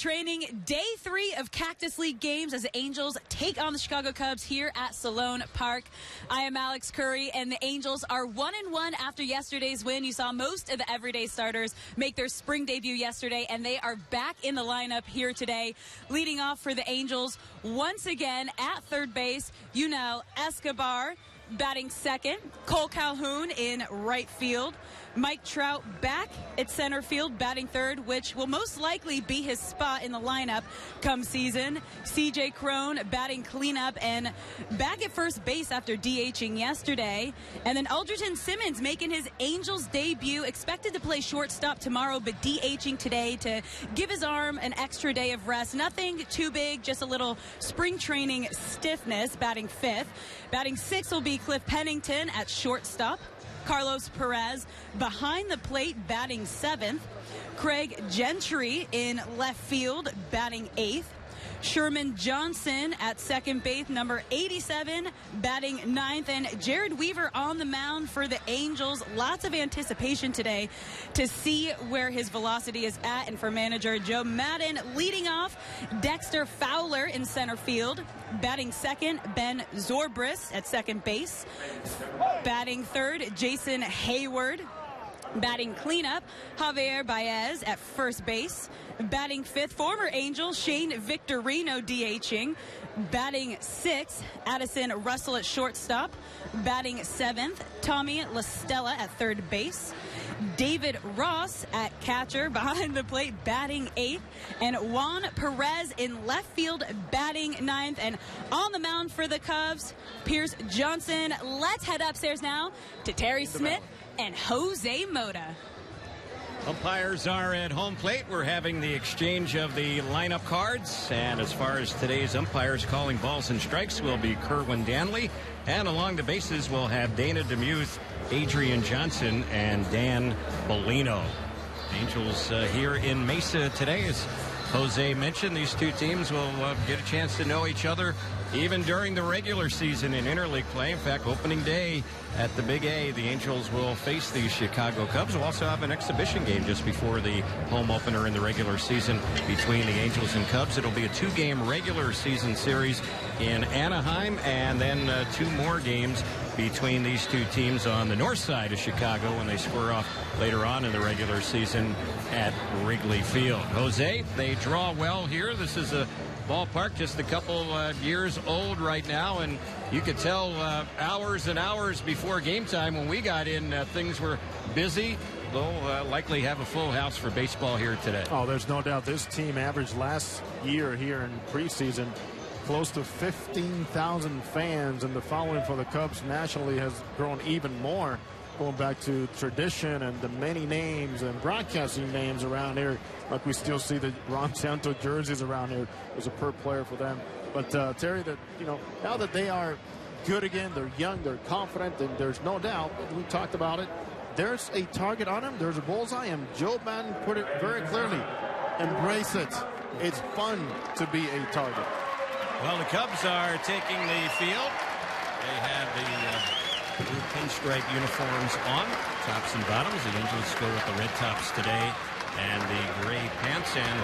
Training day 3 of Cactus League games as the Angels take on the Chicago Cubs here at Salone Park. I am Alex Curry, and the Angels are 1-1 after yesterday's win. You saw most of the everyday starters make their spring debut yesterday, and they are back in the lineup here today. Leading off for the Angels, once again at third base, Yunel Escobar. Batting second, Cole Calhoun in right field. Mike Trout back at center field, batting third, which will most likely be his spot in the lineup come season. CJ Crone batting cleanup and back at first base after DHing yesterday. And then Aldridge Simmons making his Angels debut, expected to play shortstop tomorrow, but DHing today to give his arm an extra day of rest. Nothing too big, just a little spring training stiffness, batting fifth. Batting sixth will be Cliff Pennington at shortstop. Carlos Perez behind the plate, batting seventh. Craig Gentry in left field, batting eighth. Sherman Johnson at second base, number 87, batting ninth. And Jared Weaver on the mound for the Angels. Lots of anticipation today to see where his velocity is at. And for manager Joe Madden, leading off, Dexter Fowler in center field. Batting second, Ben Zorbris at second base. Batting third, Jason Hayward. Batting cleanup, Javier Baez at first base. Batting fifth, former Angel Shane Victorino DHing. Batting sixth, Addison Russell at shortstop. Batting seventh, Tommy La Stella at third base. David Ross at catcher behind the plate, batting eighth. And Juan Perez in left field, batting ninth. And on the mound for the Cubs, Pierce Johnson. Let's head upstairs now to Terry Smith and Jose Mota. Umpires are at home plate. We're having the exchange of the lineup cards. And as far as today's umpires calling balls and strikes will be Kerwin Danley. And along the bases we'll have Dana DeMuth, Adrian Johnson, and Dan Bellino. Angels here in Mesa today. As Jose mentioned, these two teams will get a chance to know each other even during the regular season in interleague play. In fact, opening day at the Big A, the Angels will face the Chicago Cubs. We'll also have an exhibition game just before the home opener in the regular season between the Angels and Cubs. It'll be a 2-game regular season series in Anaheim, and then 2 more games between these two teams on the north side of Chicago when they square off later on in the regular season at Wrigley Field. Jose, they draw well here. This is a ballpark just a couple years old right now, and you could tell hours and hours before game time when we got in, things were busy. They'll likely have a full house for baseball here today. Oh, there's no doubt. This team averaged last year here in preseason close to 15,000 fans, and the following for the Cubs nationally has grown even more, going back to tradition and the many names and broadcasting names around here. Like we still see the Ron Santo jerseys around here. There's a per player for them. But Terry, that now that they are good again, they're young, they're confident, and there's no doubt, we talked about it, there's a target on them, there's a bullseye, and Joe Madden put it very clearly. Embrace it. It's fun to be a target. Well, the Cubs are taking the field. They have the blue pinstripe uniforms on, tops and bottoms. The Angels go with the red tops today and the gray pants. And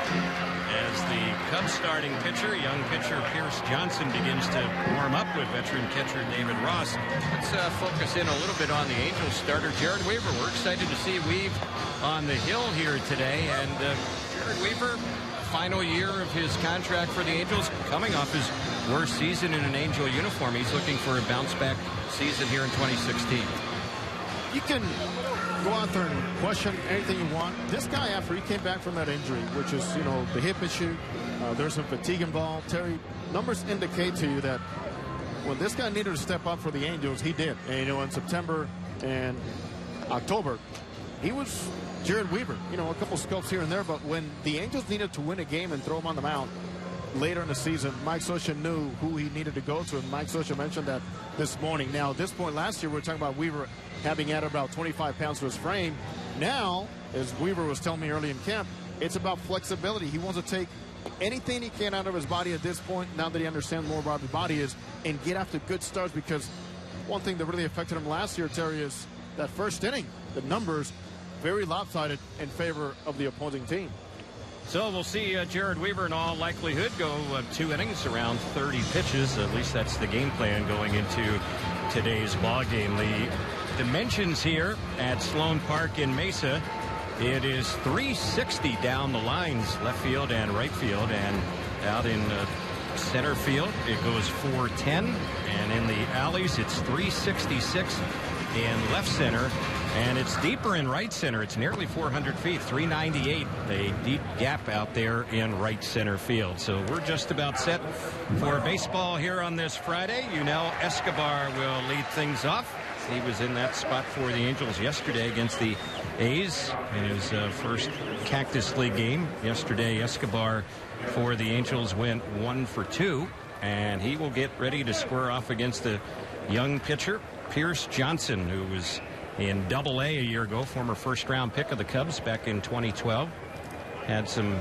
as the Cubs starting pitcher, young pitcher Pierce Johnson, begins to warm up with veteran catcher David Ross, let's focus in a little bit on the Angels starter Jared Weaver. We're excited to see Weave on the hill here today. And Jared Weaver, final year of his contract for the Angels, coming off his worst season in an Angel uniform. He's looking for a bounce-back season here in 2016. You can go out there and question anything you want. This guy, after he came back from that injury, which is, the hip issue, there's some fatigue involved. Terry, numbers indicate to you that when this guy needed to step up for the Angels, he did. And, in September and October, he was Jared Weaver, a couple scopes here and there, but when the Angels needed to win a game and throw him on the mound later in the season, Mike Scioscia knew who he needed to go to, and Mike Scioscia mentioned that this morning. Now, at this point last year, we were talking about Weaver having added about 25 pounds to his frame. Now, as Weaver was telling me early in camp, it's about flexibility. He wants to take anything he can out of his body at this point, now that he understands more about his body is, and get after good starts, because one thing that really affected him last year, Terry, is that first inning, the numbers very lopsided in favor of the opposing team. So we'll see Jared Weaver in all likelihood go 2 innings, around 30 pitches. At least that's the game plan going into today's ball game. The dimensions here at Sloan Park in Mesa, it is 360 down the lines, left field and right field, and out in center field it goes 410, and in the alleys it's 366 in left center. And it's deeper in right center. It's nearly 400 feet, 398, a deep gap out there in right center field. So we're just about set for baseball here on this Friday. Yunel Escobar will lead things off. He was in that spot for the Angels yesterday against the A's in his first Cactus League game. Yesterday, Escobar for the Angels went 1 for 2, and he will get ready to square off against the young pitcher, Pierce Johnson, who was in Double-A a year ago, former first-round pick of the Cubs back in 2012. Had some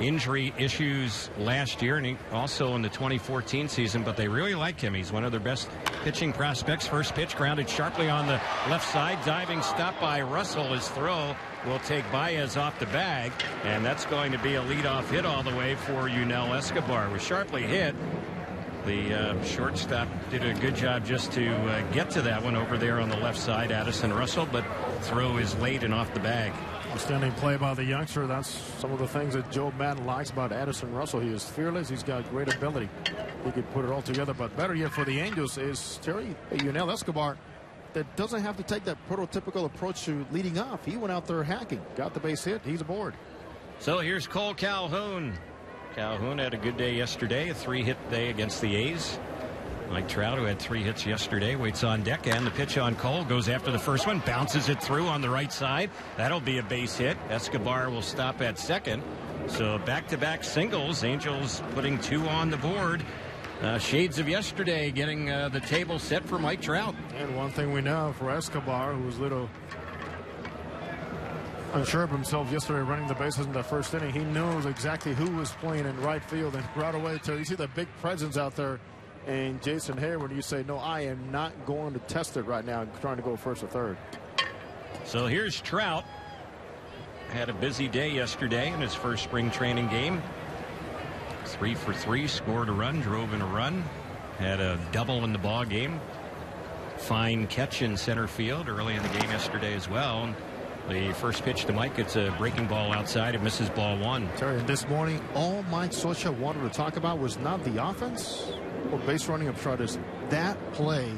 injury issues last year, and he also in the 2014 season, but they really like him. He's one of their best pitching prospects. First pitch grounded sharply on the left side. Diving stop by Russell. His throw will take Baez off the bag, and that's going to be a leadoff hit all the way for Yunel Escobar. It was sharply hit. The shortstop did a good job just to get to that one over there on the left side, Addison Russell, but throw is late and off the bag. Outstanding play by the youngster. That's some of the things that Joe Madden likes about Addison Russell. He is fearless. He's got great ability. He could put it all together. But better yet for the Angels is Terry Yunel Escobar that doesn't have to take that prototypical approach to leading off. He went out there hacking, got the base hit. He's aboard. So here's Cole Calhoun. Calhoun had a good day yesterday, a 3-hit day against the A's. Mike Trout, who had 3 hits yesterday, waits on deck, and the pitch on Cole goes after the first one, bounces it through on the right side. That'll be a base hit. Escobar will stop at second. So back-to-back singles. Angels putting 2 on the board. Shades of yesterday, getting the table set for Mike Trout. And one thing we know for Escobar, who was a little unsure of himself yesterday running the bases in the first inning, he knows exactly who was playing in right field, and right away you see the big presence out there. And Jason Hayward, you say, no, I am not going to test it right now. I'm trying to go first or third. So here's Trout. Had a busy day yesterday in his first spring training game. 3 for 3, scored a run, drove in a run. Had a double in the ball game. Fine catch in center field early in the game yesterday as well. The first pitch to Mike, it's a breaking ball outside. It misses ball 1. Terry, this morning, all Mike Socha wanted to talk about was not the offense or base running of Trout, is that play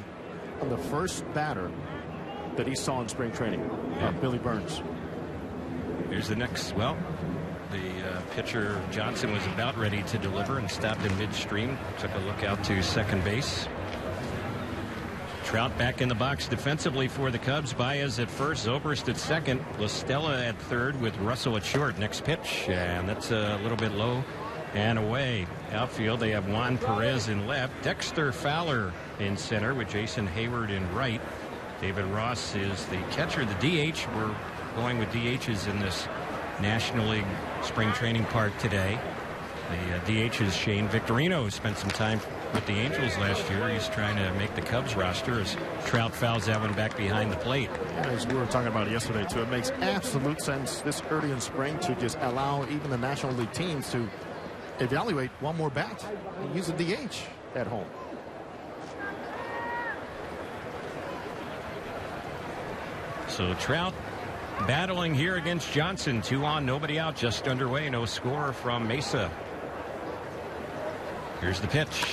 on the first batter that he saw in spring training, Billy Burns. Here's the next. Well, the pitcher Johnson was about ready to deliver and stopped in midstream. Took a look out to second base. Trout back in the box defensively for the Cubs. Baez at first, Zobrist at second, LaStella at third with Russell at short. Next pitch, and that's a little bit low and away. Outfield, they have Juan Perez in left, Dexter Fowler in center with Jason Hayward in right. David Ross is the catcher. The DH, we're going with DHs in this National League spring training park today. The DH is Shane Victorino, who spent some time with the Angels last year. He's trying to make the Cubs roster as Trout fouls that one back behind the plate. As we were talking about yesterday, too, it makes absolute sense this early in spring to just allow even the National League teams to evaluate one more bat and use a DH at home. So Trout battling here against Johnson. 2 on, nobody out, just underway. No score from Mesa. Here's the pitch.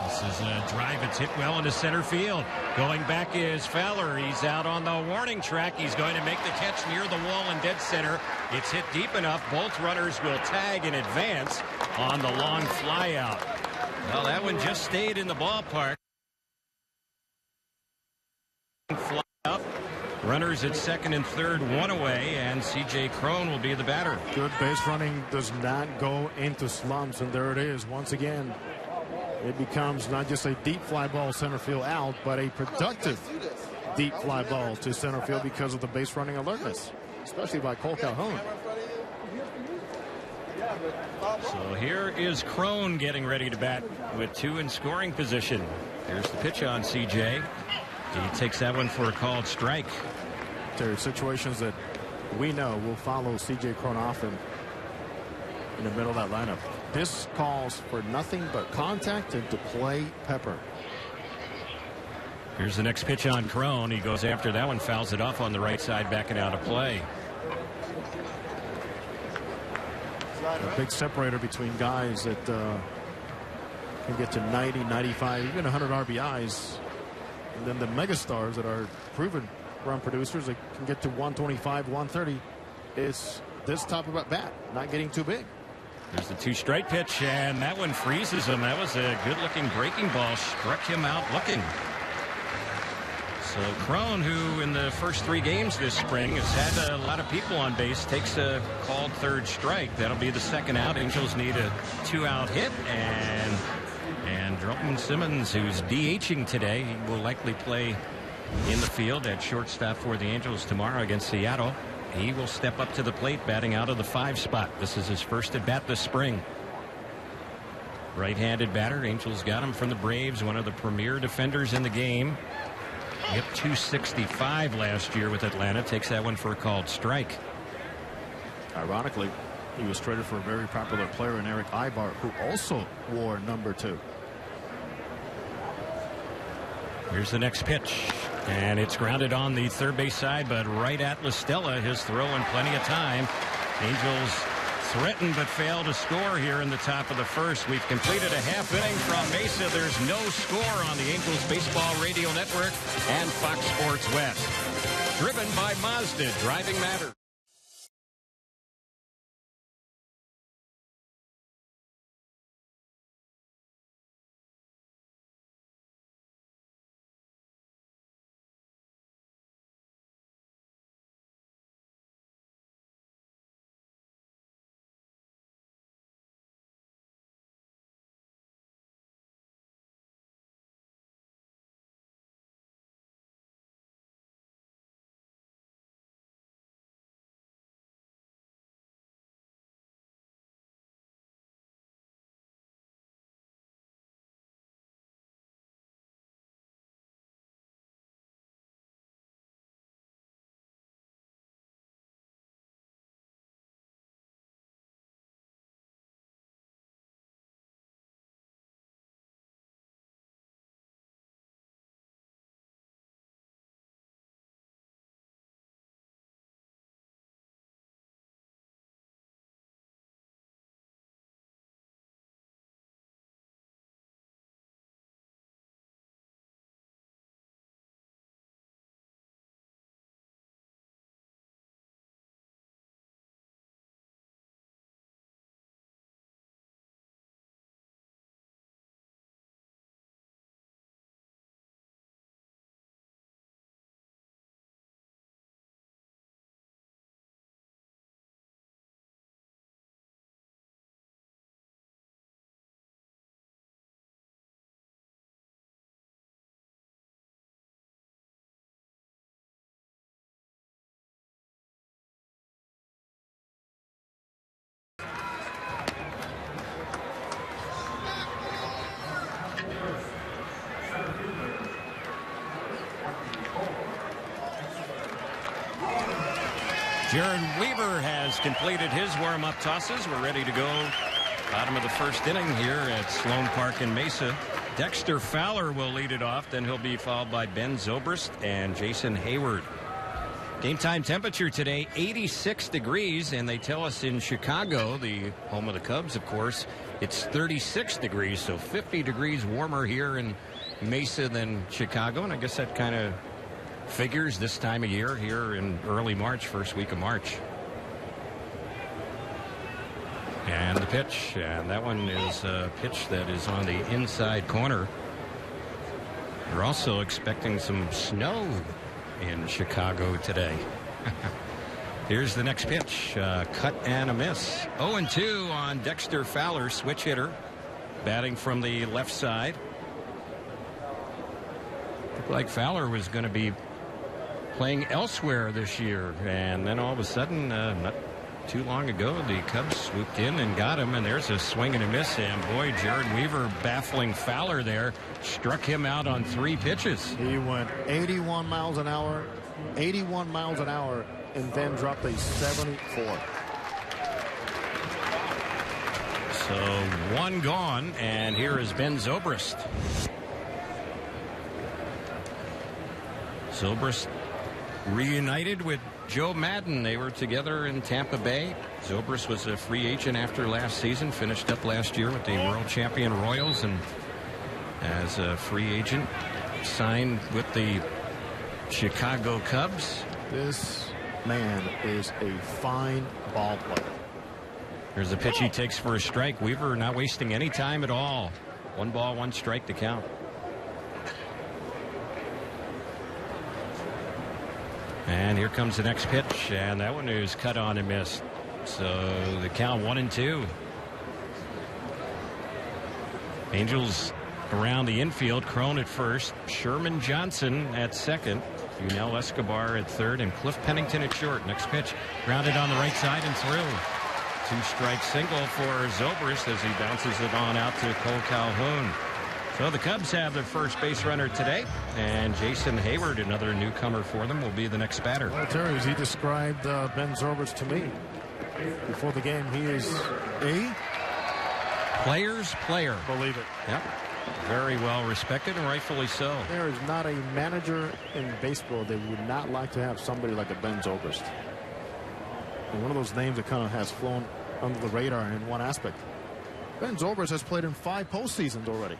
This is a drive. It's hit well into center field. Going back is Fowler. He's out on the warning track. He's going to make the catch near the wall in dead center. It's hit deep enough. Both runners will tag in advance on the long fly out. Well, that one just stayed in the ballpark. Fly out. Runners at second and third, 1 away, and C.J. Cron will be the batter. Good base running does not go into slumps, and there it is once again. It becomes not just a deep fly ball center field out, but a productive deep fly ball to center field because of the base running alertness, especially by Cole Calhoun. So here is Cron getting ready to bat with 2 in scoring position. Here's the pitch on C.J. He takes that one for a called strike. There are situations that we know will follow C.J. Cron often. in the middle of that lineup. This calls for nothing but contact and to play Pepper. Here's the next pitch on Crone. He goes after that one, fouls it off on the right side, backing out of play. A big separator between guys that can get to 90, 95, even 100 RBIs. And then the megastars that are proven run producers that can get to 125, 130. It's this type of at bat, not getting too big. There's the 2-strike pitch, and that one freezes him. That was a good-looking breaking ball. Struck him out looking. So Crone, who in the first 3 games this spring has had a lot of people on base, takes a called 3rd strike. That'll be the 2nd out. Angels need a 2-out hit, and Drelton Simmons, who's DHing today, he will likely play in the field at shortstop for the Angels tomorrow against Seattle. He will step up to the plate, batting out of the 5 spot. This is his first at bat this spring. Right-handed batter. Angels got him from the Braves, one of the premier defenders in the game. Hit 265 last year with Atlanta. Takes that one for a called strike. Ironically, he was traded for a very popular player in Eric Ibar, who also wore number 2. Here's the next pitch, and it's grounded on the third base side, but right at La Stella. His throw in plenty of time. Angels threaten but fail to score here in the top of the first. We've completed a half inning from Mesa. There's no score on the Angels Baseball Radio Network and Fox Sports West. Driven by Mazda, driving matters. Jared Weaver has completed his warm-up tosses. We're ready to go. Bottom of the first inning here at Sloan Park in Mesa. Dexter Fowler will lead it off. Then he'll be followed by Ben Zobrist and Jason Hayward. Game time temperature today, 86 degrees. And they tell us in Chicago, the home of the Cubs, of course, it's 36 degrees. So 50 degrees warmer here in Mesa than Chicago. And I guess that kind of figures this time of year here in early March, first week of March. And the pitch, and that one is a pitch that is on the inside corner. We're also expecting some snow in Chicago today. Here's the next pitch, cut and a miss. 0-2 on Dexter Fowler, switch hitter, batting from the left side. Looked like Fowler was going to be playing elsewhere this year, and then all of a sudden, not too long ago, the Cubs swooped in and got him, and there's a swing and a miss, and boy, Jared Weaver baffling Fowler there, struck him out on 3 pitches. He went 81 miles an hour, and then dropped a 74. So one gone, and here is Ben Zobrist. Zobrist reunited with Joe Madden. They were together in Tampa Bay. Zobrist was a free agent after last season, finished up last year with the world champion Royals, and as a free agent signed with the Chicago Cubs. This man is a fine ball player. Here's the pitch he takes for a strike. Weaver not wasting any time at all. 1 ball, 1 strike to count. And here comes the next pitch, and that one is cut on and missed. So the count 1-2. Angels around the infield. Crone at first, Sherman Johnson at second, Yunel Escobar at third, and Cliff Pennington at short. Next pitch grounded on the right side and through. 2-strike single for Zobrist as he bounces it on out to Cole Calhoun. So the Cubs have their first base runner today, and Jason Hayward, another newcomer for them, will be the next batter. Well, Terry, as he described Ben Zobrist to me before the game, he is a player's player. Believe it. Yep. Very well respected, and rightfully so. There is not a manager in baseball that would not like to have somebody like a Ben Zobrist. And one of those names that kind of has flown under the radar in one aspect. Ben Zobrist has played in 5 postseasons already.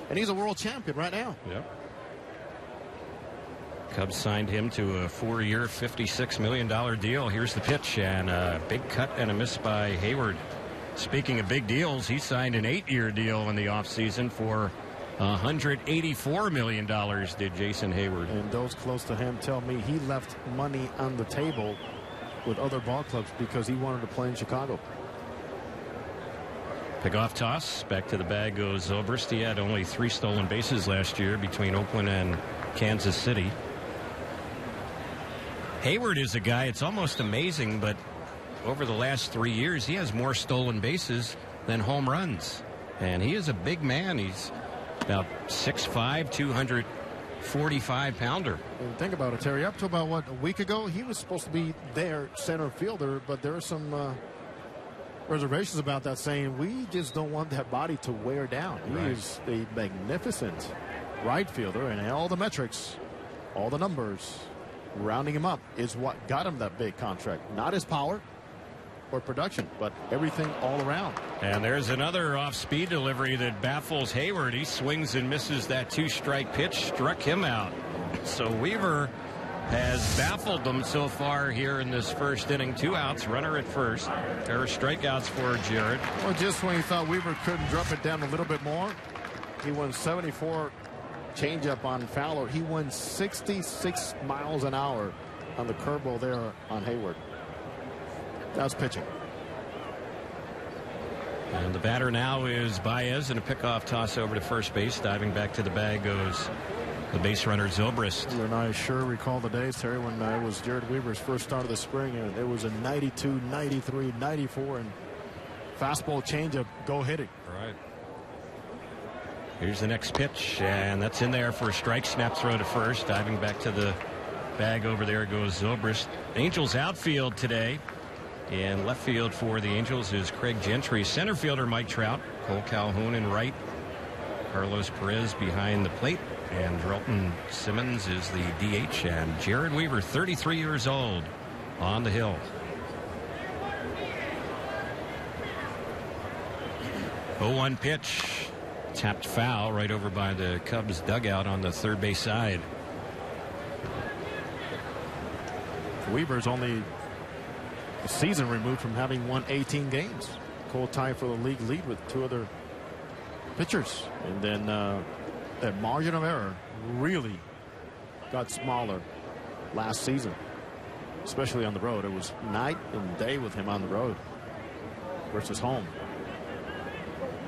And he's a world champion right now. Yep. Cubs signed him to a 4-year, $56 million deal. Here's the pitch, and a big cut and a miss by Hayward. Speaking of big deals, he signed an 8-year deal in the offseason for $184 million, did Jason Hayward. And those close to him tell me he left money on the table with other ball clubs because he wanted to play in Chicago. Pick-off toss. Back to the bag goes Zobrist. He had only 3 stolen bases last year between Oakland and Kansas City. Hayward is a guy, it's almost amazing, but over the last 3 years, he has more stolen bases than home runs. And he is a big man. He's about 6'5", 245-pounder. And think about it, Terry. Up to about, a week ago, he was supposed to be their center fielder, but there are some reservations about that, saying we just don't want that body to wear down. He is a magnificent right fielder, and all the metrics, all the numbers, rounding him up is what got him that big contract. Not his power or production, but everything all around. And there's another off-speed delivery that baffles Hayward. He swings and misses that 2-strike pitch, struck him out. So Weaver has baffled them so far here in this first inning. 2 outs, runner at first. There are strikeouts for Jarrett. Well, just when he thought Weaver couldn't drop it down a little bit more, he went 74 changeup on Fowler. He went 66 miles an hour on the curveball there on Hayward. That's pitching. And the batter now is Baez, and a pickoff toss over to first base. Diving back to the bag goes the base runner Zobrist. And I sure recall the days, Terry, when it was Jared Weaver's first start of the spring, and it was a 92, 93, 94, and fastball changeup, go hitting. Right. Here's the next pitch, and that's in there for a strike. Snap throw to first. Diving back to the bag over there goes Zobrist. Angels outfield today. In left field for the Angels is Craig Gentry. Center fielder Mike Trout. Cole Calhoun in right. Carlos Perez behind the plate. And Drelton Simmons is the DH. And Jared Weaver, 33 years old, on the hill. 0-1 pitch. Tapped foul right over by the Cubs dugout on the third base side. Weaver's only a season removed from having won 18 games. Cole tied for the league lead with 2 other pitchers. And then that margin of error really got smaller last season, especially on the road. It was night and day with him on the road versus home.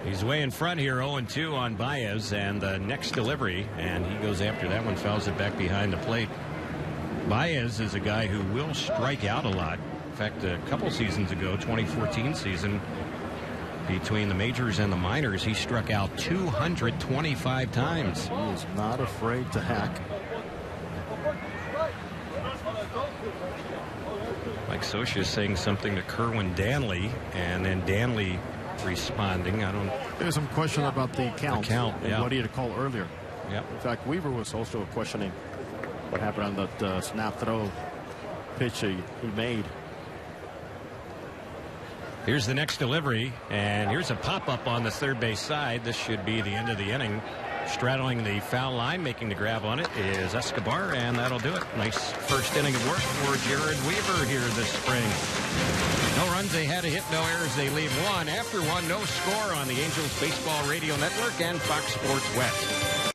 He's way in front here, 0-2 on Baez, and the next delivery, and he goes after that one, fouls it back behind the plate. Baez is a guy who will strike out a lot. In fact, a couple seasons ago, 2014 season, between the majors and the minors, he struck out 225 times. He is not afraid to hack. Mike Scioscia saying something to Kerwin Danley, and then Danley responding. I don't. There's some question about the count. And yeah. what he had called earlier. Yep. In fact, Weaver was also questioning what happened on that snap throw pitch he made. Here's the next delivery, and here's a pop-up on the third base side. This should be the end of the inning. Straddling the foul line, making the grab on it is Escobar, and that'll do it. Nice first inning of work for Jared Weaver here this spring. No runs, they had a hit, no errors, they leave one. After one, no score on the Angels Baseball Radio Network and Fox Sports West.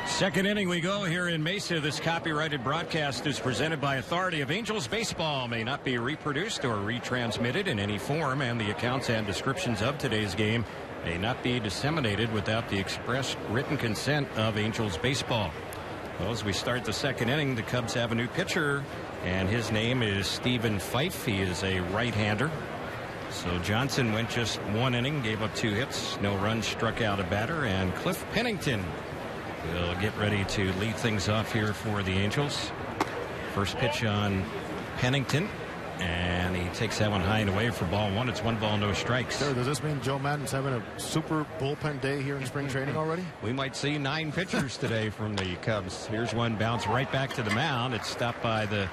Second inning we go here in Mesa. This copyrighted broadcast is presented by authority of Angels Baseball. May not be reproduced or retransmitted in any form, and the accounts and descriptions of today's game may not be disseminated without the express written consent of Angels Baseball. Well, as we start the second inning, the Cubs have a new pitcher, and his name is Stephen Fife. He is a right-hander. So Johnson went just one inning, gave up 2 hits, no runs, struck out a batter, and Cliff Pennington will get ready to lead things off here for the Angels. First pitch on Pennington, and he takes that one high and away for ball 1. It's 1 ball, no strikes. Sir, does this mean Joe Maddon's having a super bullpen day here in spring training already? We might see 9 pitchers today from the Cubs. Here's one bounce right back to the mound. It's stopped by the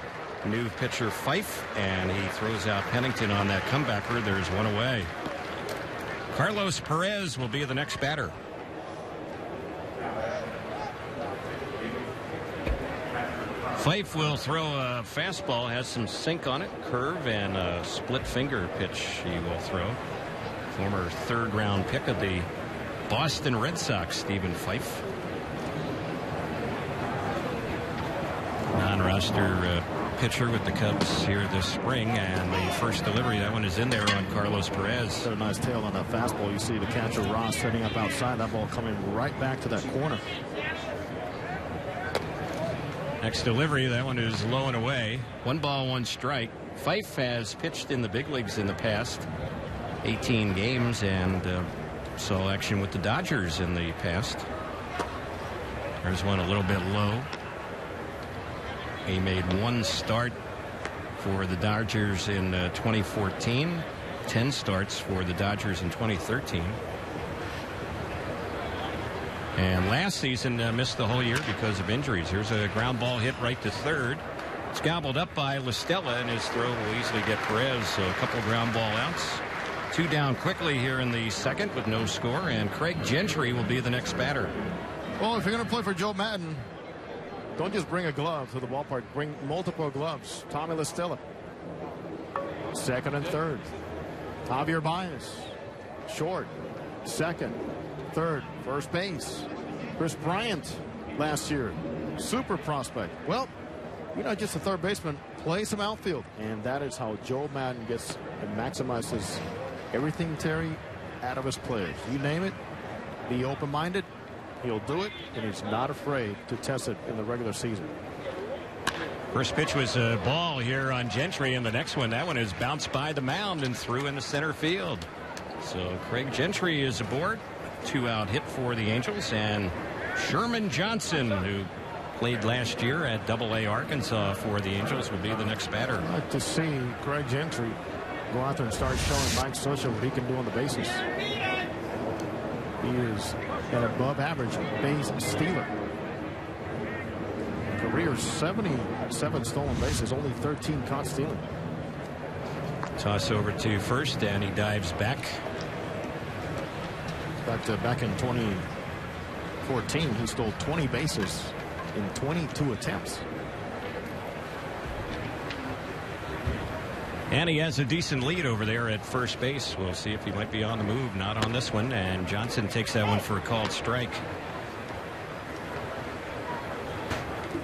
new pitcher Fife, and he throws out Pennington on that comebacker. There's one away. Carlos Perez will be the next batter. Fife will throw a fastball, has some sink on it, curve, and a split finger pitch he will throw. Former 3rd round pick of the Boston Red Sox, Stephen Fife. Non-roster pitcher with the Cubs here this spring, and the first delivery, that one is in there on Carlos Perez. Got a nice tail on that fastball. You see the catcher Ross setting up outside. That ball coming right back to that corner. Next delivery, that one is low and away. 1 ball, 1 strike. Fife has pitched in the big leagues in the past 18 games and saw action with the Dodgers in the past. There's one a little bit low. He made 1 start for the Dodgers in 2014, 10 starts for the Dodgers in 2013. And last season missed the whole year because of injuries. Here's a ground ball hit right to third. It's gobbled up by La Stella, and his throw will easily get Perez. So a couple ground ball outs. 2 down quickly here in the second with no score, and Craig Gentry will be the next batter. Well, if you're going to play for Joe Maddon, don't just bring a glove to the ballpark. Bring multiple gloves. Tommy La Stella. Second and third. Javier Baez. Short. Second. Third. First base, Chris Bryant last year, super prospect. Well, you're not just a third baseman, play some outfield. And that is how Joe Madden gets and maximizes everything, Terry, out of his players. You name it, be open-minded, he'll do it, and he's not afraid to test it in the regular season. First pitch was a ball here on Gentry, and the next one, that one is bounced by the mound and through into center field. So Craig Gentry is aboard. 2-out hit for the Angels, and Sherman Johnson, who played last year at AA Arkansas for the Angels, will be the next batter. I'd like to see Craig Gentry go out there and start showing Mike Scioscia what he can do on the bases. He is an above-average base stealer. Career 77 stolen bases, only 13 caught stealing. Toss over to first, and he dives back. Back in 2014, he stole 20 bases in 22 attempts. And he has a decent lead over there at first base. We'll see if he might be on the move. Not on this one, and Johnson takes that one for a called strike.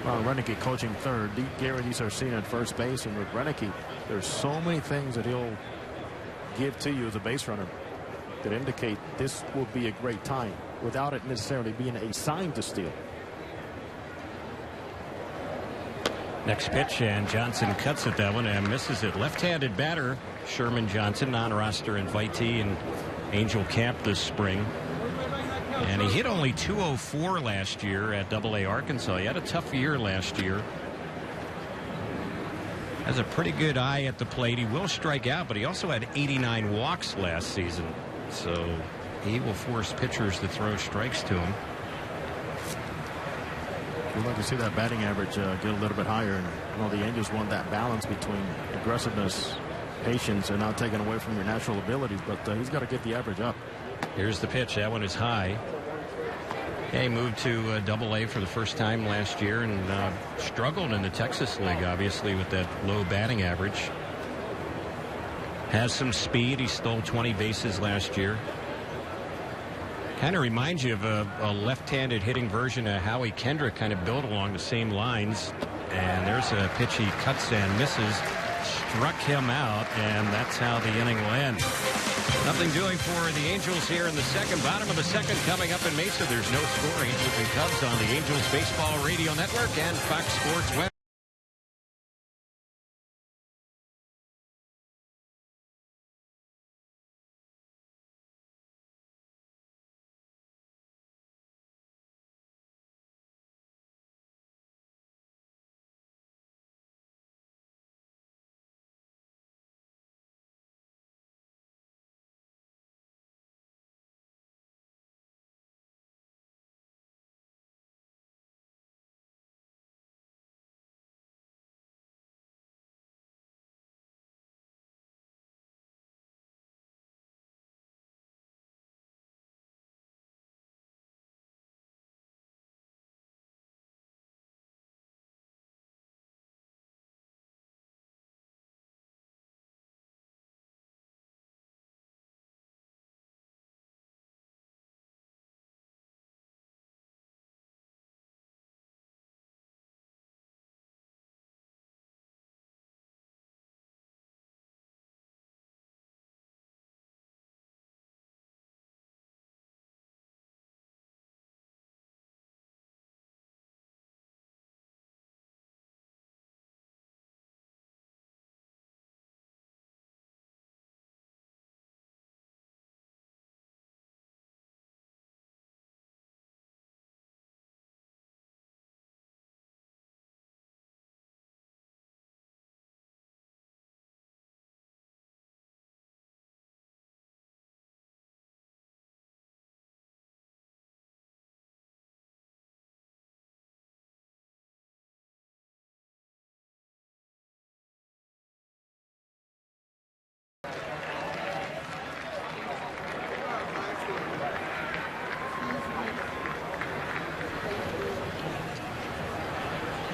Renicky coaching third. Gary Sarcina at first base, and with Renicky, there's so many things that he'll give to you as a base runner that indicate this will be a great time without it necessarily being a sign to steal. Next pitch, and Johnson cuts at that one and misses it. Left-handed batter Sherman Johnson, non-roster invitee in Angel camp this spring. And he hit only .204 last year at AA Arkansas. He had a tough year last year. Has a pretty good eye at the plate. He will strike out, but he also had 89 walks last season. So he will force pitchers to throw strikes to him. We'd like to see that batting average get a little bit higher. And the Angels want that balance between aggressiveness, patience, and not taking away from your natural abilities. But he's got to get the average up. Here's the pitch. That one is high. He moved to AA for the first time last year and struggled in the Texas League, obviously, with that low batting average. Has some speed. He stole 20 bases last year. Kind of reminds you of a left-handed hitting version of Howie Kendrick, kind of built along the same lines. And there's a pitch he cuts and misses. Struck him out, and that's how the inning will end. Nothing doing for the Angels here in the second. Bottom of the second coming up in Mesa. There's no score. Angels and Cubs on the Angels Baseball Radio Network and Fox Sports Web.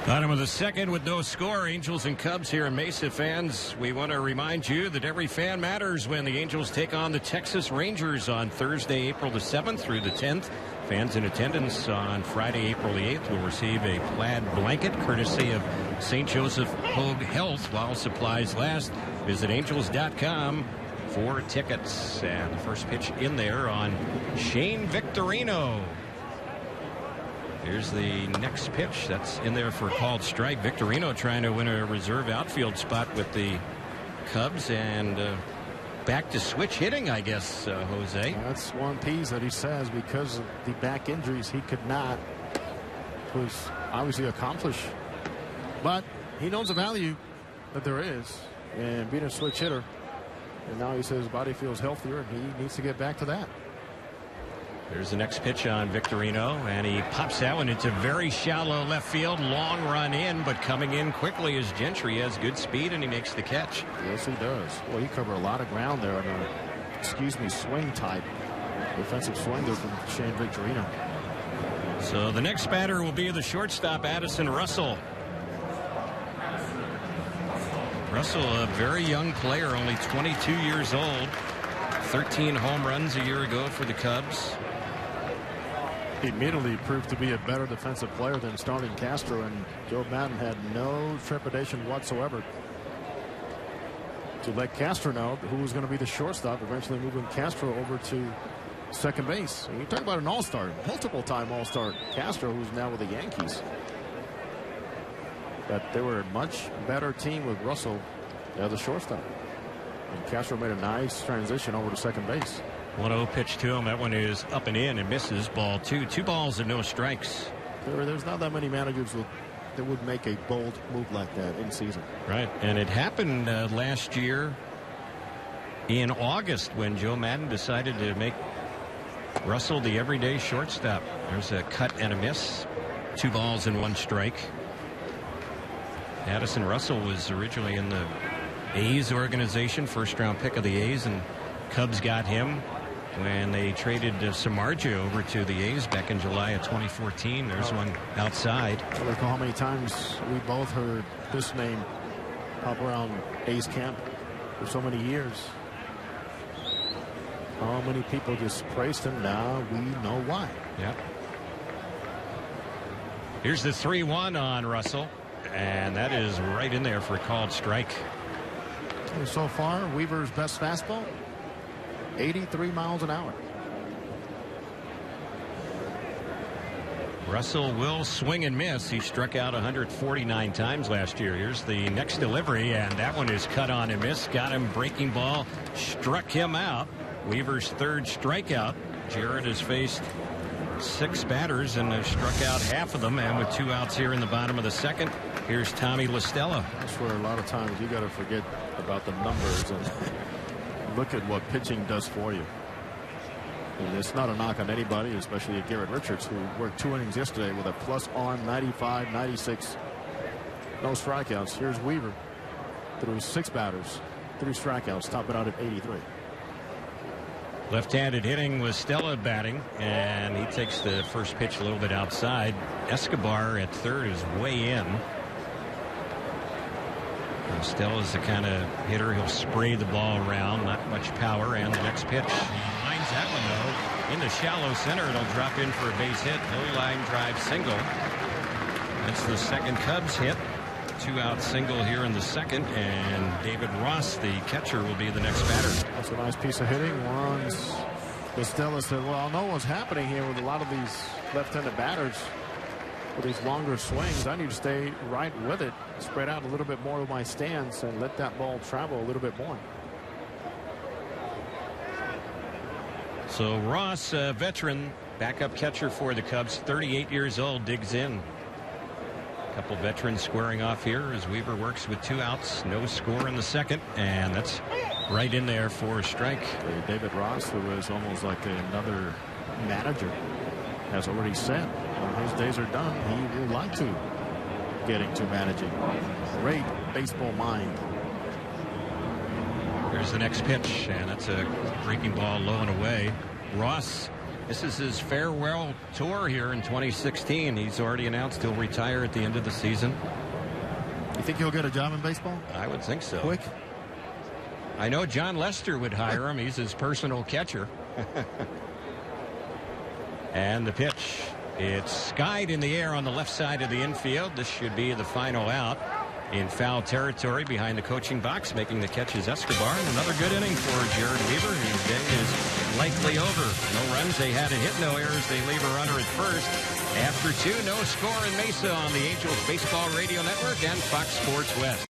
Bottom of the second with no score. Angels and Cubs here in Mesa. Fans, we want to remind you that every fan matters when the Angels take on the Texas Rangers on Thursday, April the 7th through the 10th. Fans in attendance on Friday, April the 8th will receive a plaid blanket courtesy of St. Joseph Hogue Health while supplies last. Visit angels.com for tickets. And the first pitch in there on Shane Victorino. Here's the next pitch that's in there for a called strike. Victorino trying to win a reserve outfield spot with the Cubs, and back to switch hitting, I guess, Jose. That's one piece that he says because of the back injuries he could not, was obviously accomplished. But he knows the value that there is in being a switch hitter. And now he says his body feels healthier and he needs to get back to that. There's the next pitch on Victorino, and he pops that one into very shallow left field. Long run in, but coming in quickly is Gentry. He has good speed, and he makes the catch. Yes, he does. Well, he covered a lot of ground there on a, swing type. Defensive swinger from Shane Victorino. So the next batter will be the shortstop, Addison Russell. Russell, a very young player, only 22 years old. 13 home runs a year ago for the Cubs. He immediately proved to be a better defensive player than starting Castro, and Joe Madden had no trepidation whatsoever to let Castro know who was going to be the shortstop, eventually moving Castro over to second base. And you talk about an all-star, multiple-time all-star Castro, who's now with the Yankees. But they were a much better team with Russell as a shortstop. And Castro made a nice transition over to second base. 1-0 pitch to him. That one is up and in and misses. Ball two. 2 balls and no strikes. There's not that many managers that would make a bold move like that in season. Right. And it happened last year in August when Joe Madden decided to make Russell the everyday shortstop. There's a cut and a miss. 2 balls and 1 strike. Addison Russell was originally in the A's organization, first round pick of the A's, and Cubs got him when they traded Samardzija over to the A's back in July of 2014. There's one outside. I recall how many times we both heard this name pop around A's camp for so many years. How many people just praised him. Now we know why. Yep. Here's the 3-1 on Russell, and that is right in there for a called strike. So far, Weaver's best fastball, 83 miles an hour. Russell will swing and miss. He struck out 149 times last year. Here's the next delivery, and that one is cut on and miss. Got him. Breaking ball struck him out. Weaver's 3rd strikeout. Jarrett has faced 6 batters and has struck out half of them, and with 2 outs here in the bottom of the 2nd, here's Tommy La Stella. That's where a lot of times you got to forget about the numbers and look at what pitching does for you. And it's not a knock on anybody, especially at Garrett Richards, who worked 2 innings yesterday with a plus on 95, 96, no strikeouts. Here's Weaver through 6 batters, 3 strikeouts, top it out at 83. Left-handed hitting with Stella batting, and he takes the first pitch a little bit outside. Escobar at 3rd is way in. Stella's the kind of hitter, he'll spray the ball around, not much power, and the next pitch, he lines that one though in the shallow center. It'll drop in for a base hit. No line drive single. That's the 2nd Cubs hit. 2-out single here in the 2nd, and David Ross, the catcher, will be the next batter. That's a nice piece of hitting. Once Stella said, well, I know what's happening here with a lot of these left-handed batters with these longer swings. I need to stay right with it, spread out a little bit more of my stance, and let that ball travel a little bit more. So Ross, veteran backup catcher for the Cubs, 38 years old, digs in. Couple veterans squaring off here as Weaver works with 2 outs. No score in the 2nd, and that's right in there for a strike. David Ross, who is almost like another manager, has already said when his days are done, he would like to get into managing. Great baseball mind. There's the next pitch, and that's a breaking ball low and away. Ross, this is his farewell tour here in 2016. He's already announced he'll retire at the end of the season. You think he'll get a job in baseball? I would think so. Quick? I know John Lester would hire him. He's his personal catcher. And the pitch. It's skied in the air on the left side of the infield. This should be the final out. In foul territory behind the coaching box, making the catch is Escobar. And another good inning for Jared Weaver, whose day is likely over. No runs, they had a hit, no errors. They leave a runner at first. After 2, no score in Mesa on the Angels Baseball Radio Network and Fox Sports West.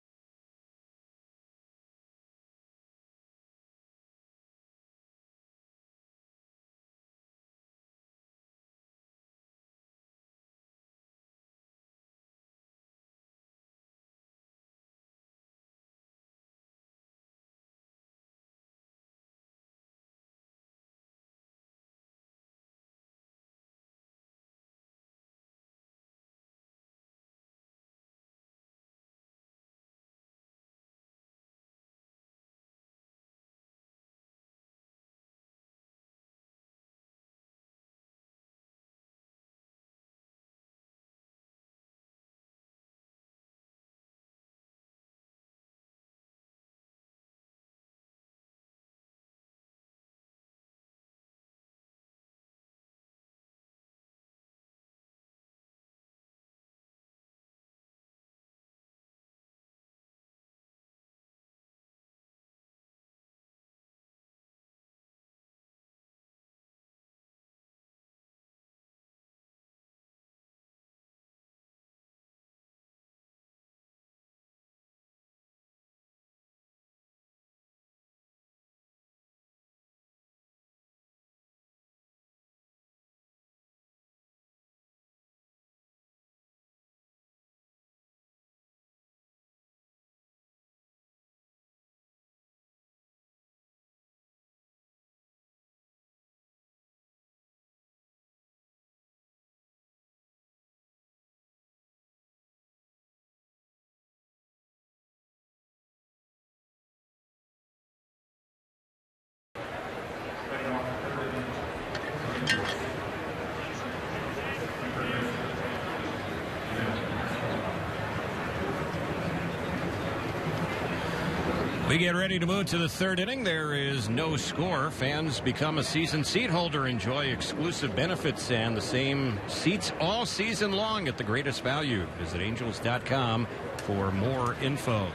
We get ready to move to the third inning. There is no score. Fans become a season seat holder, enjoy exclusive benefits and the same seats all season long at the greatest value. Visit angels.com for more info.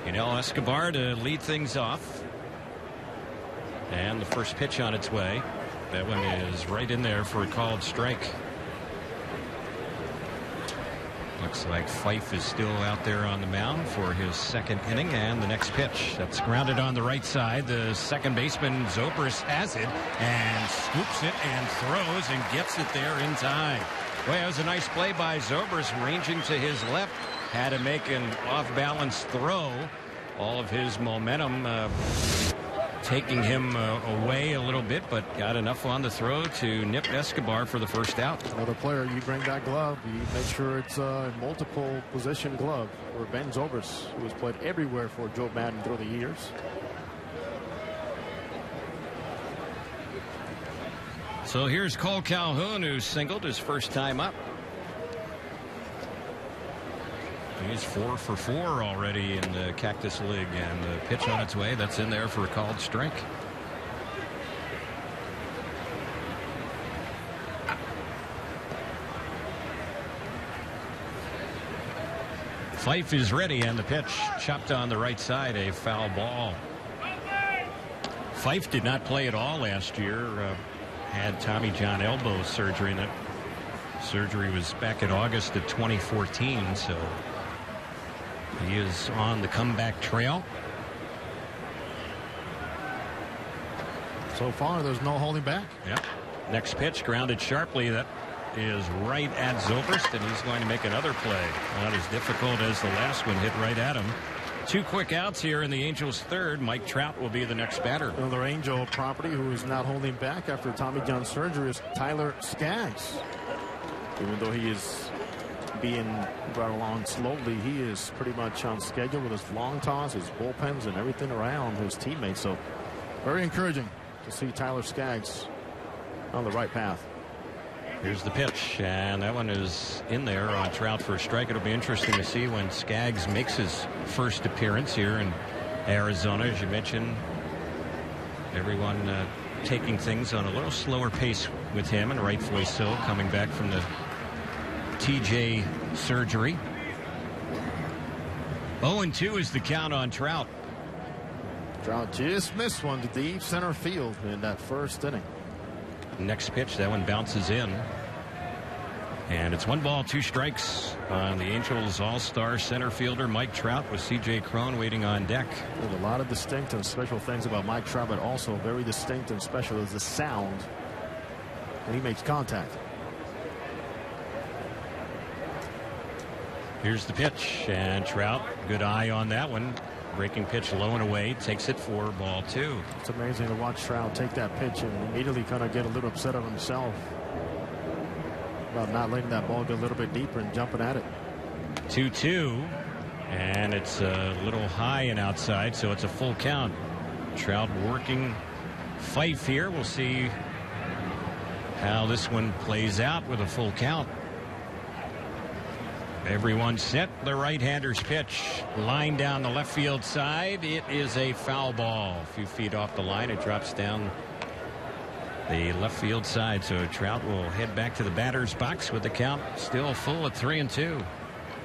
Yanel Escobar to lead things off. And the first pitch on its way. That one is right in there for a called strike. Looks like Fife is still out there on the mound for his second inning. And the next pitch, that's grounded on the right side. The second baseman, Zobrist, has it and scoops it and throws and gets it there in time. Well, that was a nice play by Zobrist, ranging to his left. Had to make an off-balance throw. All of his momentum taking him away a little bit, but got enough on the throw to nip Escobar for the first out. Another player, you bring that glove, you make sure it's a multiple position glove for Ben Zobrist, who has played everywhere for Joe Madden through the years. So here's Cole Calhoun, who singled his first time up. He's 4 for 4 already in the Cactus League, and the pitch on its way, that's in there for a called strike. Fife is ready, and the pitch chopped on the right side, a foul ball. Fife did not play at all last year. Had Tommy John elbow surgery, and that surgery was back in August of 2014, so he is on the comeback trail. So far, there's no holding back. Yep. Next pitch grounded sharply. That is right at Zobrist, and he's going to make another play. Not as difficult as the last one, hit right at him. 2 quick outs here in the Angels' third. Mike Trout will be the next batter. Another Angel property who is not holding back after Tommy John surgery is Tyler Skaggs. Even though he is being brought along slowly, he is pretty much on schedule with his long toss, his bullpens, and everything around his teammates. So very encouraging to see Tyler Skaggs on the right path. Here's the pitch, and that one is in there on Trout for a strike. It'll be interesting to see when Skaggs makes his first appearance here in Arizona. As you mentioned, everyone taking things on a little slower pace with him, and rightfully so, coming back from the TJ surgery. 0-2 is the count on Trout. Trout just missed one to deep center field in that first inning. Next pitch, that one bounces in. And it's 1 ball, 2 strikes on the Angels all-star center fielder Mike Trout, with C.J. Cron waiting on deck. There's a lot of distinct and special things about Mike Trout, but also very distinct and special is the sound when he makes contact. Here's the pitch, and Trout, good eye on that one. Breaking pitch low and away, takes it for ball 2. It's amazing to watch Trout take that pitch and immediately kind of get a little upset of himself about not letting that ball go a little bit deeper and jumping at it. 2-2, and it's a little high and outside, so it's a full count. Trout working Fife here. We'll see how this one plays out with a full count. Everyone set. The right-hander's pitch, line down the left field side. It is a foul ball. A few feet off the line, it drops down the left field side, so Trout will head back to the batter's box with the count still full at 3-2.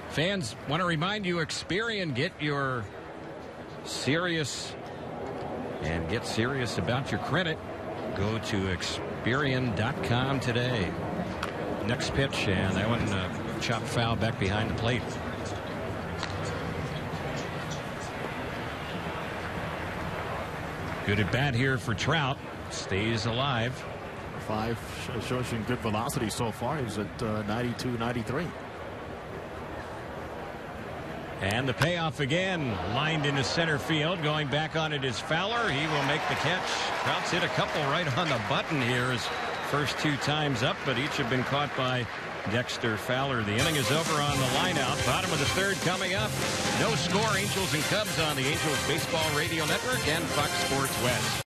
Fans, want to remind you, Experian, get your serious and get serious about your credit. Go to Experian.com today. Next pitch, and that one chopped foul back behind the plate. Good at bat here for Trout. Stays alive. 5 shows you good velocity so far. He's at 92, 93. And the payoff again, lined into center field. Going back on it is Fowler. He will make the catch. Trout's hit a couple right on the button here his first 2 times up, but each have been caught by Dexter Fowler. The inning is over on the lineout. Bottom of the 3rd coming up. No score. Angels and Cubs on the Angels Baseball Radio Network and Fox Sports West.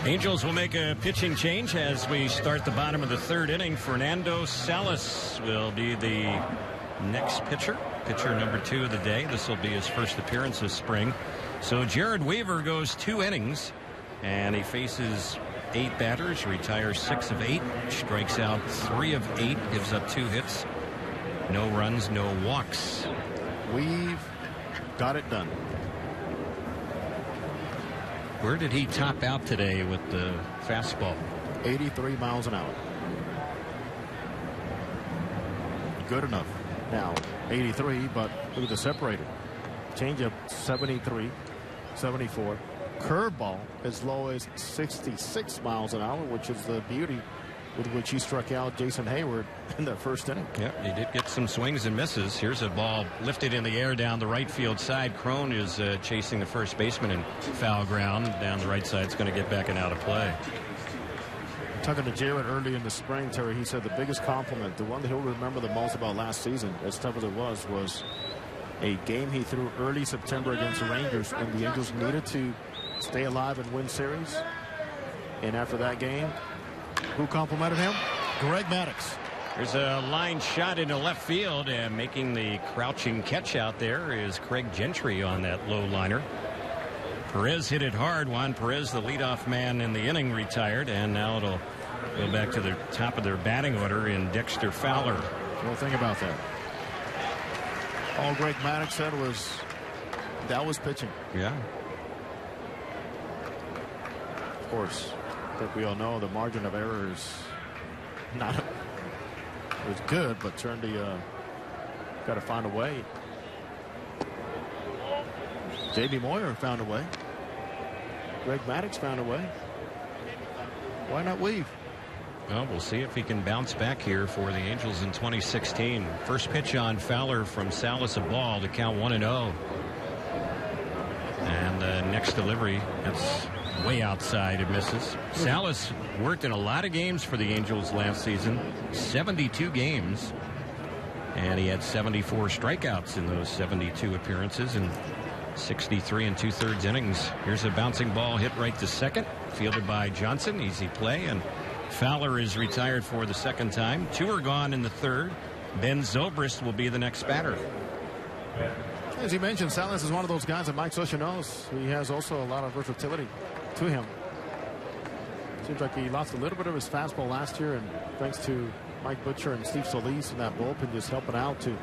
Angels will make a pitching change as we start the bottom of the 3rd inning. Fernando Salas will be the next pitcher. Pitcher number 2 of the day. This will be his first appearance this spring. So Jared Weaver goes 2 innings, and he faces 8 batters, retires 6 of 8, strikes out 3 of 8, gives up 2 hits, no runs, no walks. We've got it done. Where did he top out today with the fastball? 83 miles an hour. Good enough. Now 83, but look at the separator. Changeup 73, 74, curveball as low as 66 miles an hour, which is the beauty with which he struck out Jason Hayward in the first inning. Yep, he did get some swings and misses. Here's a ball lifted in the air down the right field side. Crone is chasing the first baseman in foul ground. Down the right side, it's going to get back and out of play. Talking to Jared early in the spring, Terry, he said the biggest compliment, the one that he'll remember the most about last season, as tough as it was a game he threw early September against the Rangers, and the Angels needed to stay alive and win series. And after that game, who complimented him? Greg Maddux. There's a line shot into left field, and making the crouching catch out there is Craig Gentry on that low liner. Perez hit it hard. Juan Perez, the leadoff man in the inning, retired, and now it'll go back to the top of their batting order in Dexter Fowler. Well, think about that. All Greg Maddux said was that was pitching. Yeah. Of course, I think we all know the margin of error is not it was good, but certainly got to find a way. J.B. Moyer found a way. Greg Maddux found a way. Why not Weave? Well, we'll see if he can bounce back here for the Angels in 2016. First pitch on Fowler from Salas, a ball to count 1-0. And next delivery, that's way outside. It misses. Salas worked in a lot of games for the Angels last season, 72 games. And he had 74 strikeouts in those 72 appearances and 63 and 2/3 innings. Here's a bouncing ball hit right to second, fielded by Johnson. Easy play, and Fowler is retired for the second time. Two are gone in the third. Ben Zobrist will be the next batter. As you mentioned, Salas is one of those guys that Mike Scioscia knows. He has also a lot of versatility to him. Seems like he lost a little bit of his fastball last year, and thanks to Mike Butcher and Steve Solis in that bullpen just helping out to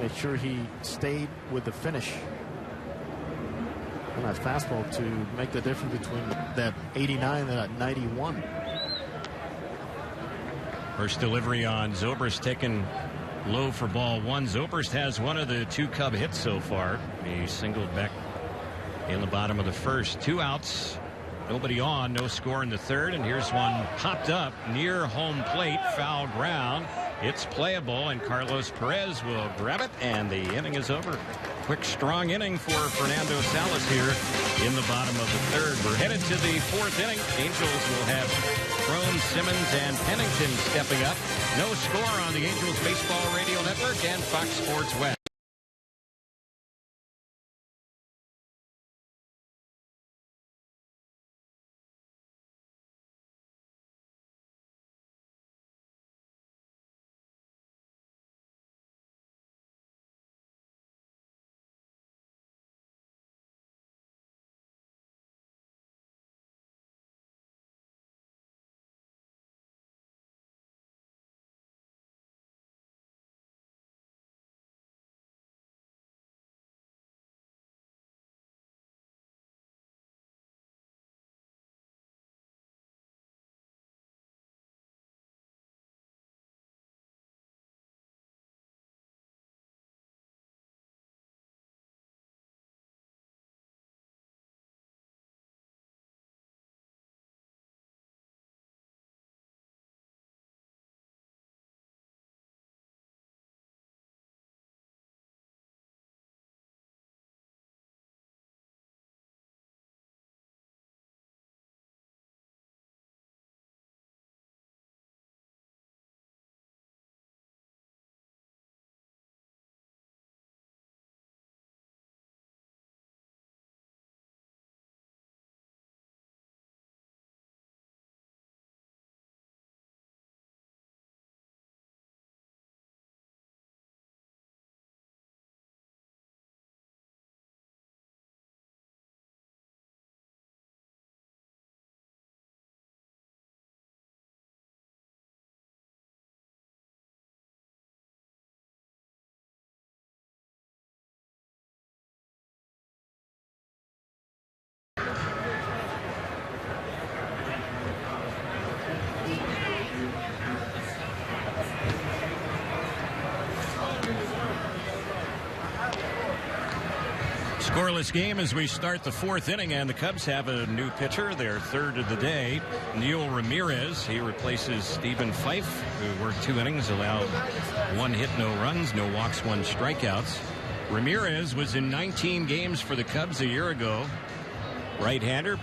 make sure he stayed with the finish on that fastball to make the difference between that 89 and that 91. First delivery on Zobrist taken low for ball one. Zobrist has one of the two Cub hits so far. He singled back in the bottom of the first. Two outs, nobody on, no score in the third, and here's one popped up near home plate, foul ground. It's playable, and Carlos Perez will grab it, and the inning is over. Quick, strong inning for Fernando Salas here in the bottom of the third. We're headed to the fourth inning. Angels will have Crone, Simmons, and Pennington stepping up. No score on the Angels Baseball Radio Network and Fox Sports West. Scoreless game as we start the fourth inning, and the Cubs have a new pitcher, their third of the day, Neil Ramirez. He replaces Stephen Fife, who worked 2 innings, allowed 1 hit, no runs, no walks, 1 strikeouts. Ramirez was in 19 games for the Cubs a year ago. Right-hander,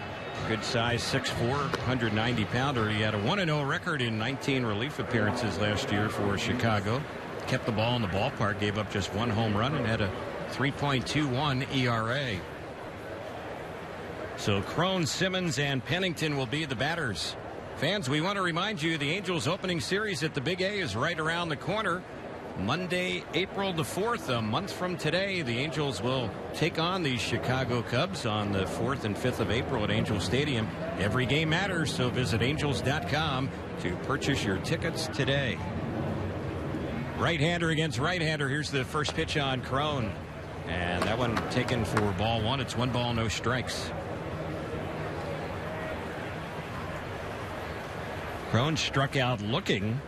good size, 6'4", 190-pounder. He had a 1-0 record in 19 relief appearances last year for Chicago. Kept the ball in the ballpark, gave up just 1 home run, and had a 3.21 ERA. So Crone, Simmons, and Pennington will be the batters. Fans, we want to remind you the Angels opening series at the Big A is right around the corner. Monday, April the 4th, a month from today, the Angels will take on the Chicago Cubs on the 4th and 5th of April at Angel Stadium. Every game matters, so visit Angels.com to purchase your tickets today. Right-hander against right-hander. Here's the first pitch on Crone. And that one taken for ball 1. It's 1 ball, no strikes. Crone struck out looking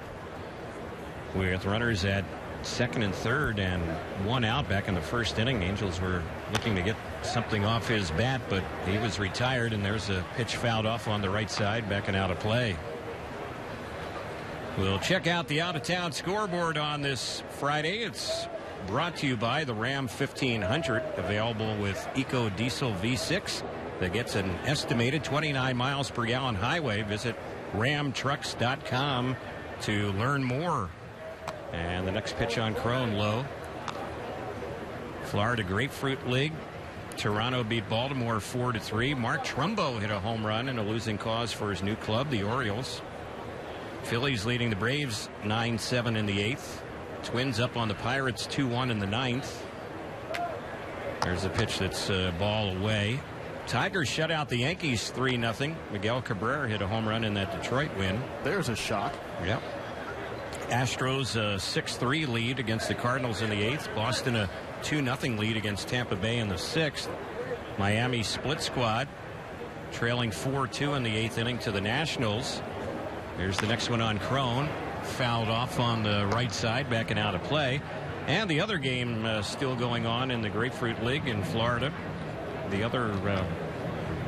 with runners at second and third and 1 out back in the first inning. Angels were looking to get something off his bat, but he was retired, and there's a pitch fouled off on the right side, backing out of play. We'll check out the out-of-town scoreboard on this Friday. It's brought to you by the Ram 1500, available with Eco Diesel V6 that gets an estimated 29 miles per gallon highway. Visit ramtrucks.com to learn more. And the next pitch on Crone, low. Florida Grapefruit League. Toronto beat Baltimore 4-3. Mark Trumbo hit a home run in a losing cause for his new club, the Orioles. Phillies leading the Braves 9-7 in the 8th. Twins up on the Pirates 2-1 in the 9th. There's a pitch that's ball away. Tigers shut out the Yankees 3-0. Miguel Cabrera hit a home run in that Detroit win. There's a shock. Yep. Astros a 6-3 lead against the Cardinals in the 8th. Boston a 2-0 lead against Tampa Bay in the 6th. Miami split squad, trailing 4-2 in the 8th inning to the Nationals. There's the next one on Crone. Fouled off on the right side, backing out of play. And the other game still going on in the Grapefruit League in Florida. The other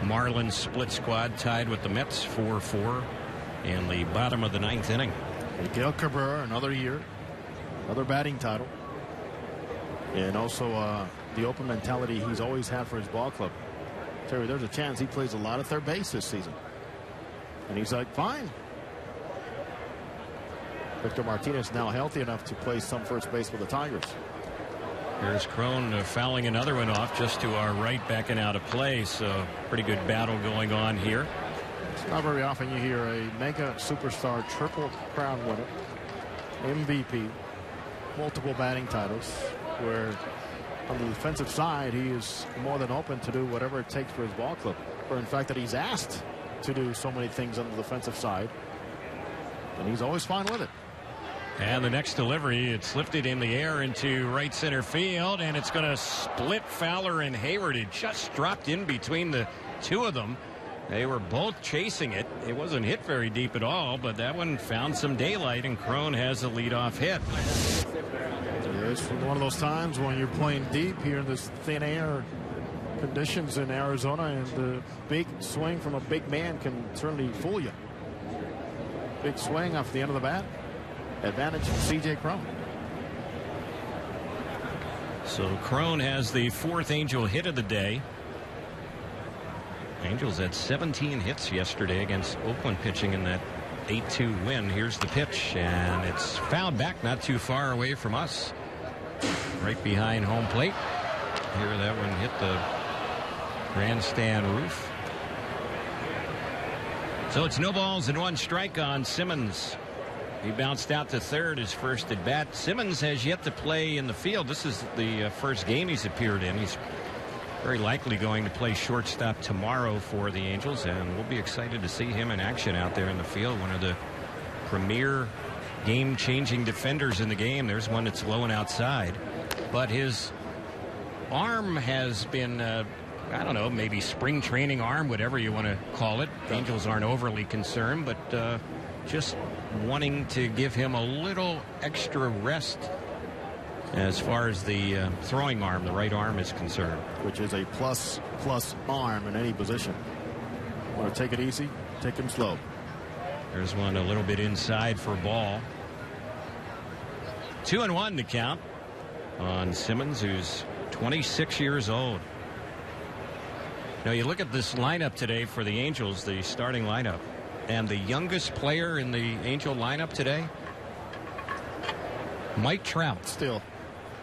Marlins split squad tied with the Mets 4-4 in the bottom of the 9th inning. Miguel Cabrera, another year, another batting title. And also the open mentality he's always had for his ball club. Terry, there's a chance he plays a lot of third base this season. And he's like, fine. Victor Martinez now healthy enough to play some first base with the Tigers. Here's Crone fouling another one off just to our right, backing out of play. So pretty good battle going on here. It's not very often you hear a mega superstar, triple crown winner, MVP, multiple batting titles, where on the defensive side he is more than open to do whatever it takes for his ball club, or in fact that he's asked to do so many things on the defensive side, and he's always fine with it. And the next delivery, it's lifted in the air into right center field, and it's going to split Fowler and Hayward. It just dropped in between the two of them. They were both chasing it. It wasn't hit very deep at all, but that one found some daylight, and Crone has a leadoff hit. It's one of those times when you're playing deep here in this thin air conditions in Arizona, and the big swing from a big man can certainly fool you. Big swing off the end of the bat. Advantage of C.J. Crone. So Crone has the 4th Angel hit of the day. Angels had 17 hits yesterday against Oakland pitching in that 8-2 win. Here's the pitch, and it's fouled back not too far away from us. Right behind home plate. Here that one hit the grandstand roof. So it's no balls and 1 strike on Simmons. He bounced out to third, his first at bat. Simmons has yet to play in the field. This is the first game he's appeared in. He's very likely going to play shortstop tomorrow for the Angels, and we'll be excited to see him in action out there in the field. One of the premier game-changing defenders in the game. There's one that's low and outside. But his arm has been, I don't know, maybe spring training arm, whatever you want to call it. The Angels aren't overly concerned, but just wanting to give him a little extra rest as far as the throwing arm, the right arm is concerned. Which is a plus arm in any position. Want to take it easy? Take him slow. There's one a little bit inside for ball. 2-1 to count on Simmons, who's 26 years old. Now you look at this lineup today for the Angels, the starting lineup, and the youngest player in the Angel lineup today, Mike Trout. Still.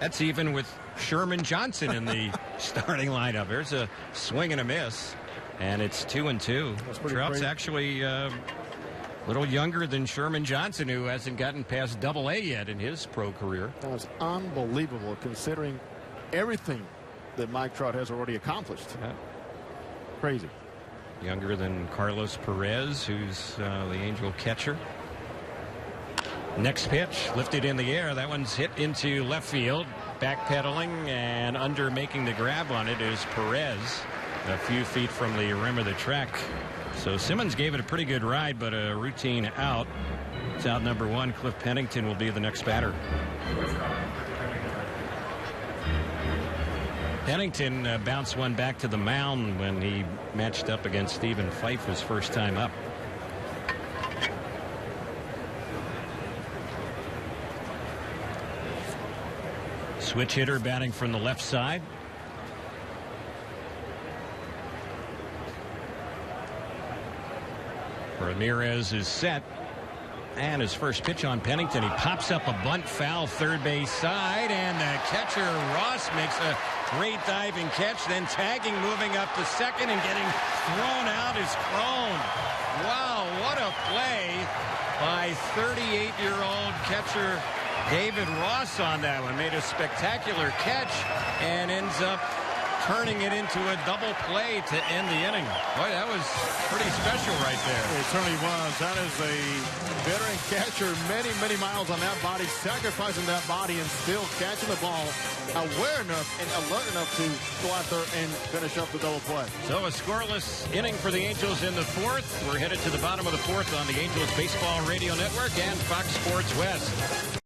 That's even with Sherman Johnson in the starting lineup. There's a swing and a miss, and it's 2-2. Trout's crazy. Actually a little younger than Sherman Johnson, who hasn't gotten past Double-A yet in his pro career. That's unbelievable considering everything that Mike Trout has already accomplished. Yeah. Crazy. Younger than Carlos Perez, who's the Angel catcher. Next pitch lifted in the air. That one's hit into left field. Backpedaling and under making the grab on it is Perez, a few feet from the rim of the track. So Simmons gave it a pretty good ride, but a routine out. It's out number one. Cliff Pennington will be the next batter. Pennington bounced one back to the mound when he matched up against Stephen Fife his first time up. Switch hitter batting from the left side. Ramirez is set. And his first pitch on Pennington. He pops up a bunt foul third base side. And the catcher Ross makes a great diving catch. Then tagging, moving up to second and getting thrown out is Crone. Wow, what a play by 38-year-old catcher David Ross on that one. Made a spectacular catch and ends up turning it into a double play to end the inning. Boy, that was pretty special right there. It certainly was. That is a veteran catcher, many miles on that body, sacrificing that body and still catching the ball, aware enough and alert enough to go out there and finish up the double play. So a scoreless inning for the Angels in the fourth. We're headed to the bottom of the fourth on the Angels Baseball Radio Network and Fox Sports West.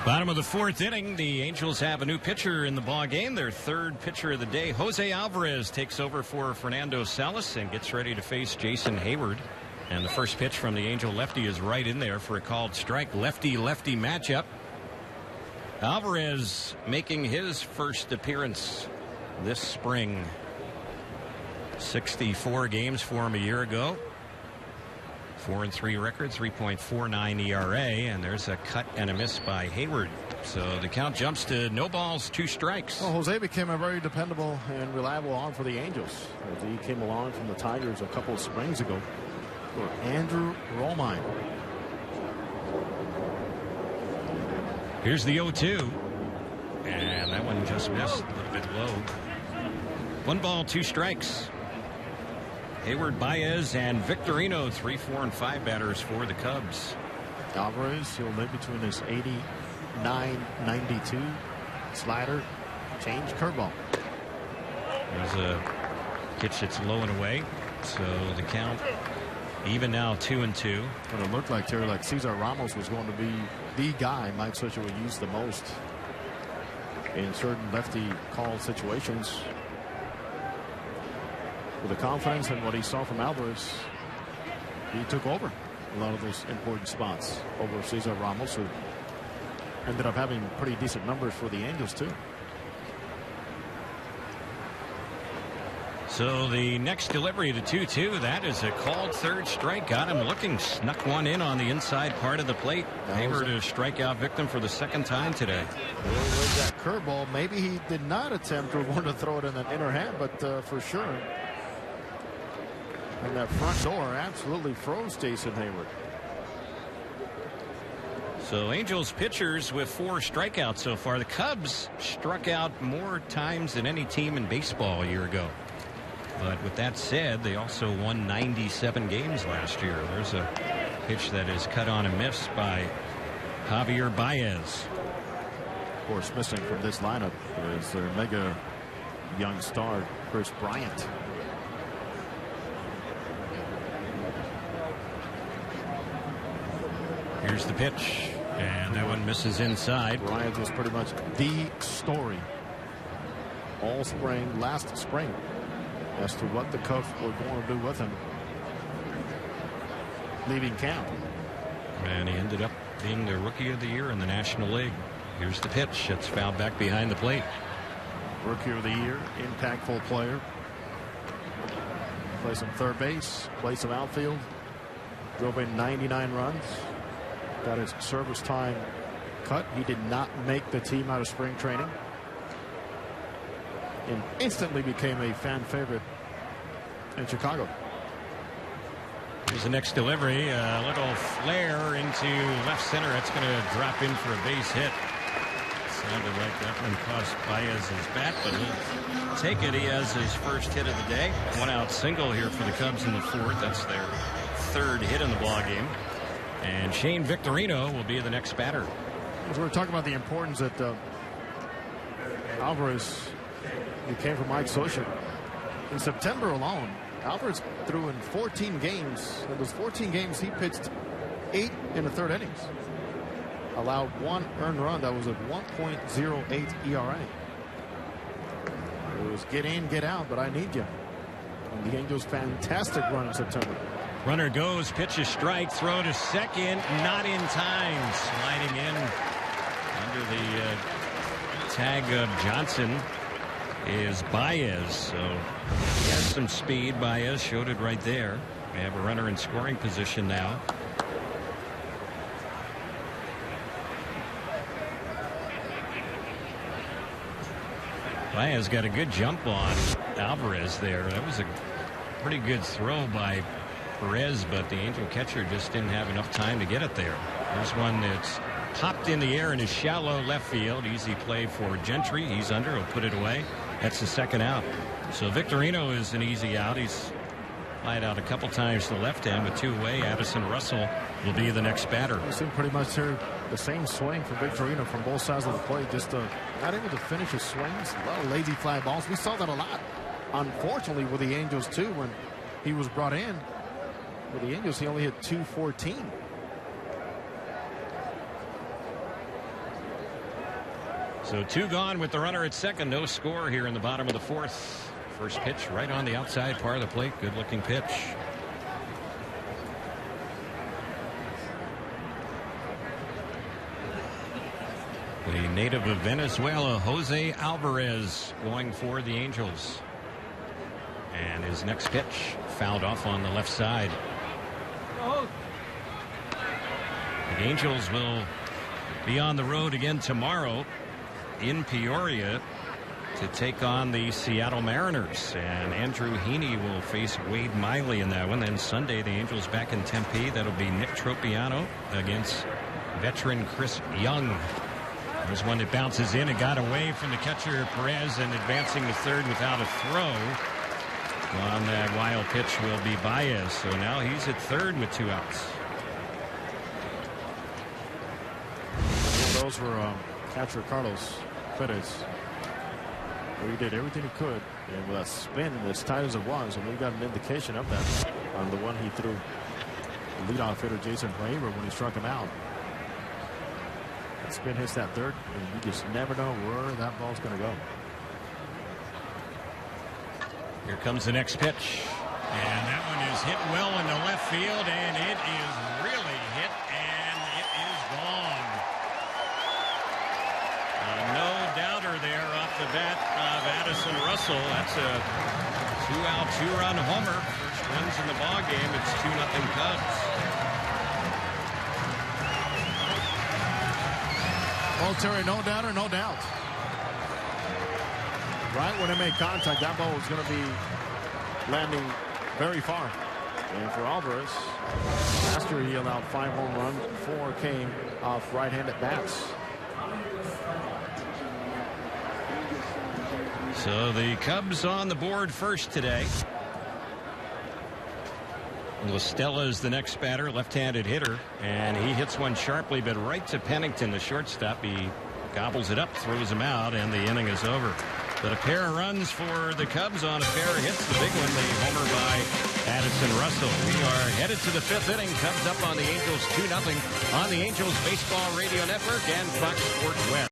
Bottom of the fourth inning, the Angels have a new pitcher in the ball game. Their third pitcher of the day, Jose Alvarez, takes over for Fernando Salas and gets ready to face Jason Hayward. And the first pitch from the Angel lefty is right in there for a called strike. Lefty-lefty matchup. Alvarez making his first appearance this spring. 64 games for him a year ago. 4-3 record, 3.49 ERA, and there's a cut and a miss by Hayward. So the count jumps to no balls, 2 strikes. Well, Jose became a very dependable and reliable arm for the Angels. He came along from the Tigers a couple of springs ago for Andrew Romine. Here's the 0-2. And that one just missed, a little bit low. 1 ball, 2 strikes. Hayward, Baez, and Victorino, 3, 4, and 5 batters for the Cubs. Alvarez, he'll live between his 89-92 slider, change, curveball. There's a pitch that's low and away. So the count even now, 2-2. But it looked like, Terry, like Cesar Ramos was going to be the guy Mike Swisher would use the most in certain lefty call situations. With the confidence and what he saw from Alvarez, he took over a lot of those important spots over Cesar Ramos, who ended up having pretty decent numbers for the Angels too. So the next delivery to 2-2, that is a called third strike. Got him looking, snuck one in on the inside part of the plate. Hayward a strikeout victim for the 2nd time today. With that curveball, maybe he did not attempt or want to throw it in that inner hand, but for sure. And that front door absolutely froze Jason Hayward. So Angels pitchers with 4 strikeouts so far. The Cubs struck out more times than any team in baseball a year ago. But with that said, they also won 97 games last year. There's a pitch that is cut on and missed by Javier Baez. Of course, missing from this lineup is their mega young star, Chris Bryant. Here's the pitch, and that one misses inside. Bryant was pretty much the story all spring, last spring, as to what the Cubs were going to do with him leaving camp. And he ended up being the Rookie of the Year in the National League. Here's the pitch. It's fouled back behind the plate. Rookie of the Year, impactful player. Plays some third base, plays some outfield. Drove in 99 runs. Got his service time cut. He did not make the team out of spring training. And instantly became a fan favorite in Chicago. Here's the next delivery. A little flare into left center. That's going to drop in for a base hit. Sounded like that one crossed Baez's bat, but he'll take it. He has his first hit of the day. 1-out single here for the Cubs in the 4th. That's their 3rd hit in the ballgame. And Shane Victorino will be the next batter. As we're talking about the importance that Alvarez became for Mike Swisher. In September alone, Alvarez threw in 14 games. In those 14 games, he pitched 8 in the 3rd innings. Allowed 1 earned run. That was a 1.08 ERA. It was get in, get out, but I need you. And the Angels' fantastic run in September. Runner goes, pitch a strike, throw to second, not in time. Sliding in under the tag of Johnson is Baez. So he has some speed. Baez showed it right there. We have a runner in scoring position now. Baez got a good jump on Alvarez there. That was a pretty good throw by Perez, but the Angel catcher just didn't have enough time to get it there. There's one that's popped in the air in his shallow left field. Easy play for Gentry. He's under. He'll put it away. That's the 2nd out. So Victorino is an easy out. He's lied out a couple times to the left hand, but 2 away. Addison Russell will be the next batter. We've seen pretty much here the same swing for Victorino from both sides of the plate. Just not able to finish his swings. A lot of lazy fly balls. We saw that a lot, unfortunately, with the Angels too when he was brought in. With the Angels, he only hit .214. So 2 gone with the runner at second. No score here in the bottom of the 4th. First pitch right on the outside part of the plate. Good looking pitch. The native of Venezuela, Jose Alvarez, going for the Angels. And his next pitch fouled off on the left side. The Angels will be on the road again tomorrow in Peoria to take on the Seattle Mariners, and Andrew Heaney will face Wade Miley in that one. Then Sunday, the Angels back in Tempe. That'll be Nick Tropiano against veteran Chris Young. There's one that bounces in and got away from the catcher Perez, and advancing to third without a throw on that wild pitch will be Baez. So now he's at third with 2 outs. Those were catcher Carlos Perez. He did everything he could, and with a spin as tight as it was, and we got an indication of that on the one he threw the leadoff hitter Jason Braver when he struck him out. That spin hits that third, and you just never know where that ball's going to go. Here comes the next pitch, and that one is hit well into left field, and it is really hit, and it is gone. No doubter there off the bat of Addison Russell. That's a 2-out, 2-run homer. First runs in the ball game. It's 2-0 Cubs. Well, Terry, no doubter, no doubt. Right when it made contact, that ball was going to be landing very far. And for Alvarez, last year he allowed 5 home runs. 4 came off right-handed bats. So the Cubs on the board first today. LaStella is the next batter, left-handed hitter, and he hits one sharply, but right to Pennington, the shortstop. He gobbles it up, throws him out, and the inning is over. But a pair of runs for the Cubs on a pair of hits. The big one, the homer by Addison Russell. We are headed to the 5th inning. Cubs up on the Angels 2-0 on the Angels Baseball Radio Network and Fox Sports West.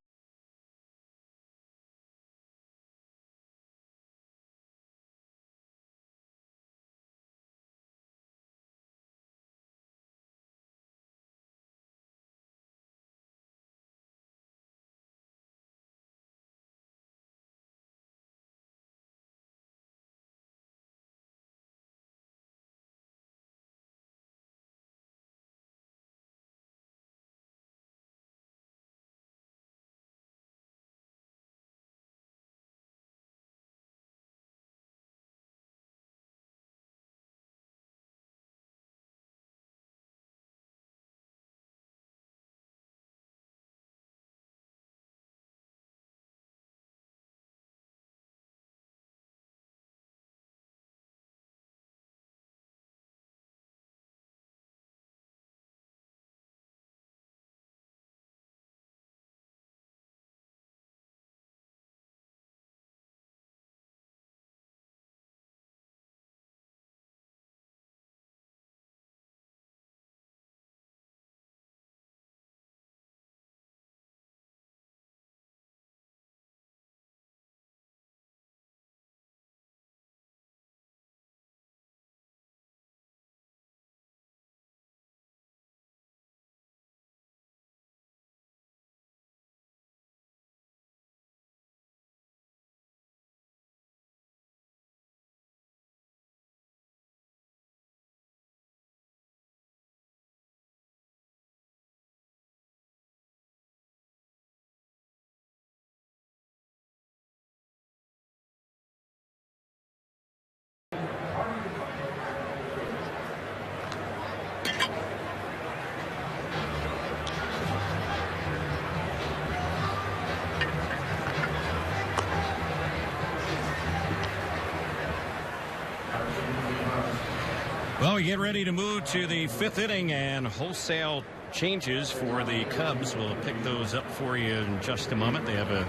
Well, we get ready to move to the 5th inning, and wholesale changes for the Cubs. We'll pick those up for you in just a moment. They have a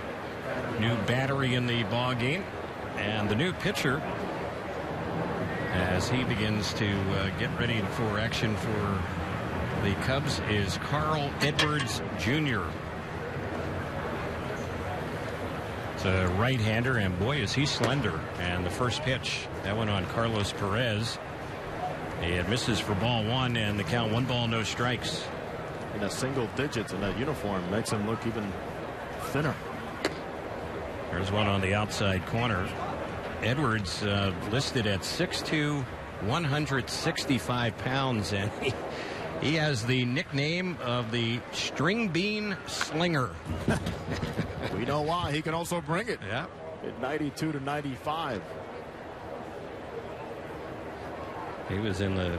new battery in the ball game, and the new pitcher, as he begins to get ready for action for the Cubs, is Carl Edwards Jr. It's a right-hander, and boy, is he slender. And the first pitch, that one on Carlos Perez. It misses for ball 1, and the count 1 ball, no strikes. In a single digits in that uniform makes him look even thinner. There's one on the outside corner. Edwards listed at 6'2", 165 pounds, and he has the nickname of the string bean slinger. We know why. He can also bring it. Yeah. At 92 to 95. He was in the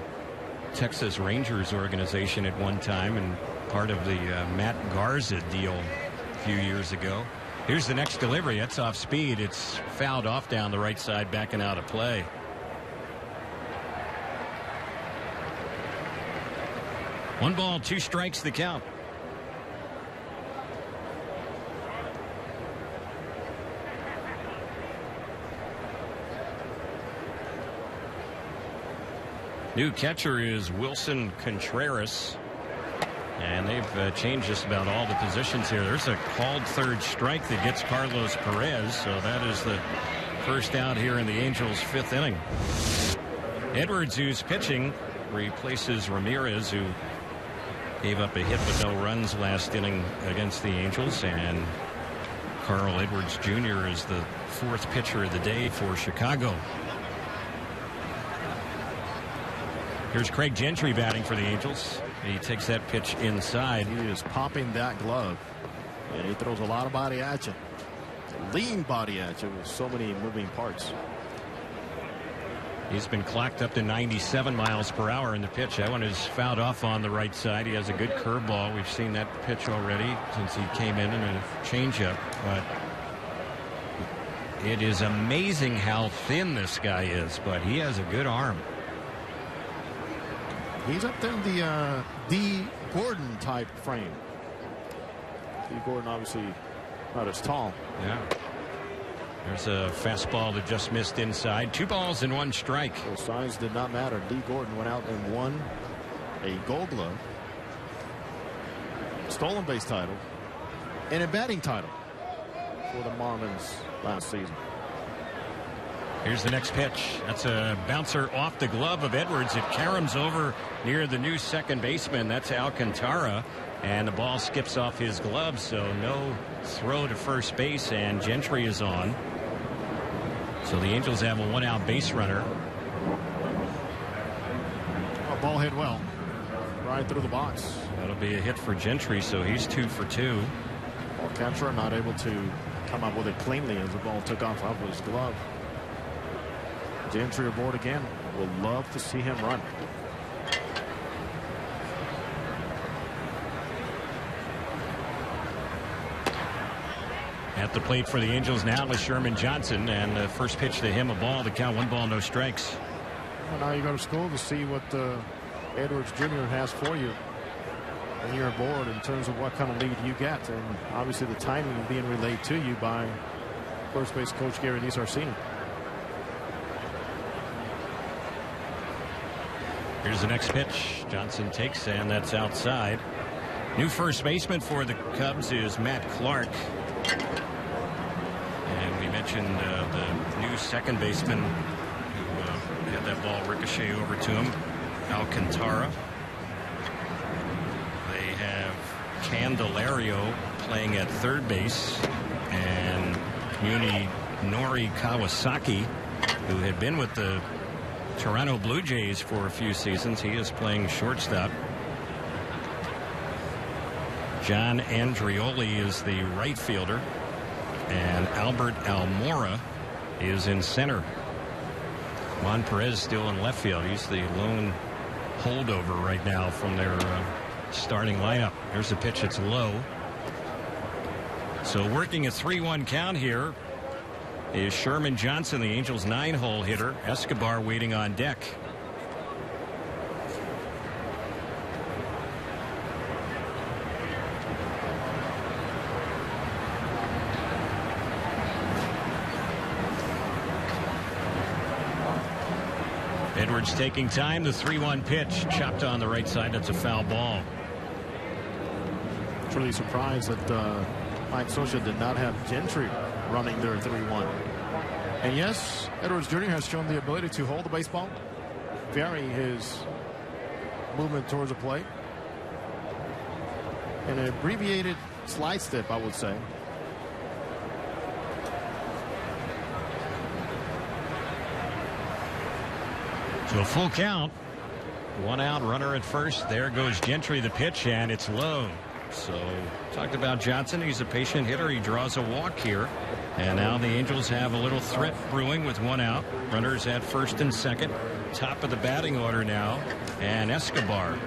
Texas Rangers organization at one time and part of the Matt Garza deal a few years ago. Here's the next delivery. That's off speed. It's fouled off down the right side, backing out of play. One ball, two strikes, the count. New catcher is Wilson Contreras. And they've changed just about all the positions here. There's a called third strike that gets Carlos Perez. So that is the first out here in the Angels' fifth inning. Edwards, who's pitching, replaces Ramirez, who gave up a hit with no runs last inning against the Angels. And Carl Edwards Jr. is the fourth pitcher of the day for Chicago. Here's Craig Gentry batting for the Angels. He takes that pitch inside. He is popping that glove. And he throws a lot of body at you. A lean body at you with so many moving parts. He's been clocked up to 97 miles per hour in the pitch. That one is fouled off on the right side. He has a good curveball. We've seen that pitch already since he came in and a changeup. But it is amazing how thin this guy is. But he has a good arm. He's up there in the D. Gordon type frame. D. Gordon obviously not as tall. Yeah. There's a fastball that just missed inside. 2 balls and 1 strike. Those signs did not matter. D. Gordon went out and won a Gold Glove, stolen base title, and a batting title for the Marlins last season. Here's the next pitch. That's a bouncer off the glove of Edwards. It caroms over near the new second baseman. That's Alcantara. And the ball skips off his glove, so no throw to first base, and Gentry is on. So the Angels have a 1-out base runner. A ball hit well. Right through the box. That'll be a hit for Gentry, so he's 2 for 2. Alcantara not able to come up with it cleanly as the ball took off of his glove. Gentry aboard again. We'll love to see him run. At the plate for the Angels now is Sherman Johnson, and the first pitch to him, a ball. The count, 1 ball, no strikes. Well, now you go to school to see what Edwards Jr. has for you when you're aboard in terms of what kind of lead you get, and obviously the timing being relayed to you by first base coach Gary DiSarcini. Here's the next pitch. Johnson takes, and that's outside. New first baseman for the Cubs is Matt Clark. And we mentioned the new second baseman who had that ball ricochet over to him, Alcantara. They have Candelario playing at third base, and Nori Kawasaki, who had been with the Toronto Blue Jays for a few seasons. He is playing shortstop. John Andreoli is the right fielder, and Albert Almora is in center. Juan Perez still in left field. He's the lone holdover right now from their starting lineup. Here's the pitch. It's low. So working a 3-1 count here is Sherman Johnson, the Angels' 9-hole hitter. Escobar waiting on deck. Edwards taking time. The 3-1 pitch chopped on the right side. That's a foul ball. Truly surprised that Mike Scioscia did not have Gentry running their 3-1. And yes, Edwards Jr. has shown the ability to hold the baseball, vary his movement towards the plate. An abbreviated slide step, I would say. To a full count. 1 out, runner at first. There goes Gentry, the pitch, and it's low. So, talked about Johnson. He's a patient hitter. He draws a walk here. And now the Angels have a little threat brewing with 1 out. Runners at first and second. Top of the batting order now. And Escobar.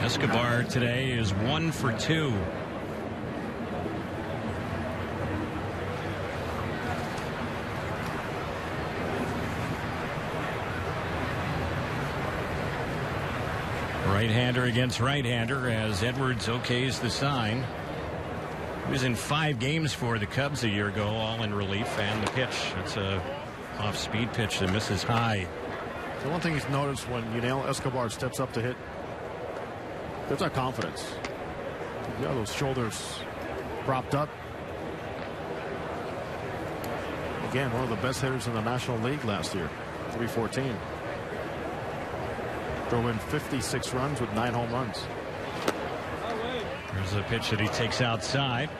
Escobar today is 1 for 2. Right-hander against right-hander as Edwards okays the sign. He was in 5 games for the Cubs a year ago, all in relief, and the pitch. It's a off-speed pitch that misses high. The one thing he's noticed when Yunel Escobar steps up to hit, there's that confidence. Yeah, those shoulders propped up. Again, one of the best hitters in the National League last year, 314. Throw in 56 runs with 9 home runs. There's a pitch that he takes outside.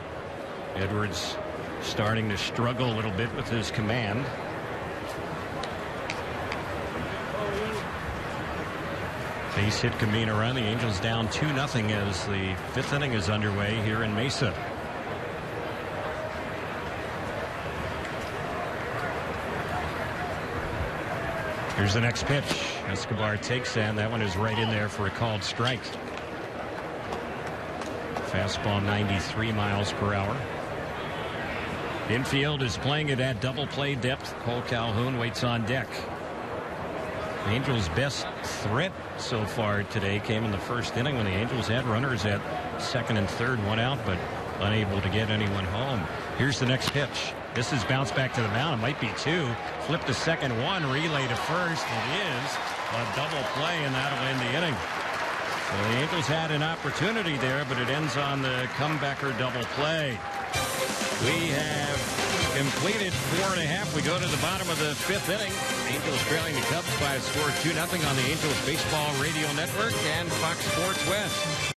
Edwards starting to struggle a little bit with his command. Base hit Camino around. The Angels down 2-0 as the 5th inning is underway here in Mesa. Here's the next pitch. Escobar takes, and that one is right in there for a called strike. Fastball 93 miles per hour. Infield is playing it at double play depth. Cole Calhoun waits on deck. The Angels' best threat so far today came in the 1st inning when the Angels had runners at 2nd and 3rd, 1 out, but unable to get anyone home. Here's the next pitch. This is bounced back to the mound. It might be 2. Flip to second, 1. Relay to first. It is a double play, and that'll end the inning. So the Angels had an opportunity there, but it ends on the comebacker double play. We have completed 4.5. We go to the bottom of the 5th inning. Angels trailing the Cubs by a score of 2-0 on the Angels Baseball Radio Network and Fox Sports West.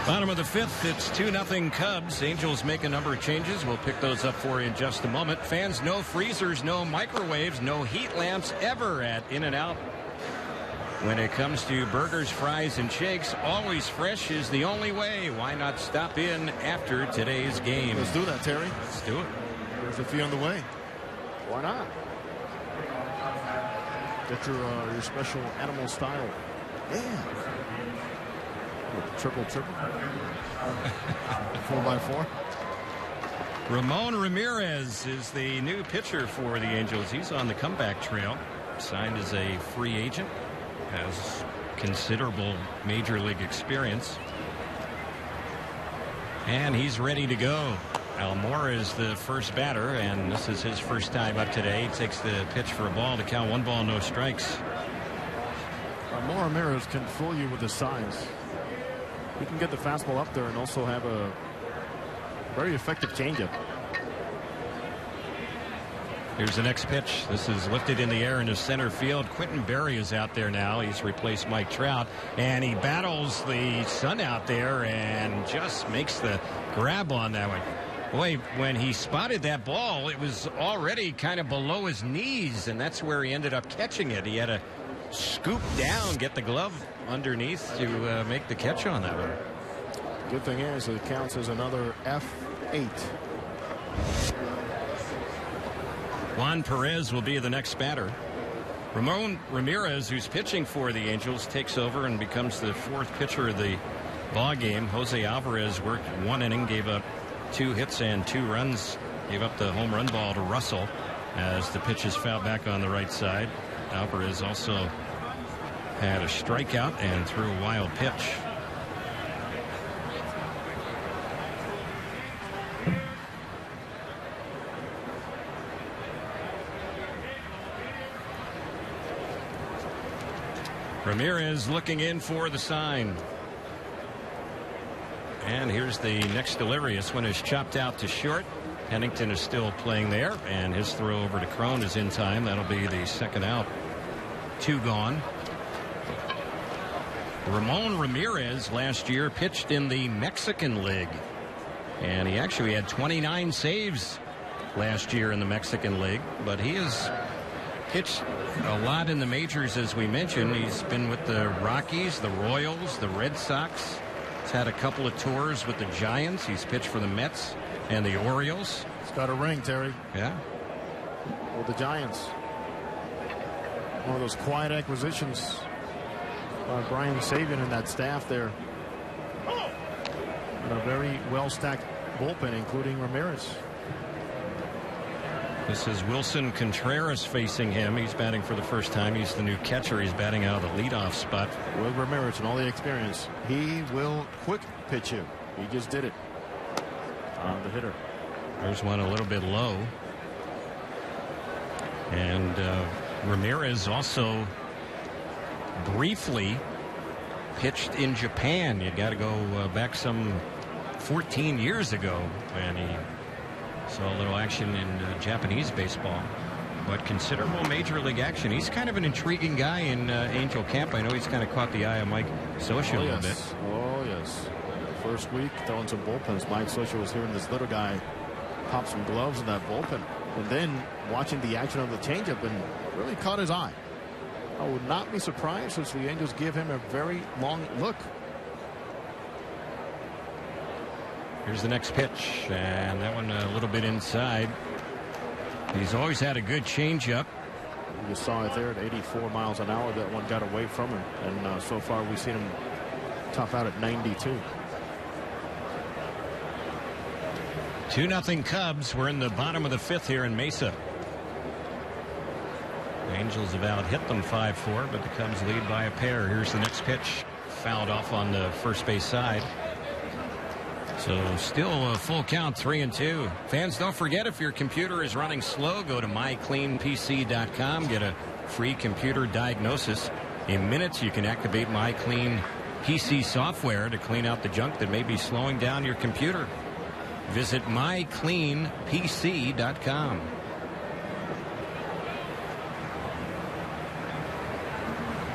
Bottom of the 5th, it's 2-0 Cubs. Angels make a number of changes. We'll pick those up for you in just a moment. Fans, no freezers, no microwaves, no heat lamps ever at In-N-Out. When it comes to burgers, fries, and shakes, always fresh is the only way. Why not stop in after today's game? Let's do that, Terry. Let's do it. There's a few on the way. Why not? Get your special animal style. Yeah. Triple. 4x4. Ramon Ramirez is the new pitcher for the Angels. He's on the comeback trail. Signed as a free agent. Has considerable major league experience. And he's ready to go. Almora is the first batter, and this is his first time up today. He takes the pitch for a ball to count 1 ball, no strikes. Almora Ramirez can fool you with his size. He can get the fastball up there and also have a very effective changeup. Here's the next pitch. This is lifted in the air into center field. Quentin Berry is out there now. He's replaced Mike Trout, and he battles the sun out there and just makes the grab on that one. Boy, when he spotted that ball, it was already kind of below his knees, and that's where he ended up catching it. He had to scoop down, get the glove underneath to make the catch on that one. Good thing is it counts as another F8. Juan Perez will be the next batter. Ramon Ramirez, who's pitching for the Angels, takes over and becomes the 4th pitcher of the ball game. Jose Alvarez worked 1 inning, gave up 2 hits and 2 runs. Gave up the home run ball to Russell as the pitch is fouled back on the right side. Alvarez also had a strikeout and threw a wild pitch. Ramirez looking in for the sign. And here's the next delivery. This one is chopped out to short. Pennington is still playing there, and his throw over to Crone is in time. That'll be the second out. 2 gone. Ramon Ramirez last year pitched in the Mexican League, and he actually had 29 saves last year in the Mexican League, but he has pitched a lot in the majors, as we mentioned. He's been with the Rockies, the Royals, the Red Sox. He's had a couple of tours with the Giants. He's pitched for the Mets and the Orioles. He's got a ring, Terry. Yeah. With the Giants. One of those quiet acquisitions by Brian Sabian and that staff there. And a very well-stacked bullpen, including Ramirez. This is Wilson Contreras facing him. He's batting for the first time. He's the new catcher. He's batting out of the leadoff spot. With Ramirez and all the experience, he will quick pitch you. He just did it on the hitter. There's one a little bit low. And Ramirez also briefly pitched in Japan. You got to go back some 14 years ago when he saw a little action in Japanese baseball, but considerable major league action. He's kind of an intriguing guy in Angel camp. I know he's kind of caught the eye of Mike Scioscia a little bit. Oh, yes. First week throwing some bullpens. Mike Scioscia was hearing this little guy pop some gloves in that bullpen, and then watching the action of the changeup and really caught his eye. I would not be surprised if the Angels give him a very long look. Here's the next pitch, and that one a little bit inside. He's always had a good changeup. You saw it there at 84 miles an hour. That one got away from him, and so far we've seen him top out at 92. 2-0 Cubs. We're in the bottom of the 5th here in Mesa. The Angels have out hit them 5-4, but the Cubs lead by a pair. Here's the next pitch, fouled off on the first base side. So still a full count, 3-2. Fans, don't forget, if your computer is running slow, go to mycleanpc.com. Get a free computer diagnosis. In minutes, you can activate MyClean PC software to clean out the junk that may be slowing down your computer. Visit mycleanpc.com.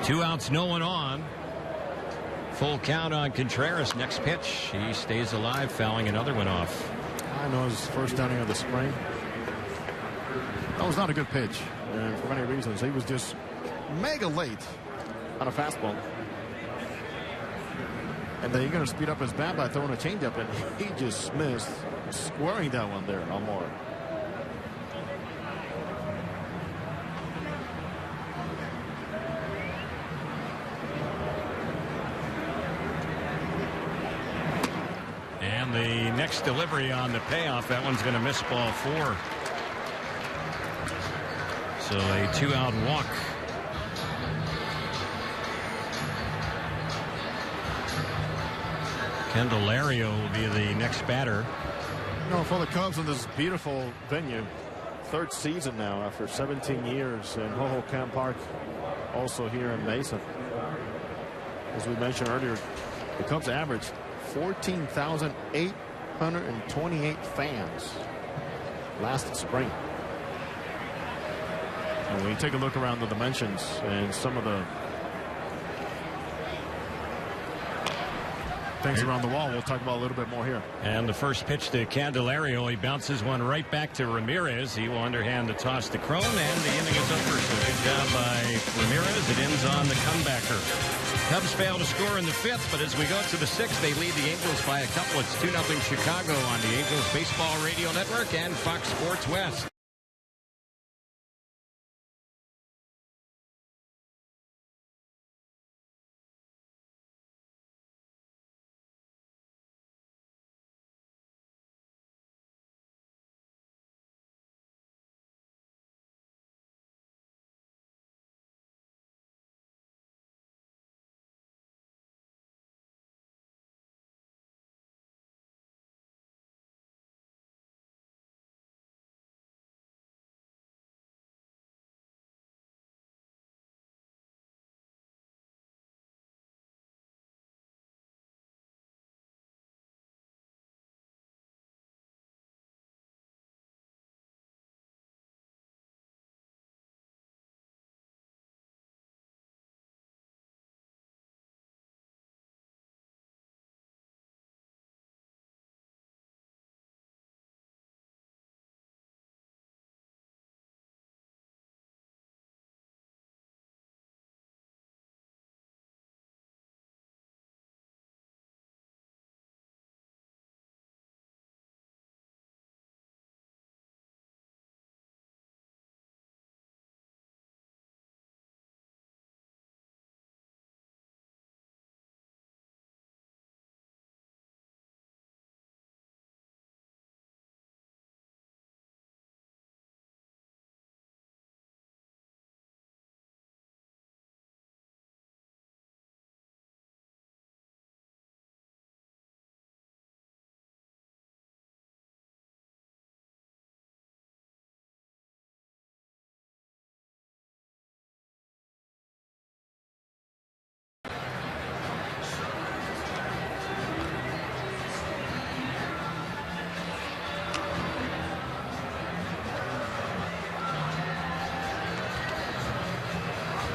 Two outs, no one on. Full count on Contreras. Next pitch. He stays alive, fouling another one off. I know his first outing of the spring. That was not a good pitch. And for many reasons. He was just mega late on a fastball. And then you're going to speed up his bat by throwing a changeup, and he just missed squaring that one there, Almora. and the next delivery on the payoff, that one's going to miss ball 4. So a 2-out walk. Candelario will be the next batter. For the Cubs in this beautiful venue, 3rd season now after 17 years in Hohokam Park, also here in Mesa. As we mentioned earlier, the Cubs averaged 14,828 fans last spring. And when you take a look around the dimensions and some of the things around the wall, we'll talk about a little bit more here. And the first pitch to Candelario, he bounces one right back to Ramirez. He will underhand the toss to Crone, and the inning is over. So good job by Ramirez. It ends on the comebacker. Cubs fail to score in the 5th, but as we go to the 6th, they lead the Angels by a couple. It's 2-0 Chicago on the Angels Baseball Radio Network and Fox Sports West.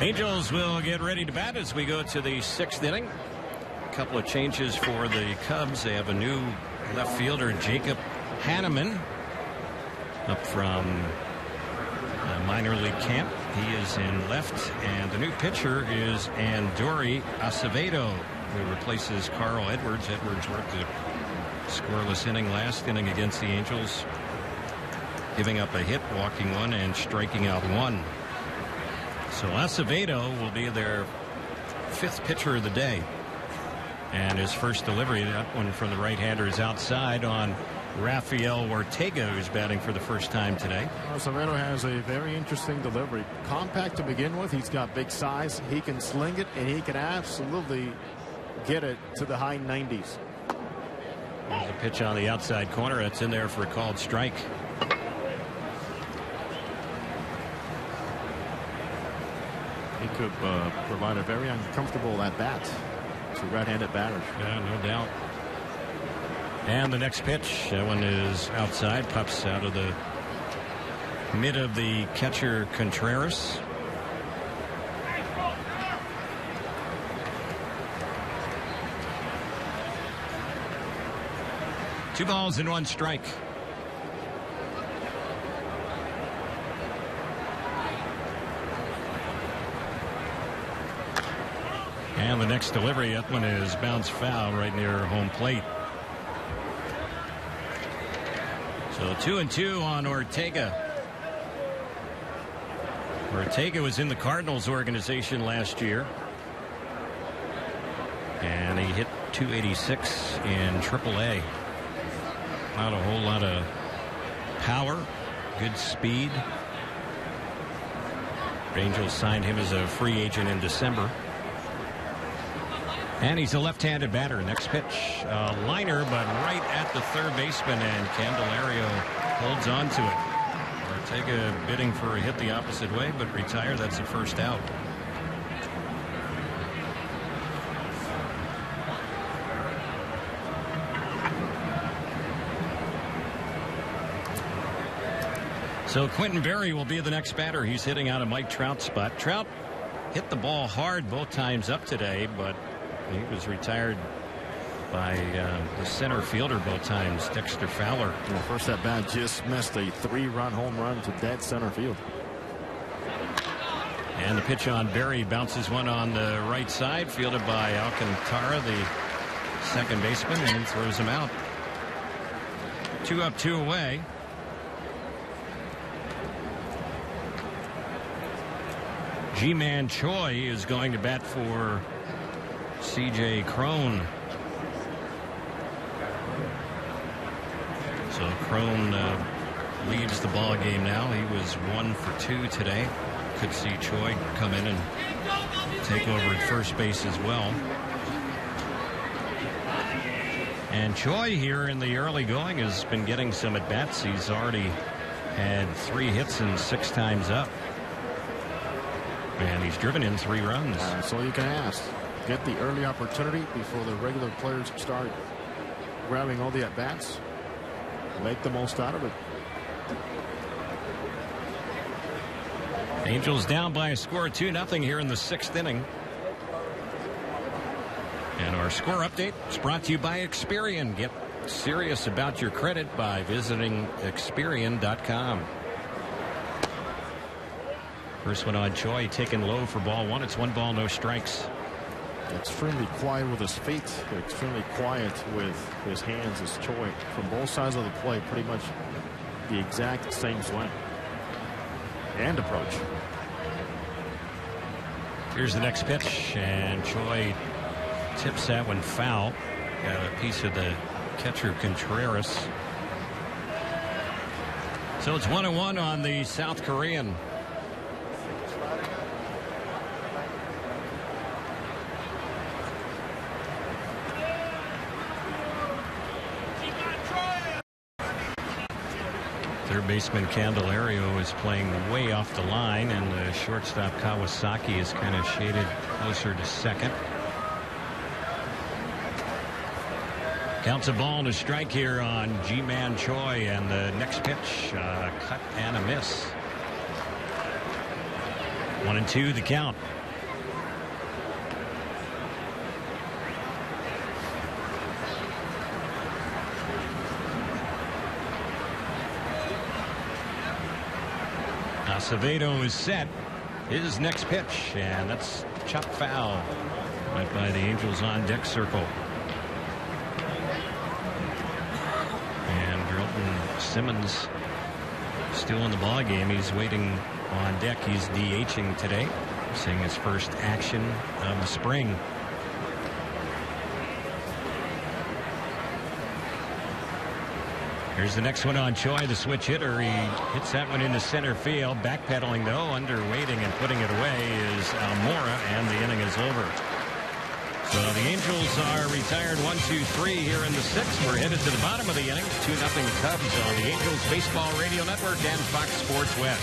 Angels will get ready to bat as we go to the 6th inning. A couple of changes for the Cubs. They have a new left fielder, Jacob Hanneman, up from minor league camp. He is in left, and the new pitcher is Andori Acevedo, who replaces Carl Edwards. Edwards worked a scoreless inning last inning against the Angels, giving up a hit, walking one, and striking out one. So Acevedo will be their 5th pitcher of the day. And his first delivery, that one from the right-hander, is outside on Rafael Ortega, who's batting for the first time today. Acevedo has a very interesting delivery. Compact to begin with. He's got big size. He can sling it, and he can absolutely get it to the high 90s. There's a pitch on the outside corner. That's in there for a called strike. He could provide a very uncomfortable at-bat to right-handed batters. Yeah, no doubt. And the next pitch, that one is outside, pops out of the mid of the catcher Contreras. Two balls and one strike. And the next delivery, that one is bounced foul right near home plate. So 2-2 on Ortega. Ortega was in the Cardinals organization last year, and he hit .286 in AAA. Not a whole lot of power, good speed. Angels signed him as a free agent in December. And he's a left-handed batter. Next pitch, liner, but right at the third baseman, and Candelario holds on to it. Ortega bidding for a hit the opposite way, but retire. That's the first out. So Quentin Berry will be the next batter. He's hitting out of Mike Trout's spot. Trout hit the ball hard both times up today, but he was retired by the center fielder both times, Dexter Fowler. Well, first at bat just missed a 3-run home run to dead center field. And the pitch on Berry bounces one on the right side, fielded by Alcantara, the second baseman, and throws him out. 2 up, 2 away. G-Man Choi is going to bat for C.J. Cron. So Cron leads the ball game now. He was 1 for 2 today. Could see Choi come in and take over at first base as well. And Choi here in the early going has been getting some at bats. He's already had 3 hits and 6 times up. And he's driven in 3 runs. That's all you can ask. Get the early opportunity before the regular players start grabbing all the at-bats. Make the most out of it. Angels down by a score of 2-0 here in the 6th inning. And our score update is brought to you by Experian. Get serious about your credit by visiting Experian.com. First one on Choi, taken low for ball 1. It's 1 ball, no strikes. Extremely quiet with his feet, extremely quiet with his hands as Choi. From both sides of the plate, pretty much the exact same swing and approach. Here's the next pitch, and Choi tips that one foul. Got a piece of the catcher Contreras. So it's 1-1 on the South Korean. Third baseman Candelario is playing way off the line, and the shortstop Kawasaki is kind of shaded closer to second. Counts a ball and a strike here on G-Man Choi, and the next pitch, cut and a miss. 1-2 the count. Acevedo is set. His next pitch, and that's chop foul right by the Angels on deck circle. And Drelton Simmons still in the ball game. He's waiting on deck. He's DHing today, seeing his first action of the spring. Here's the next one on Choi, the switch hitter. He hits that one into center field. Backpedaling, though, under waiting and putting it away is Almora, and the inning is over. So the Angels are retired 1-2-3 here in the 6th. We're headed to the bottom of the inning. 2-0 Cubs on the Angels Baseball Radio Network and Fox Sports West.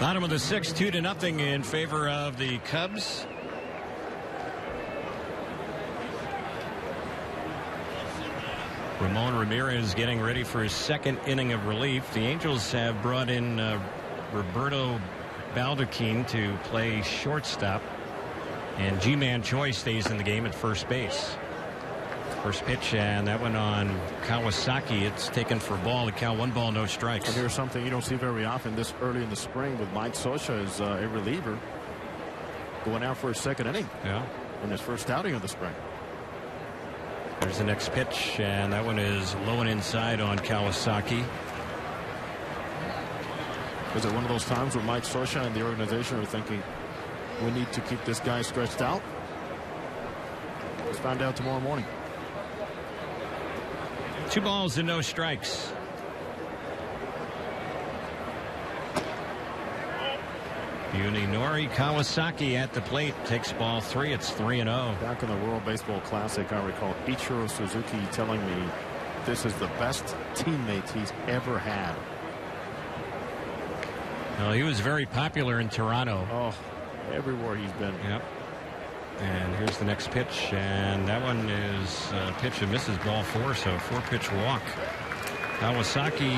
Bottom of the 6th, 2-0 in favor of the Cubs. Ramon Ramirez getting ready for his second inning of relief. The Angels have brought in Roberto Baldacchini to play shortstop, and G-Man Choi stays in the game at first base. First pitch, and that one on Kawasaki. It's taken for a ball. The count 1 ball, no strikes. And here's something you don't see very often this early in the spring with Mike Scioscia as a reliever going out for his second inning. Yeah. In his first outing of the spring. There's the next pitch, and that one is low and inside on Kawasaki. Is it one of those times where Mike Scioscia and the organization are thinking, we need to keep this guy stretched out? Let's find out tomorrow morning. 2 balls and no strikes. Yunenori Kawasaki at the plate takes ball 3. It's 3-0. Back in the World Baseball Classic, I recall Ichiro Suzuki telling me this is the best teammate he's ever had. Well, he was very popular in Toronto. Oh, everywhere he's been. Yep. And here's the next pitch, and that one is a pitch that misses, ball 4, so 4-pitch walk. Kawasaki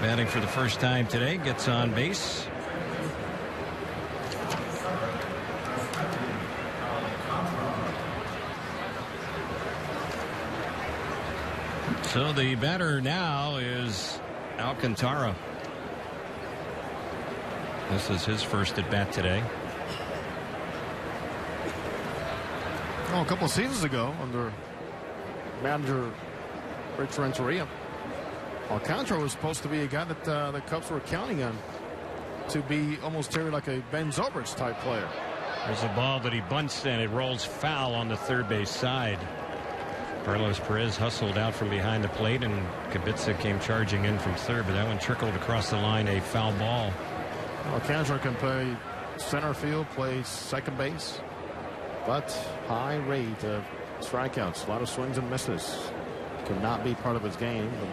batting for the first time today, gets on base. So the batter now is Alcantara. This is his first at bat today. Oh, a couple of seasons ago, under manager Rich Renteria, Alcantara was supposed to be a guy that the Cubs were counting on to be almost treated like a Ben Zobrist type player. There's a ball that he bunts, and it rolls foul on the third base side. Carlos Perez hustled out from behind the plate, and Kubica came charging in from third, but that one trickled across the line, a foul ball. Alcantara can play center field, play second base, but high rate of strikeouts, a lot of swings and misses. Cannot be part of his game. But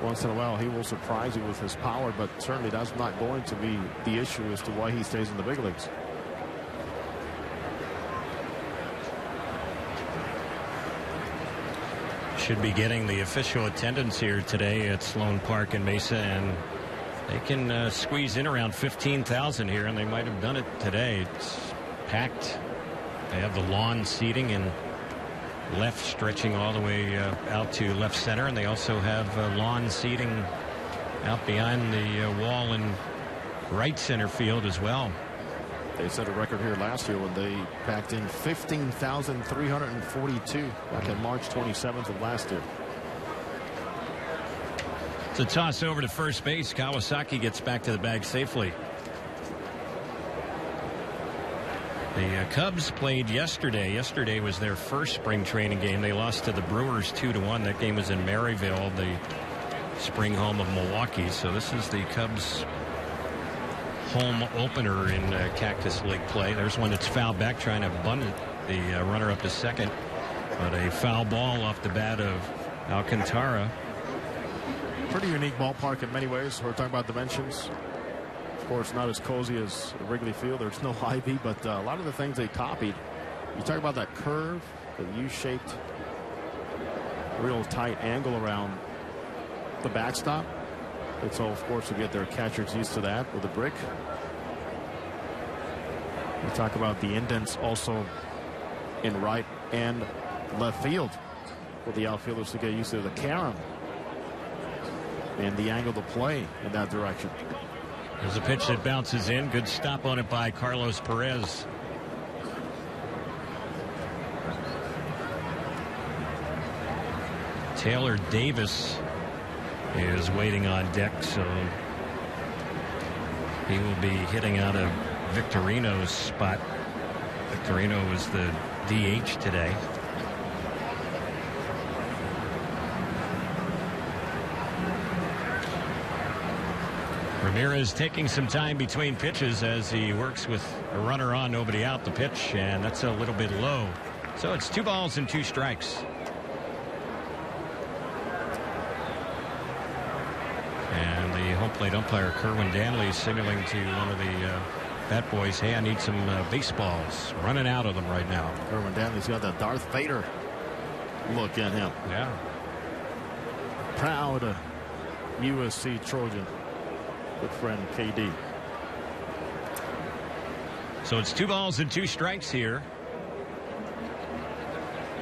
once in a while, he will surprise you with his power, but certainly that's not going to be the issue as to why he stays in the big leagues. Should be getting the official attendance here today at Sloan Park in Mesa, and they can squeeze in around 15,000 here, and they might have done it today. It's packed. They have the lawn seating and left stretching all the way out to left center, and they also have lawn seating out behind the wall in right center field as well. They set a record here last year when they packed in 15,342 back on March 27th of last year. It's a toss over to first base. Kawasaki gets back to the bag safely. The Cubs played yesterday. Yesterday was their first spring training game. They lost to the Brewers 2-1. That game was in Maryville, the spring home of Milwaukee. So this is the Cubs home opener in Cactus League play. There's one that's fouled back, trying to bunt it, the runner up to second, but a foul ball off the bat of Alcantara. Pretty unique ballpark in many ways. We're talking about dimensions. Of course, not as cozy as Wrigley Field. There's no ivy, but a lot of the things they copied. You talk about that curve, the U-shaped, real tight angle around the backstop. It's all, of course, to get their catchers used to that with a brick. We talk about the indents also in right and left field for the outfielders to get used to the carom and the angle to play in that direction. There's a pitch that bounces in. Good stop on it by Carlos Perez. Taylor Davis is waiting on deck, so he will be hitting out of Victorino's spot. Victorino was the DH today. Ramirez taking some time between pitches as he works with a runner on, nobody out. The pitch, and that's a little bit low. So it's 2 balls and 2 strikes. And the home plate umpire Kerwin Danley signaling to one of the Bat Boys, hey, I need some baseballs. Running out of them right now. Kerwin Danley's got that Darth Vader look at him. Yeah. Proud USC Trojan. Good friend KD. So it's 2 balls and 2 strikes here,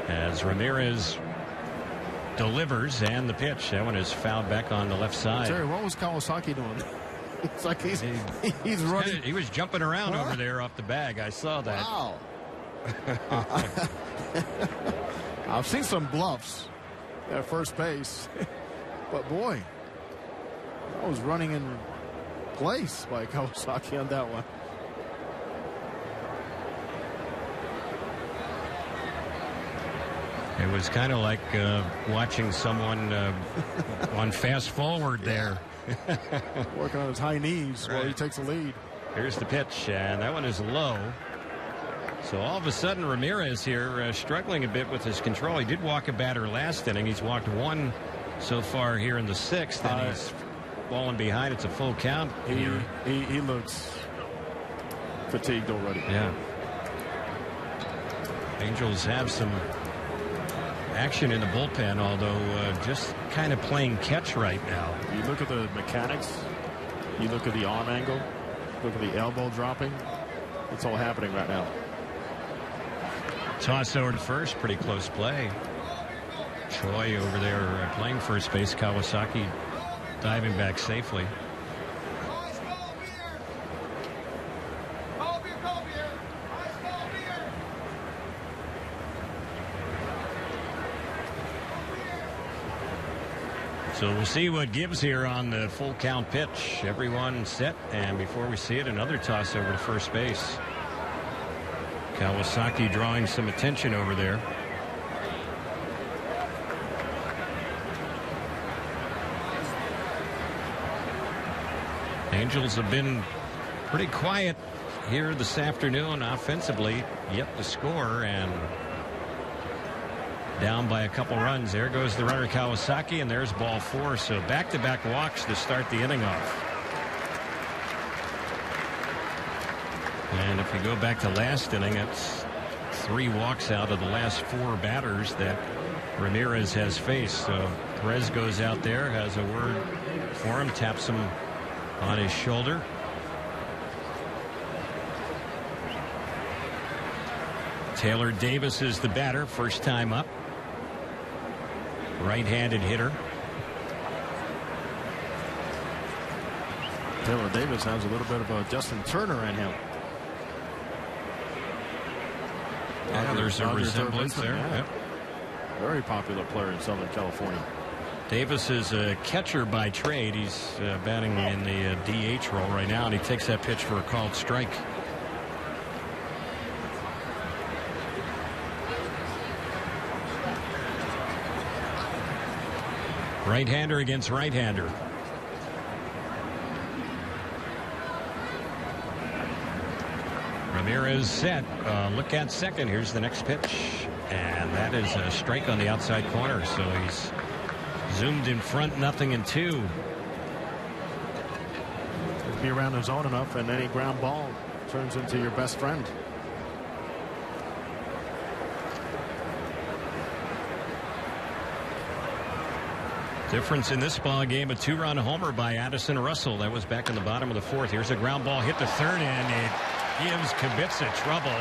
as Ramirez delivers, and the pitch. That one is fouled back on the left side. Terry, what was Kawasaki doing? It's like he's running. He was jumping around over there off the bag. I saw that. Wow. I've seen some bluffs at first base, but boy, I was running in place by Kawasaki on that one. It was kind of like watching someone on fast forward there. Working on his high knees while he takes the lead. Here's the pitch, and that one is low. So all of a sudden, Ramirez here struggling a bit with his control. He did walk a batter last inning. He's walked 1 so far here in the 6th, and he's falling behind. It's a full count. He looks fatigued already. Yeah. Angels have some action in the bullpen, although just kind of playing catch right now. You look at the mechanics, you look at the arm angle, look at the elbow dropping. It's all happening right now. Toss over to first, pretty close play. Choi over there playing first base. Kawasaki diving back safely. So we'll see what gives here on the full count pitch. Everyone set, and before we see it, another toss over to first base. Kawasaki drawing some attention over there. Angels have been pretty quiet here this afternoon offensively, yet to score, and down by a couple runs. There goes the runner Kawasaki, and there's ball 4. So back-to-back walks to start the inning off. And if you go back to last inning, it's 3 walks out of the last 4 batters that Ramirez has faced. So Perez goes out there, has a word for him, taps him on his shoulder. Taylor Davis is the batter, first time up. Right-handed hitter. Taylor Davis has a little bit of a Justin Turner in him. Yeah, there's a resemblance there. Yeah. Yep. Very popular player in Southern California. Davis is a catcher by trade. He's batting in the DH role right now, and he takes that pitch for a called strike. Right-hander against right-hander. Ramirez set. Look at second. Here's the next pitch. And that is a strike on the outside corner. So he's zoomed in front, 0-2. Be around the zone enough, and any ground ball turns into your best friend. Difference in this ball game, a 2-run homer by Addison Russell. That was back in the bottom of the 4th. Here's a ground ball hit to third, and it gives Kubica trouble.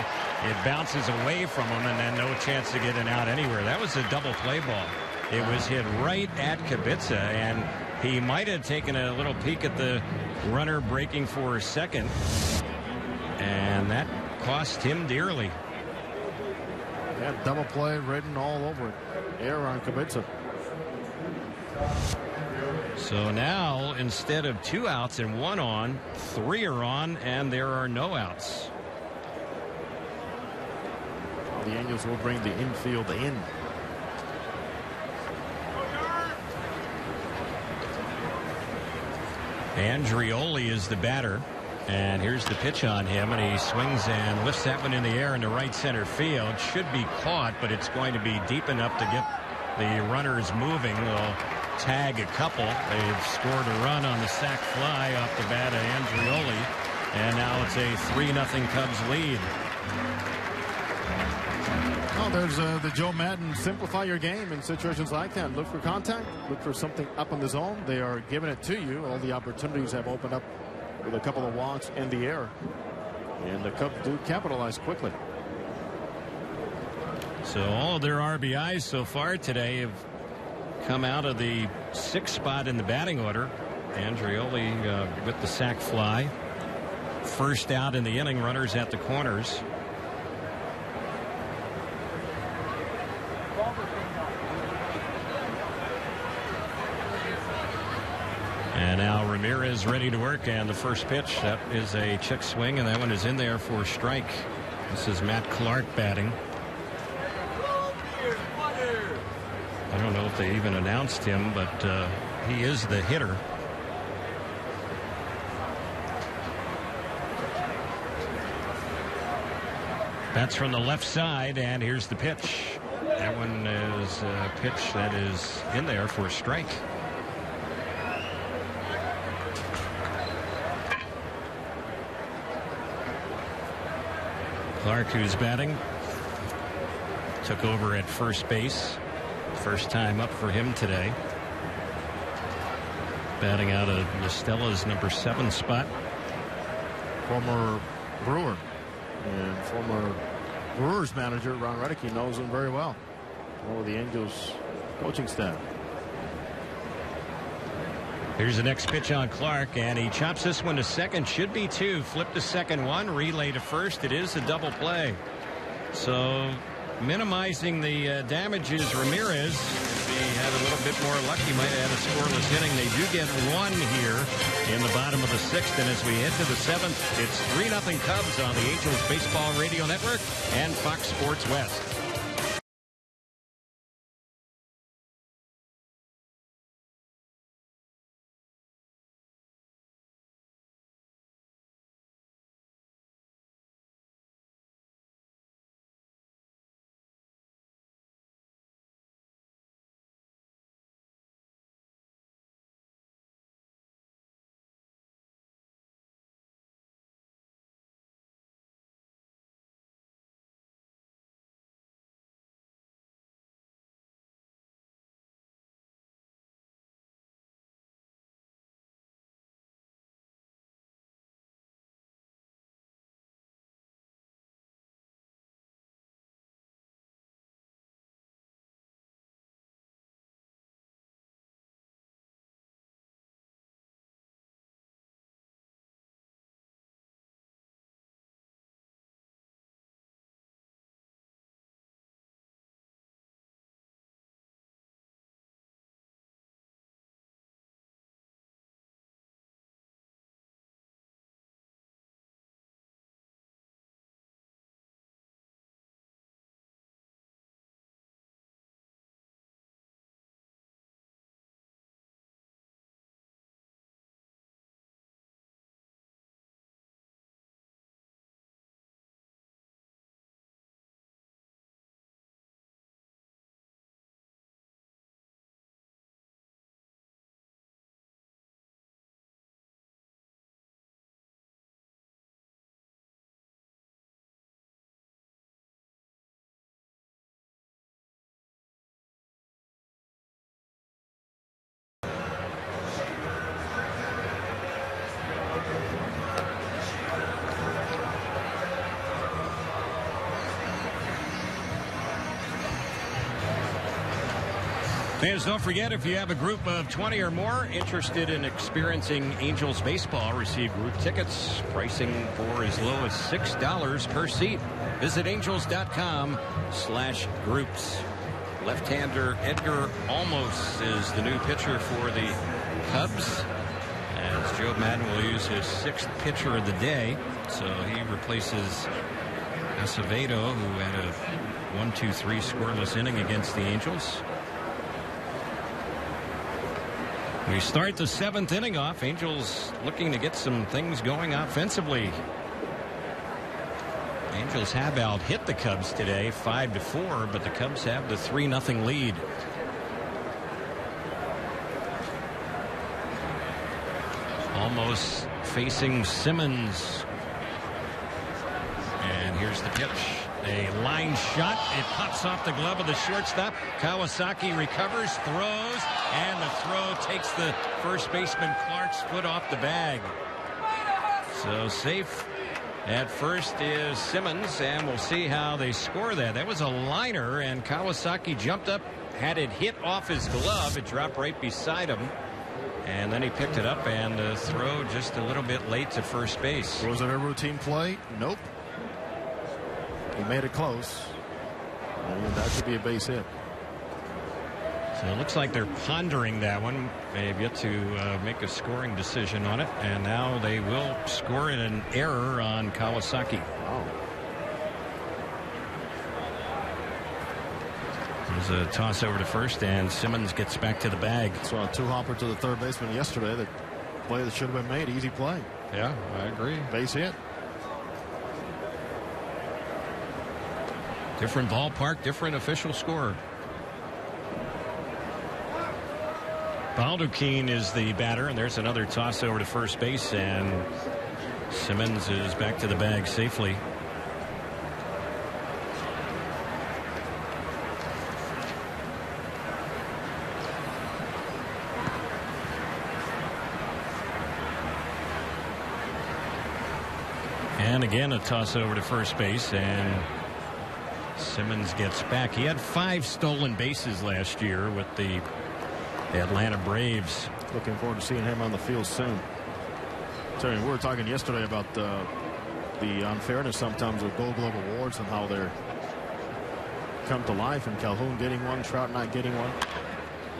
It bounces away from him, and then no chance to get an out anywhere. That was a double play ball. It was hit right at Kubica, and he might have taken a little peek at the runner breaking for second, and that cost him dearly. Yeah, double play written all over it. Error on Kubica. So now, instead of 2 outs and 1 on, 3 are on, and there are no outs. The Angels will bring the infield in. Andrioli is the batter, and here's the pitch on him, and he swings and lifts that one in the air into right center field. Should be caught, but it's going to be deep enough to get the runners moving. Well, tag a couple. They've scored a run on the sac fly off the bat of Andreoli, and now it's a 3-0 Cubs lead. Oh, there's the Joe Madden simplify your game in situations like that. Look for contact, look for something up on the zone. They are giving it to you. All the opportunities have opened up with a couple of walks in the air, and the Cubs do capitalize quickly. So all of their RBIs so far today have come out of the 6th spot in the batting order. Andreoli with the sac fly. First out in the inning, runners at the corners. And now Ramirez ready to work, and the first pitch, that is a check swing, and that one is in there for a strike. This is Matt Clark batting. I don't know if they even announced him, but he is the hitter. That's from the left side, and here's the pitch. That one is a pitch that is in there for a strike. Clark, who's batting, took over at first base. First time up for him today. Batting out of Listella's number 7 spot. Former Brewer and former Brewers manager Ron Reddick knows him very well. One of the Angels coaching staff. Here's the next pitch on Clark, and he chops this one to second. Should be 2. Flip to second 1. Relay to first. It is a double play. So minimizing the damages. Ramirez, if he had a little bit more luck, he might have had a scoreless inning. They do get 1 here in the bottom of the 6th, and as we head to the 7th, it's 3-0 Cubs on the Angels Baseball Radio Network and Fox Sports West. Fans, don't forget, if you have a group of 20 or more interested in experiencing Angels baseball, receive group tickets. Pricing for as low as $6 per seat. Visit angels.com/groups. Left-hander Edgar Olmos is the new pitcher for the Cubs, as Joe Madden will use his 6th pitcher of the day. So he replaces Acevedo, who had a 1-2-3 scoreless inning against the Angels. We start the 7th inning off. Angels looking to get some things going offensively. Angels have out hit the Cubs today 5-4, but the Cubs have the 3-0 lead. almost facing Simmons. And here's the pitch. A line shot. It pops off the glove of the shortstop. Kawasaki recovers, throws, and the throw takes the first baseman Clark's foot off the bag. So safe at first is Simmons, and we'll see how they score that. That was a liner, and Kawasaki jumped up, had it hit off his glove. It dropped right beside him, and then he picked it up, and the throw just a little bit late to first base. Was it a routine play? Nope. He made it close. And that should be a base hit. So it looks like they're pondering that one. They have yet to make a scoring decision on it, and now they will score in an error on Kawasaki. Oh. There's a toss over to first, and Simmons gets back to the bag. Saw a two-hopper to the third baseman yesterday. The play that should have been made. Easy play. Yeah, I agree. Base hit. Different ballpark, different official score. Baldukine is the batter, and there's another toss over to first base, and Simmons is back to the bag safely. And again, a toss over to first base, and Simmons gets back. He had 5 stolen bases last year with the Atlanta Braves. Looking forward to seeing him on the field soon. Terry, we were talking yesterday about the unfairness sometimes with Gold Glove awards and how they're come to life, and Calhoun getting one, Trout not getting one.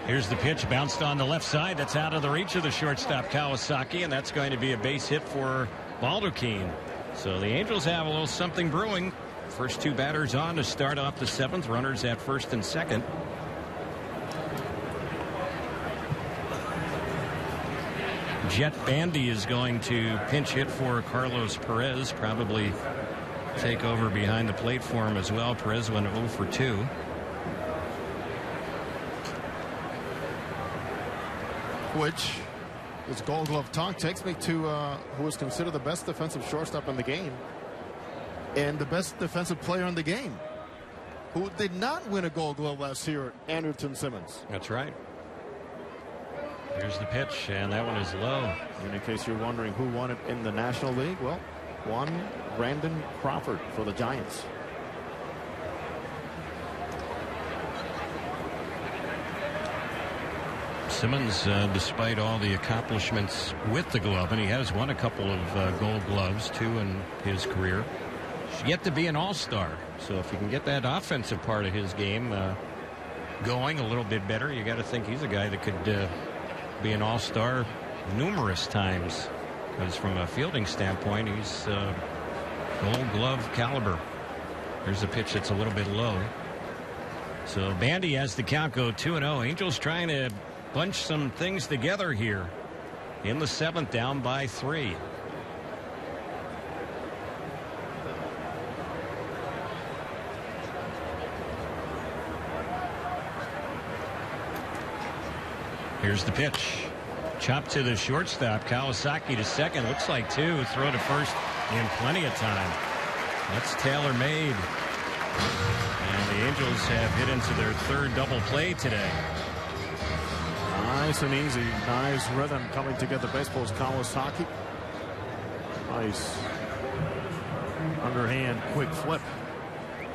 Here's the pitch, bounced on the left side. That's out of the reach of the shortstop Kawasaki, and that's going to be a base hit for Baldukine. So the Angels have a little something brewing. First 2 batters on to start off the 7th. Runners at first and second. Jet Bandy is going to pinch hit for Carlos Perez. Probably take over behind the plate for him as well. Perez went 0 for 2. Which, this Gold Glove talk takes me to who is considered the best defensive shortstop in the game. And the best defensive player in the game, who did not win a Gold Glove last year, Andrelton Simmons. That's right. Here's the pitch, and that one is low. And in case you're wondering who won it in the National League, well, one Brandon Crawford for the Giants. Simmons, despite all the accomplishments with the glove, and he has won a couple of Gold Gloves, 2 in his career, yet to be an all-star. So if you can get that offensive part of his game going a little bit better, you got to think he's a guy that could be an all-star numerous times, because from a fielding standpoint, he's Gold Glove caliber. There's a pitch that's a little bit low. So Bandy has the count go 2-0. Angels trying to bunch some things together here in the 7th, down by 3. Here's the pitch. Chop to the shortstop. Kawasaki to second. Looks like 2. Throw to first in plenty of time. That's tailor-made. And the Angels have hit into their 3rd double play today. Nice and easy. Nice rhythm coming together. Baseball's Kawasaki. Nice underhand quick flip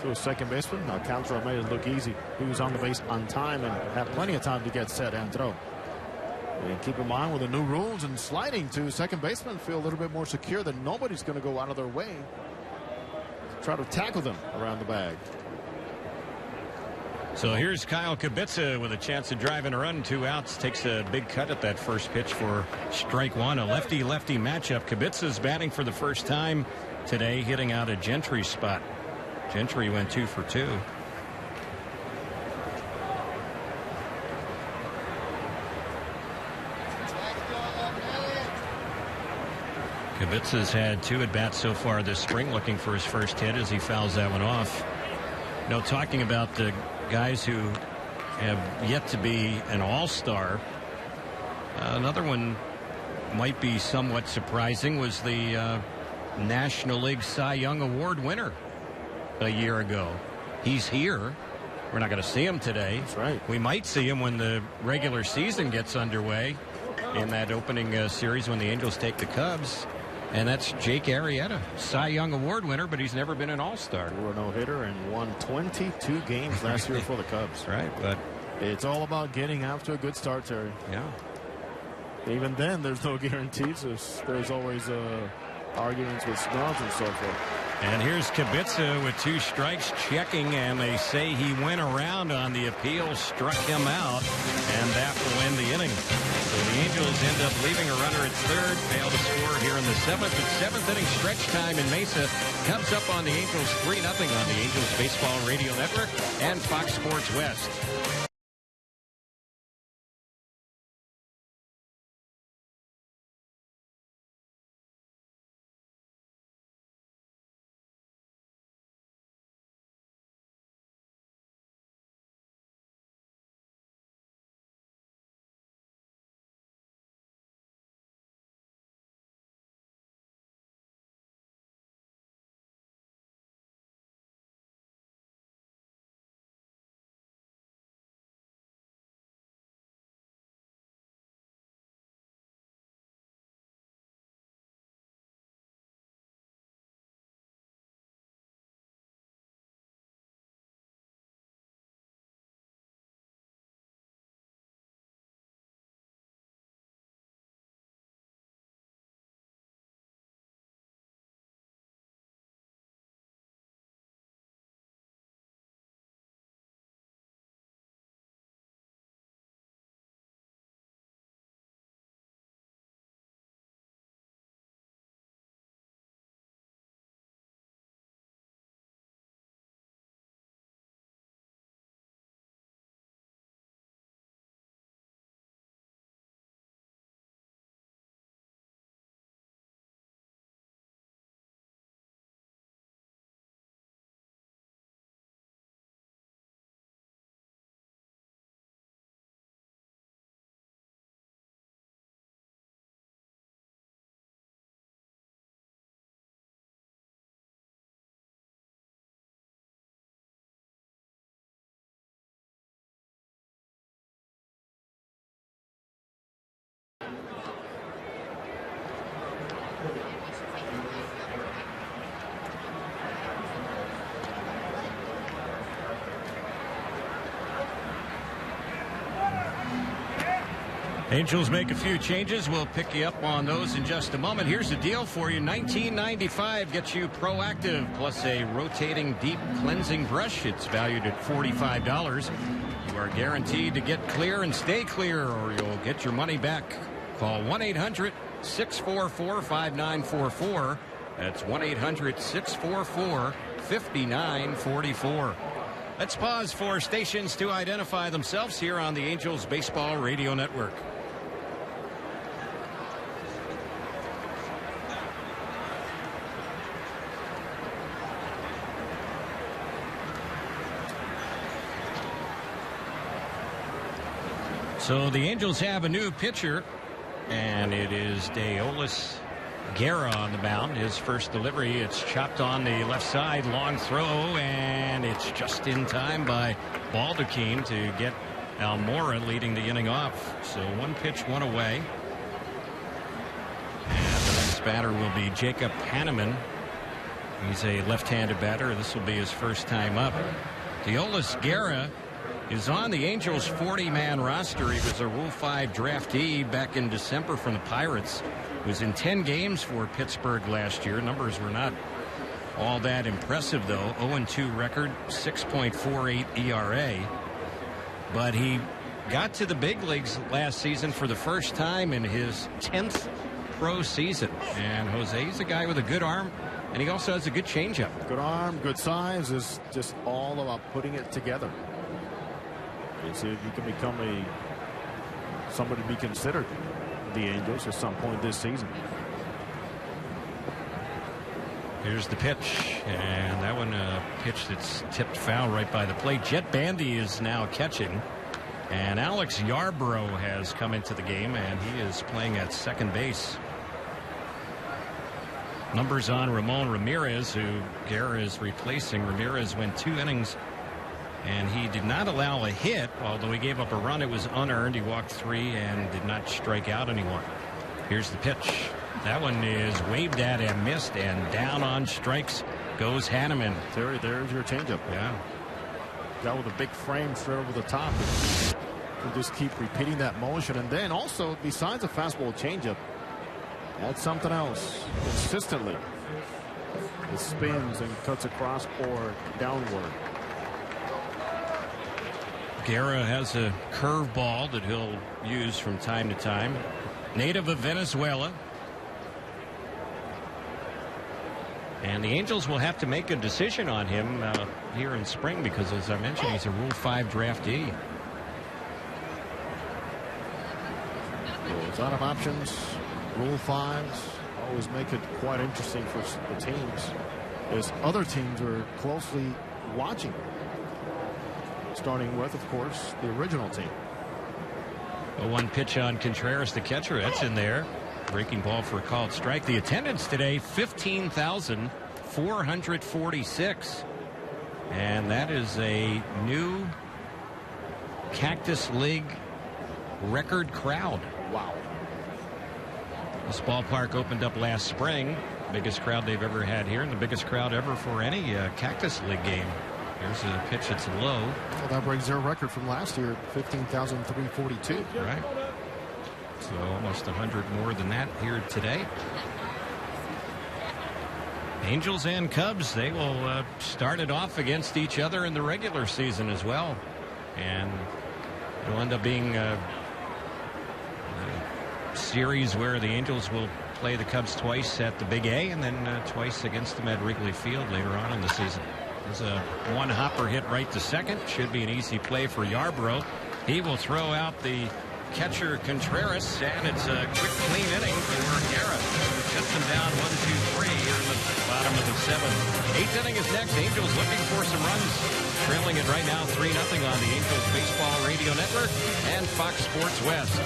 to a second baseman. Now Cantrell made it look easy. He was on the base on time and had plenty of time to get set and throw. And keep in mind, with the new rules and sliding to second baseman, feel a little bit more secure that nobody's going to go out of their way to try to tackle them around the bag. So here's Kyle Kubica with a chance to drive in a run. 2 outs. Takes a big cut at that first pitch for strike 1. A lefty-lefty matchup. Kubica's batting for the first time today, hitting out a Gentry spot. Gentry went 2 for 2. Kubica's had 2 at-bats so far this spring, looking for his first hit as he fouls that one off. No, talking about the guys who have yet to be an all-star. Another one might be somewhat surprising was the National League Cy Young Award winner a year ago. He's here. We're not going to see him today. That's right. We might see him when the regular season gets underway in that opening series when the Angels take the Cubs. And that's Jake Arrieta, Cy Young Award winner, but he's never been an All-Star. Threw a no-hitter and won 22 games last year for the Cubs. Right, but it's all about getting off to a good start, Terry. Yeah. Even then, there's no guarantees. There's always arguments with snubs and so forth. And here's Kubica with 2 strikes checking, and they say he went around on the appeal, struck him out, and that will end the inning. So the Angels end up leaving a runner at third, fail to score here in the 7th. At 7th inning stretch time in Mesa. Cubs up on the Angels 3-0 on the Angels Baseball Radio Network and Fox Sports West. Angels make a few changes. We'll pick you up on those in just a moment. Here's the deal for you. $19.95 gets you Proactive plus a rotating deep cleansing brush. It's valued at $45. You are guaranteed to get clear and stay clear, or you'll get your money back. Call 1-800-644-5944. That's 1-800-644-5944. Let's pause for stations to identify themselves here on the Angels Baseball Radio Network. So the Angels have a new pitcher, and it is Deolis Guerra on the mound. His first delivery, it's chopped on the left side, long throw, and it's just in time by Baldacchini to get Almora leading the inning off. So 1 pitch, 1 away. And the next batter will be Jacob Hanneman. He's a left-handed batter. This will be his first time up. Deolis Guerra is on the Angels 40-man roster. He was a Rule 5 draftee back in December from the Pirates. He was in 10 games for Pittsburgh last year. Numbers were not all that impressive, though. 0-2 record, 6.48 ERA. But he got to the big leagues last season for the first time in his 10th pro season. And Jose's a guy with a good arm, and he also has a good changeup. Good arm, good size. Is just all about putting it together. You see if you can become somebody to be considered the Angels at some point this season. Here's the pitch, and that one a pitch that's tipped foul right by the plate. Jet Bandy is now catching. And Alex Yarbrough has come into the game, and he is playing at second base. Numbers on Ramon Ramirez, who Guerra is replacing. Ramirez went 2 innings, and he did not allow a hit. Although he gave up a run, it was unearned. He walked 3 and did not strike out anyone. Here's the pitch. That one is waved at and missed, and down on strikes goes Hanneman. Terry, there's your changeup. Yeah. That with a big frame straight over the top. You just keep repeating that motion. And then also, besides a fastball changeup, add something else consistently. It spins and cuts across or downward. Guerra has a curveball that he'll use from time to time. Native of Venezuela. And the Angels will have to make a decision on him here in spring because, as I mentioned, he's a Rule 5 draftee. There's a lot of options. Rule 5s always make it quite interesting for the teams, as other teams are closely watching. Starting with, of course, the original team. A 1 pitch on Contreras, the catcher. That's in there. Breaking ball for a called strike. The attendance today, 15,446. And that is a new Cactus League record crowd. Wow. This ballpark opened up last spring. Biggest crowd they've ever had here, and the biggest crowd ever for any Cactus League game. Here's a pitch that's low. Well, that breaks their record from last year, 15,342. Right. So almost 100 more than that here today. Angels and Cubs, they will start it off against each other in the regular season as well. And it'll end up being a series where the Angels will play the Cubs twice at the Big A and then twice against them at Wrigley Field later on in the season. There's a 1-hopper hit right to second. Should be an easy play for Yarbrough. He will throw out the catcher Contreras, and it's a quick, clean inning for Guerra. Shuts him down 1-2-3 here in the bottom of the 7th. 8th inning is next. Angels looking for some runs. Trailing it right now 3-0 on the Angels Baseball Radio Network and Fox Sports West.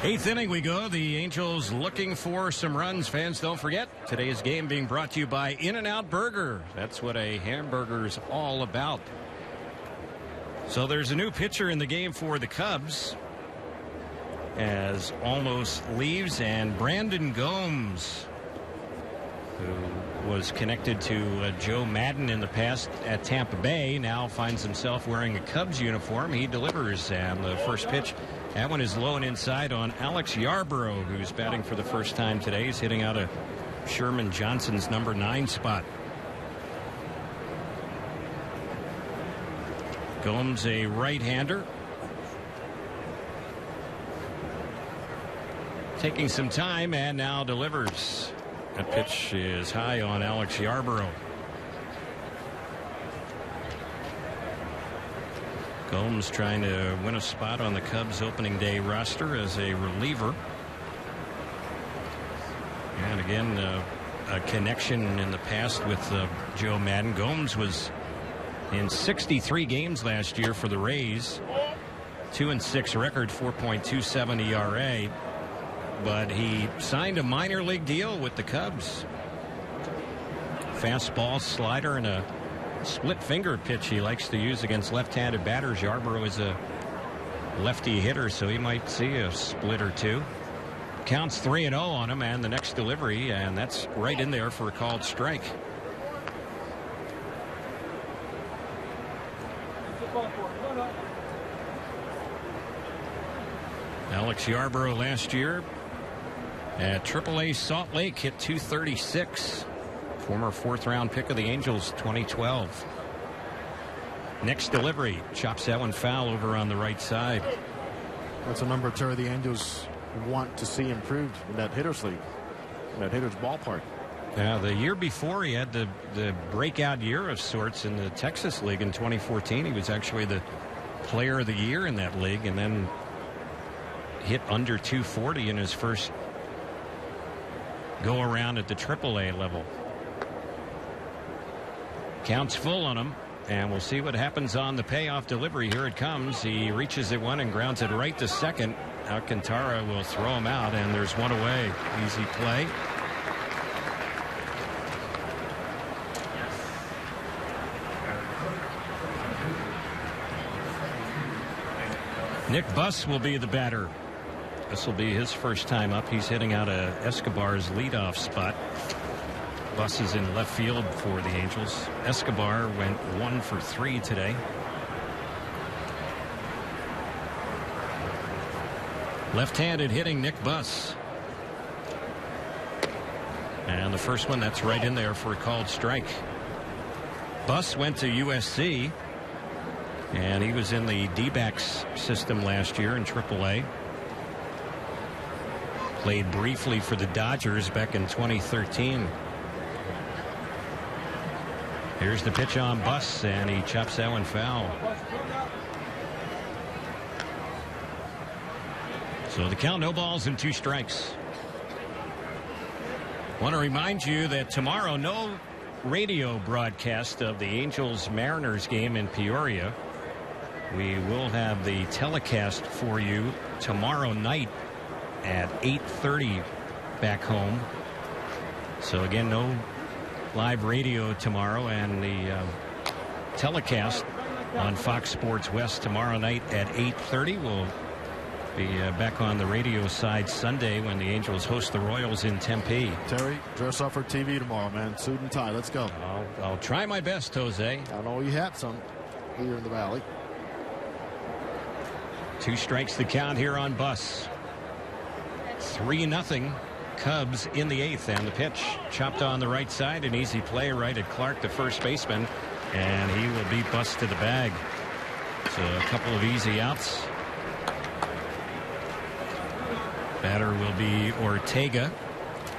Eighth inning we go. The Angels looking for some runs. Fans, don't forget, today's game being brought to you by In-N-Out Burger. That's what a hamburger's all about. So there's a new pitcher in the game for the Cubs as Almost leaves, and Brandon Gomes who was connected to Joe Madden in the past at Tampa Bay, now finds himself wearing a Cubs uniform. He delivers, and the first pitch, that one is low and inside on Alex Yarborough, who's batting for the first time today. He's hitting out of Sherman Johnson's number 9 spot. Gomes, a right-hander. Taking some time and now delivers. That pitch is high on Alex Yarborough. Gomes trying to win a spot on the Cubs opening day roster as a reliever. And again, a connection in the past with Joe Madden. Gomes was in 63 games last year for the Rays. 2-6 record, 4.27 ERA. But he signed a minor league deal with the Cubs. Fastball, slider, and a split finger pitch he likes to use against left-handed batters. Yarborough is a lefty hitter, so he might see a split or two. Counts 3-0 on him, and the next delivery, and that's right in there for a called strike. Alex Yarborough last year at AAA Salt Lake hit .236. Former 4th-round pick of the Angels, 2012. Next delivery, chops that one foul over on the right side. That's a number, Terry, the Angels want to see improved in that hitters league, in that hitters ballpark. Yeah, the year before he had the breakout year of sorts in the Texas League in 2014. He was actually the player of the year in that league, and then hit under 240 in his first go around at the AAA level. Counts full on him, and we'll see what happens on the payoff delivery. Here it comes. He reaches it one and grounds it right to second. Alcantara will throw him out, and there's one away. Easy play. Nick Buss will be the batter. This will be his first time up. He's hitting out of Escobar's leadoff spot. Buss is in left field for the Angels. Escobar went 1 for 3 today. Left-handed hitting Nick Buss. And the first one, that's right in there for a called strike. Buss went to USC, and he was in the D-backs system last year in AAA. Played briefly for the Dodgers back in 2013. Here's the pitch on Buss, and he chops that one foul. So the count, no balls and 2 strikes. Want to remind you that tomorrow, no radio broadcast of the Angels-Mariners game in Peoria. We will have the telecast for you tomorrow night at 8:30 back home. So again, no live radio tomorrow, and the telecast on Fox Sports West tomorrow night at 8:30. We'll be back on the radio side Sunday when the Angels host the Royals in Tempe. Terry, dress up for TV tomorrow, man. Suit and tie. Let's go. I'll try my best, Jose. I know you had some here in the Valley. 2 strikes the count here on Buss. 3-0 Cubs in the 8th, and the pitch chopped on the right side. An easy play right at Clark, the first baseman, and he will beat Buss to the bag. So a couple of easy outs. Batter will be Ortega.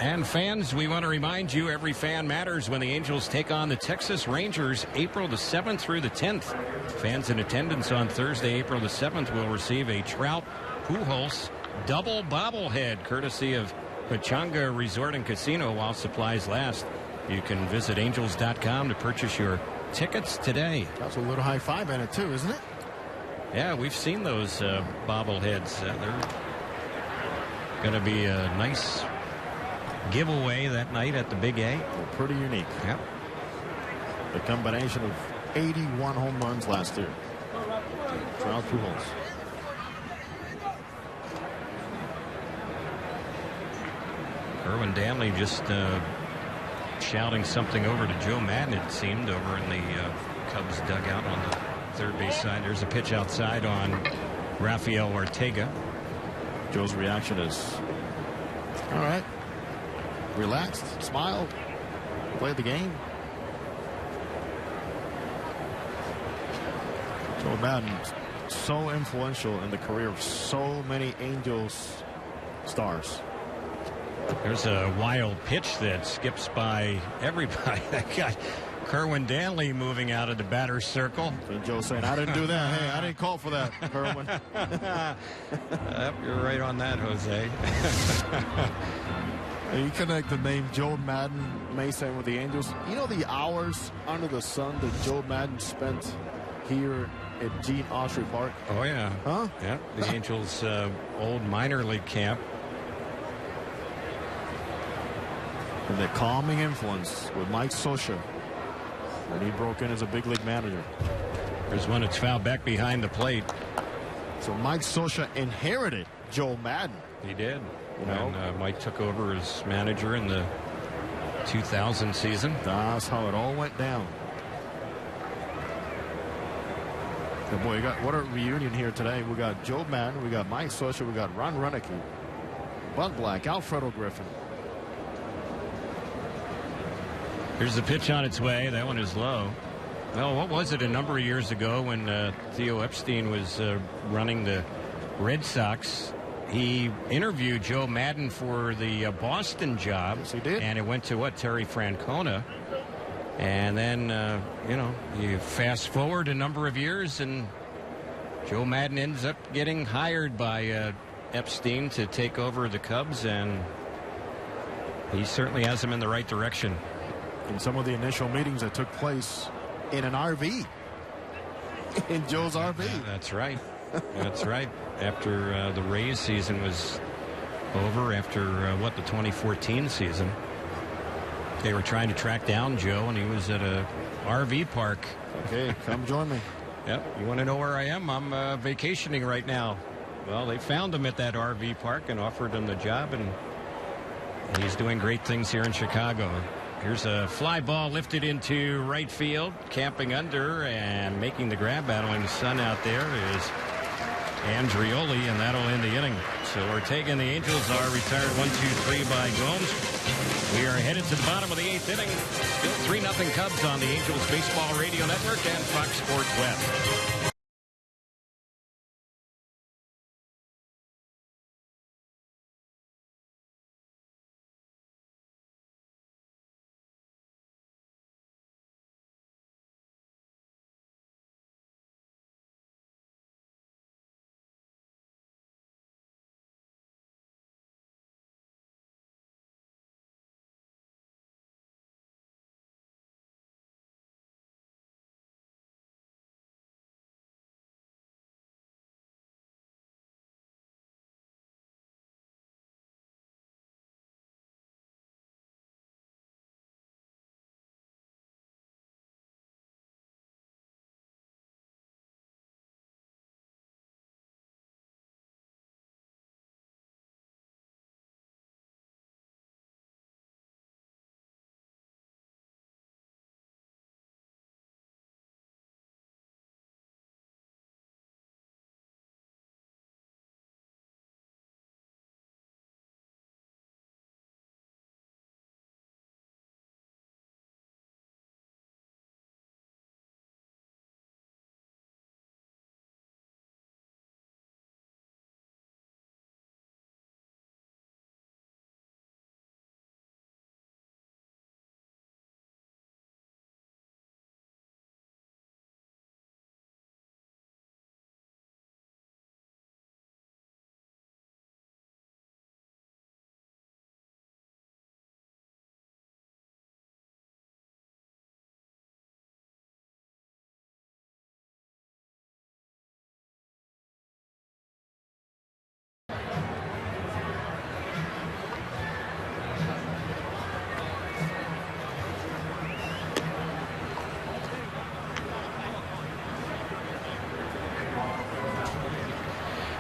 And fans, we want to remind you, every fan matters when the Angels take on the Texas Rangers April the 7th through the 10th. Fans in attendance on Thursday, April the 7th, will receive a Trout Pujols double bobblehead courtesy of Pechanga Resort and Casino while supplies last. You can visit angels.com to purchase your tickets today. That's a little high five in it too, isn't it? Yeah, we've seen those bobbleheads. They're going to be a nice giveaway that night at the Big A. They're pretty unique. Yep. The combination of 81 home runs last year. Trout Pujols. Kerwin Danley just shouting something over to Joe Madden, it seemed, over in the Cubs dugout on the third base side. There's a pitch outside on Rafael Ortega. Joe's reaction is, all right, relaxed, smiled, played the game. Joe Madden, so influential in the career of so many Angels stars. There's a wild pitch that skips by everybody. That got Kerwin Danley moving out of the batter's circle. And Joe saying, I didn't do that. Hey, I didn't call for that, Kerwin. Yep, you're right on that, Jose. You connect the name Joe Madden, Mason, with the Angels. You know the hours under the sun that Joe Madden spent here at Gene Autry Park? Oh, yeah. Huh? Yeah, the Angels' old minor league camp. And the calming influence with Mike Scioscia when he broke in as a big league manager. There's one that's fouled back behind the plate. So Mike Scioscia inherited Joe Madden. He did. You know? And Mike took over as manager in the 2000 season. That's how it all went down. And boy, you got what a reunion here today. We got Joe Madden, we got Mike Scioscia, we got Ron Renicky, Bud Black, Alfredo Griffin. Here's the pitch on its way. That one is low. Well, what was it a number of years ago when Theo Epstein was running the Red Sox? He interviewed Joe Madden for the Boston job. Yes, he did. And it went to, what, Terry Francona. And then, you know, you fast forward a number of years, and Joe Madden ends up getting hired by Epstein to take over the Cubs, and he certainly has them in the right direction. In some of the initial meetings that took place in an RV. In Joe's RV. Yeah, that's right. That's right. After the Rays season was over, after, the 2014 season, they were trying to track down Joe, and he was at a RV park. Okay, come join me. Yep. You want to know where I am? I'm vacationing right now. Well, they found him at that RV park and offered him the job, and he's doing great things here in Chicago. Here's a fly ball lifted into right field, camping under and making the grab, battling the sun out there is Andrioli, and that'll end the inning. So Ortega and the Angels are retired 1-2-3 by Gomes. We are headed to the bottom of the 8th inning. Still 3-0 Cubs on the Angels Baseball Radio Network and Fox Sports Web.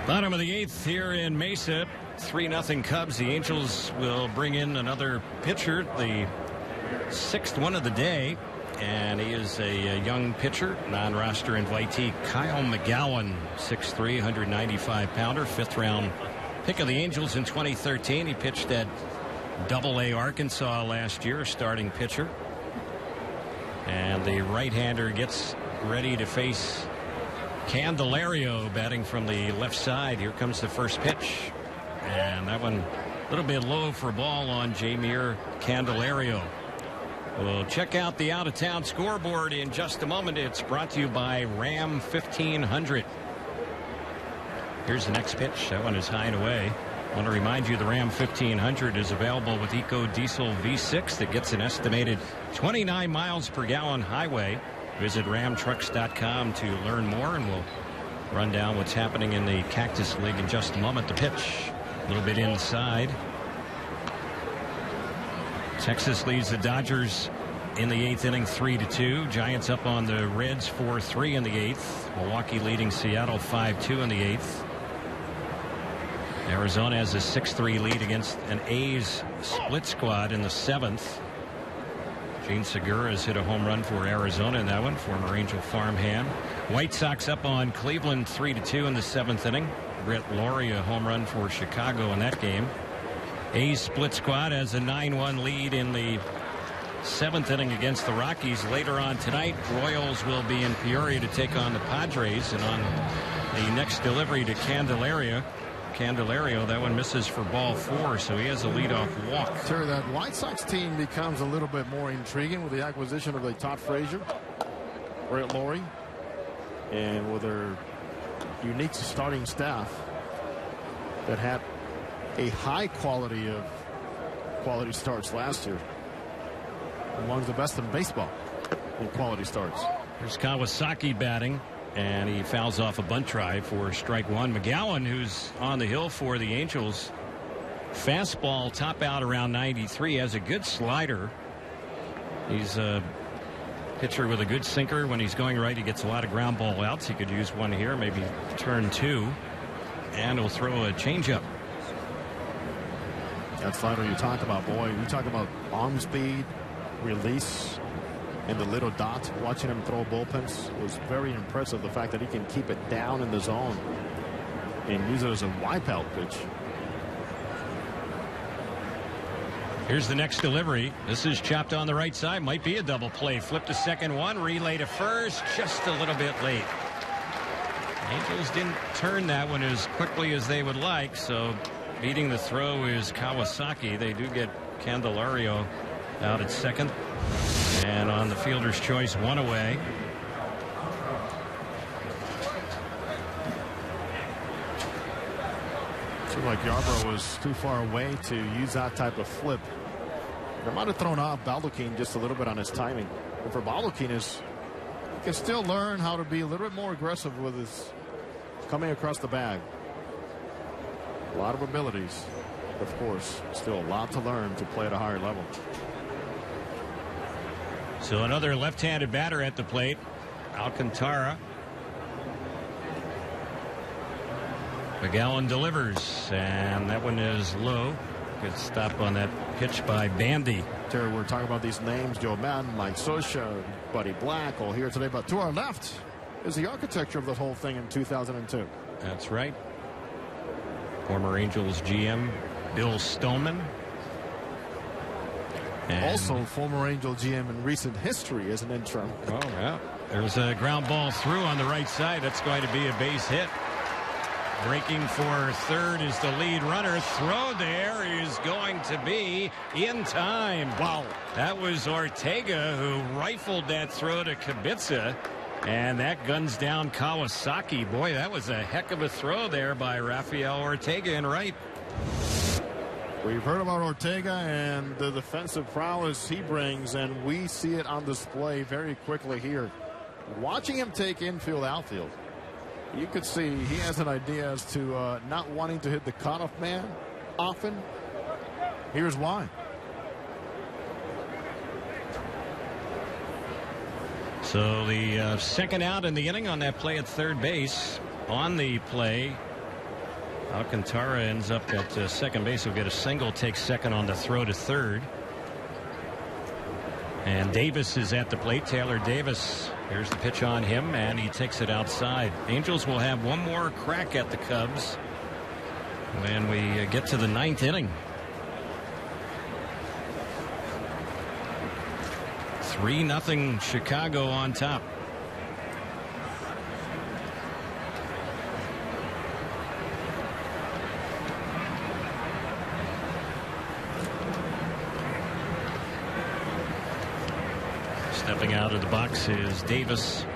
Bottom of the 8th here in Mesa. 3-0 Cubs. The Angels will bring in another pitcher. The sixth one of the day, and he is a young pitcher, non-roster invitee, Kyle McGowan, 6'3", 195-pounder, fifth-round pick of the Angels in 2013. He pitched at Double-A Arkansas last year, starting pitcher. And the right-hander gets ready to face Candelario, batting from the left side. Here comes the first pitch. And that one a little bit low for ball on Jeimer Candelario. We'll check out the out-of-town scoreboard in just a moment. It's brought to you by Ram 1500. Here's the next pitch. That one is high and away. I want to remind you the Ram 1500 is available with Eco Diesel V6 that gets an estimated 29 miles per gallon highway. Visit ramtrucks.com to learn more, and we'll run down what's happening in the Cactus League in just a moment. The pitch a little bit inside. Texas leads the Dodgers in the 8th inning 3-2. Giants up on the Reds 4-3 in the 8th. Milwaukee leading Seattle 5-2 in the 8th. Arizona has a 6-3 lead against an A's split squad in the 7th. Gene Segura has hit a home run for Arizona in that one, former Angel farmhand. White Sox up on Cleveland 3-2 in the 7th inning. Brett Laurie a home run for Chicago in that game. A's split squad has a 9-1 lead in the 7th inning against the Rockies. Later on tonight, Royals will be in Peoria to take on the Padres, and on the next delivery to Candelario, that one misses for ball 4, so he has a leadoff walk. Terry, that White Sox team becomes a little bit more intriguing with the acquisition of Todd Frazier, Brett Laurie, and with their unique starting staff that had a high quality of quality starts last year. Among the best in baseball in quality starts. There's Kawasaki batting, and he fouls off a bunt try for strike one. McGowan, who's on the hill for the Angels, fastball top out around 93, has a good slider. He's a pitcher with a good sinker. When he's going right, he gets a lot of ground ball outs. He could use one here, maybe turn 2, and he'll throw a changeup. That slider you talk about, boy, you talk about arm speed, release, and the little dot. Watching him throw bullpens was very impressive. The fact that he can keep it down in the zone and use it as a wipeout pitch. Here's the next delivery. This is chopped on the right side. Might be a double play. Flip to second one. Relay to first. Just a little bit late. Angels didn't turn that one as quickly as they would like, so beating the throw is Kawasaki. They do get Candelario out at second. And on the fielder's choice, one away. Seemed like Yarbrough was too far away to use that type of flip. They might have thrown off Baldoquin just a little bit on his timing. But for Baldoquin, he can still learn how to be a little bit more aggressive with his coming across the bag. A lot of abilities, of course. Still a lot to learn to play at a higher level. So another left-handed batter at the plate, Alcantara. McGowan delivers, and that one is low. Good stop on that pitch by Bandy. Terry, we're talking about these names: Joe Madden, Mike Scioscia, Buddy Black, all here today. But to our left is the architecture of this whole thing in 2002. That's right. Former Angels GM Bill Stoneman. And also former Angel GM in recent history as an interim. Oh, yeah. There's a ground ball through on the right side. That's going to be a base hit. Breaking for third is the lead runner. Throw there is going to be in time. Wow. That was Ortega who rifled that throw to Kubica. And that guns down Kawasaki. Boy, that was a heck of a throw there by Rafael Ortega in right. We've heard about Ortega and the defensive prowess he brings, and we see it on display very quickly here. Watching him take infield, outfield, you could see he has an idea as to not wanting to hit the cutoff man often. Here's why. So the second out in the inning on that play at third base. On the play, Alcantara ends up at second base. He'll get a single, takes second on the throw to third. And Davis is at the plate. Taylor Davis. Here's the pitch on him, and he takes it outside. Angels will have one more crack at the Cubs when we get to the 9th inning. 3-0 Chicago on top. Stepping out of the box is Davis.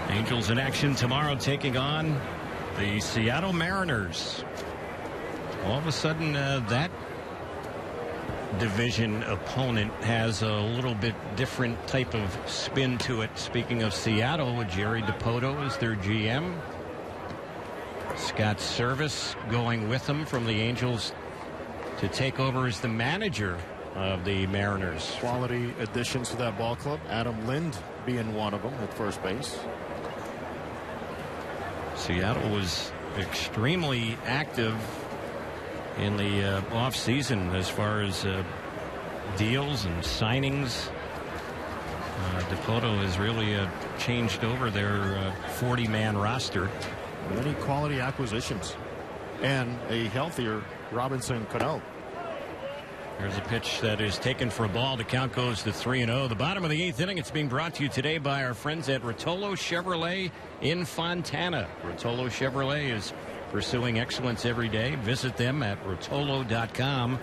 Angels in action tomorrow, taking on the Seattle Mariners. All of a sudden, that division opponent has a little bit different type of spin to it. Speaking of Seattle, with Jerry DiPoto as their GM. Scott Service going with them from the Angels to take over as the manager of the Mariners. Quality additions to that ball club. Adam Lind being one of them at first base. Seattle was extremely active in the offseason as far as deals and signings. DiPoto has really changed over their 40-man roster. Many quality acquisitions and a healthier Robinson Cano. There's a pitch that is taken for a ball. The count goes to 3-0. The bottom of the 8th inning. It's being brought to you today by our friends at Rotolo Chevrolet in Fontana. Rotolo Chevrolet is pursuing excellence every day. Visit them at rotolo.com.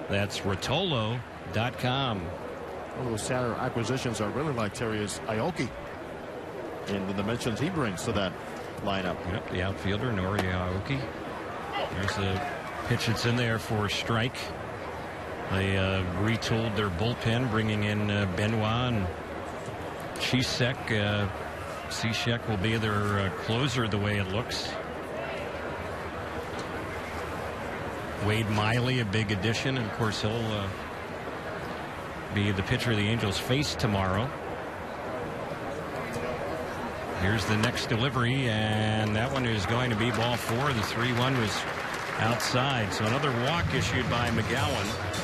That's rotolo.com. One of those sadder acquisitions I really like, Terry, is Aoki and the dimensions he brings to that lineup. Yep, the outfielder, Nori Aoki. There's a pitch that's in there for a strike. They retooled their bullpen, bringing in Benoit and Cishek. Cishek will be their closer the way it looks. Wade Miley, a big addition, and of course he'll be the pitcher the Angels face tomorrow. Here's the next delivery, and that one is going to be ball 4. The 3-1 was outside, so another walk issued by McGowan.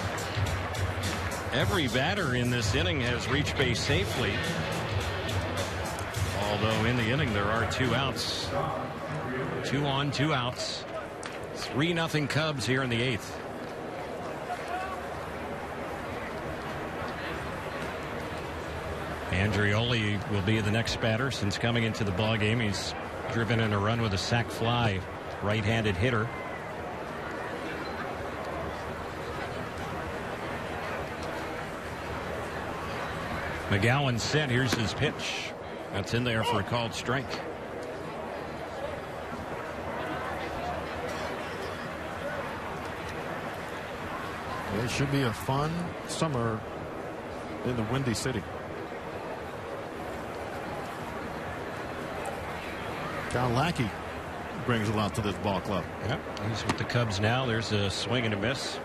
Every batter in this inning has reached base safely. Although in the inning there are 2 outs. 2 on, 2 outs. 3-0 Cubs here in the 8th. Andreoli will be the next batter. Since coming into the ballgame, he's driven in a run with a sac fly. Right-handed hitter. McGowan set. Here's his pitch. That's in there for a called strike. It should be a fun summer in the Windy City. John Lackey brings a lot to this ball club. Yep, he's with the Cubs now. There's a swing and a miss.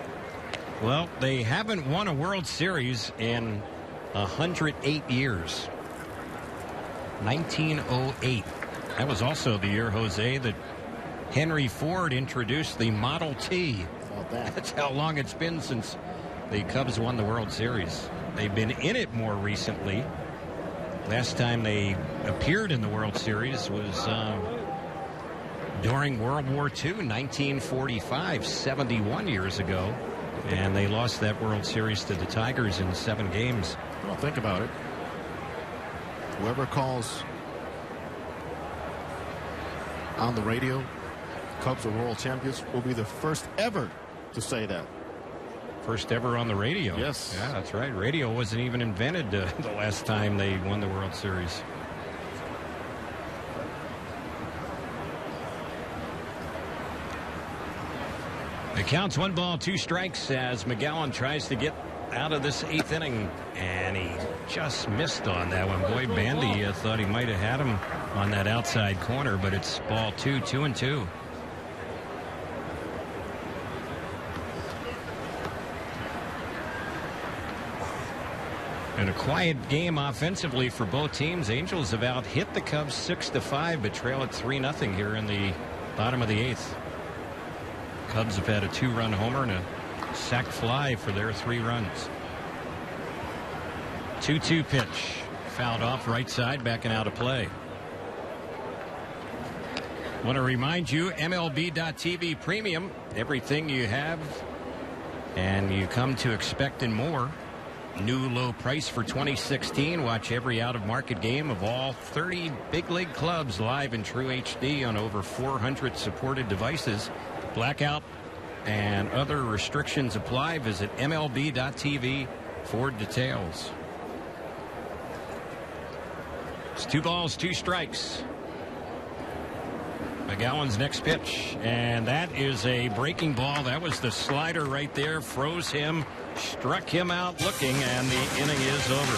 Well, they haven't won a World Series in 108 years. 1908. That was also the year, Jose, that Henry Ford introduced the Model T. That's how long it's been since the Cubs won the World Series. They've been in it more recently. Last time they appeared in the World Series was during World War II, 1945, 71 years ago. And they lost that World Series to the Tigers in 7 games. Well, think about it. Whoever calls on the radio, Cubs are world champions, will be the first ever to say that. First ever on the radio. Yes. Yeah, that's right. Radio wasn't even invented the last time they won the World Series. The count's 1 ball, 2 strikes as McGowan tries to get out of this 8th inning, and he just missed on that one. Boy, Bandy thought he might have had him on that outside corner, but it's ball 2, 2-2. And a quiet game offensively for both teams. Angels have out-hit the Cubs 6-5, but trail at 3-0 here in the bottom of the 8th. Cubs have had a 2-run homer and a sac fly for their 3 runs. 2-2 pitch. Fouled off right side, backing out of play. Want to remind you, MLB.TV Premium, everything you have and you come to expect and more. New low price for 2016. Watch every out-of-market game of all 30 big league clubs live in true HD on over 400 supported devices. Blackout and other restrictions apply. Visit MLB.TV for details. It's 2 balls, 2 strikes. McGowan's next pitch, and that is a breaking ball. That was the slider right there. Froze him, struck him out looking, and the inning is over.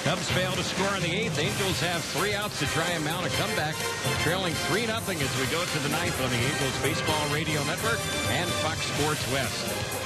Cubs fail to score in the 8th. Angels have 3 outs to try and mount a comeback, trailing 3-0 as we go to the 9th on the Angels Baseball Radio Network and Fox Sports West.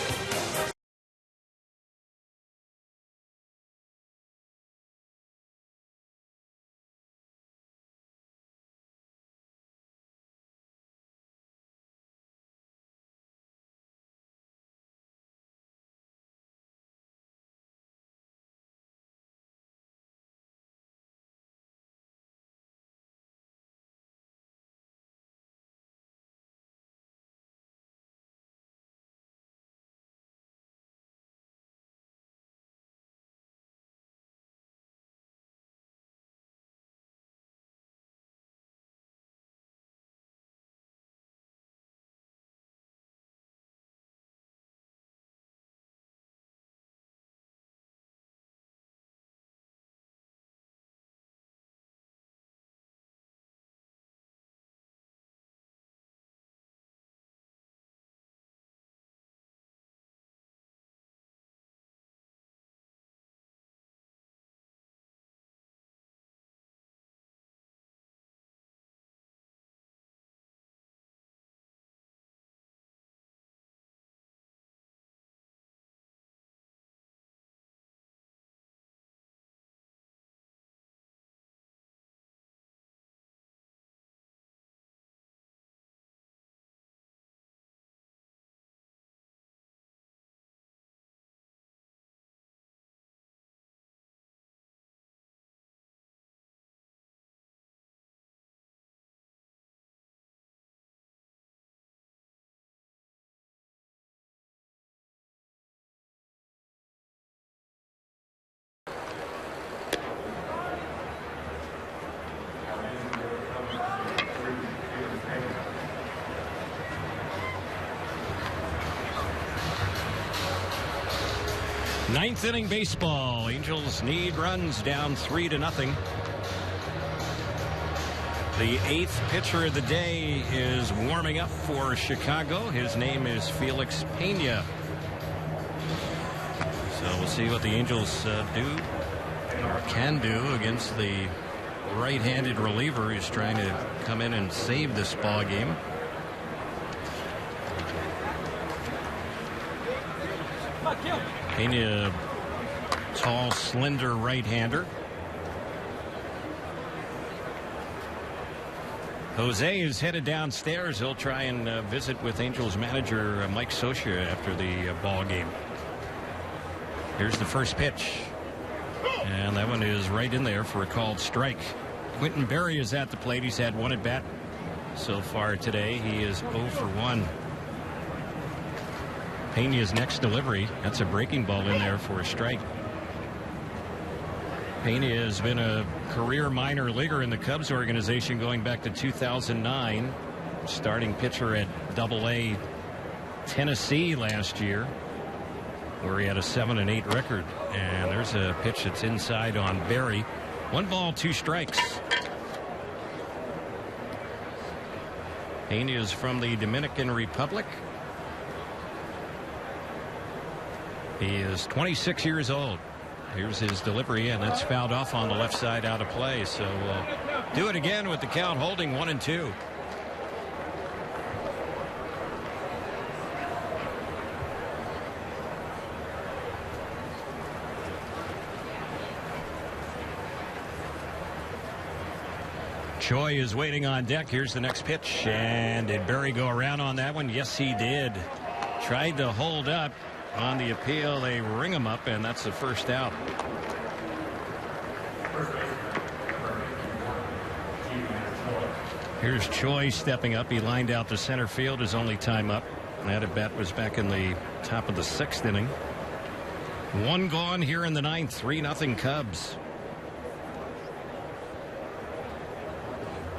Ninth inning baseball. Angels need runs, down 3-0. The 8th pitcher of the day is warming up for Chicago. His name is Felix Pena. So we'll see what the Angels do or can do against the right-handed reliever who's trying to come in and save this ball game. Pena, tall, slender right-hander. Jose is headed downstairs. He'll try and visit with Angels manager Mike Scioscia after the ball game. Here's the first pitch. And that one is right in there for a called strike. Quentin Berry is at the plate. He's had 1 at bat so far today. He is 0 for 1. Pena's next delivery, that's a breaking ball in there for a strike. Pena has been a career minor leaguer in the Cubs organization going back to 2009. Starting pitcher at Double-A Tennessee last year, where he had a 7-8 record. And there's a pitch that's inside on Berry. 1 ball, 2 strikes. Pena is from the Dominican Republic. He is 26 years old. Here's his delivery, and that's fouled off on the left side, out of play. So we'll do it again with the count holding 1-2. Choi is waiting on deck. Here's the next pitch. And did Berry go around on that one? Yes, he did. Tried to hold up. On the appeal, they ring him up, and that's the first out. Here's Choi stepping up. He lined out to center field his only time up. That at bat was back in the top of the 6th inning. One gone here in the 9th. 3-0 Cubs.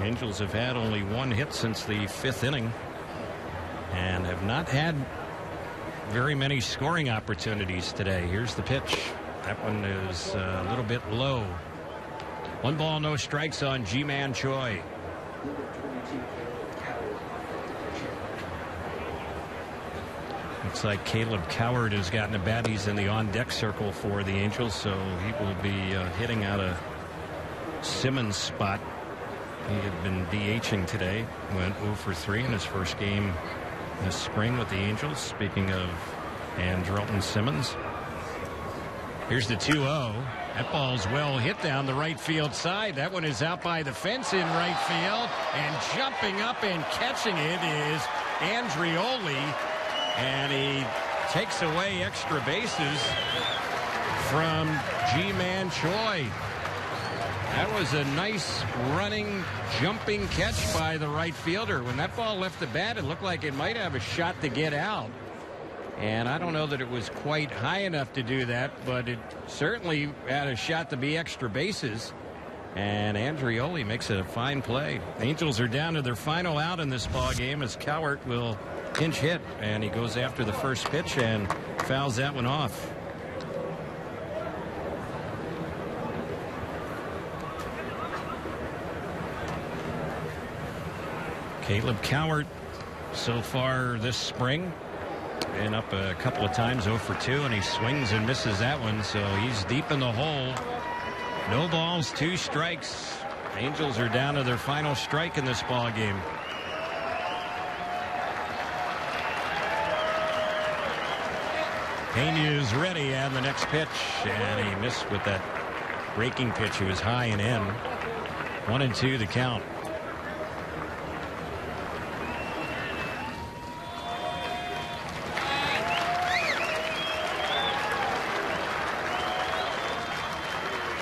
Angels have had only one hit since the 5th inning and have not had very many scoring opportunities today. Here's the pitch. That one is a little bit low. 1 ball, no strikes on Ji-Man Choi. Looks like Caleb Coward has gotten a bat. He's in the on-deck circle for the Angels, so he will be hitting out a Simmons spot. He had been DHing today. Went 0 for 3 in his first game this spring with the Angels. Speaking of Andrelton Simmons. Here's the 2-0. That ball's well hit down the right field side. That one is out by the fence in right field. And jumping up and catching it is Andrioli. And he takes away extra bases from Ji-Man Choi. That was a nice running, jumping catch by the right fielder. When that ball left the bat, it looked like it might have a shot to get out. And I don't know that it was quite high enough to do that, but it certainly had a shot to be extra bases. And Andrioli makes it a fine play. Angels are down to their final out in this ball game as Cowart will pinch hit, and he goes after the first pitch and fouls that one off. Caleb Cowart so far this spring been up a couple of times, 0 for 2, and he swings and misses that one, so he's deep in the hole. No balls, 2 strikes. Angels are down to their final strike in this ball game. Pena is ready, and the next pitch, and he missed with that breaking pitch. He was high and in. 1-2 the count.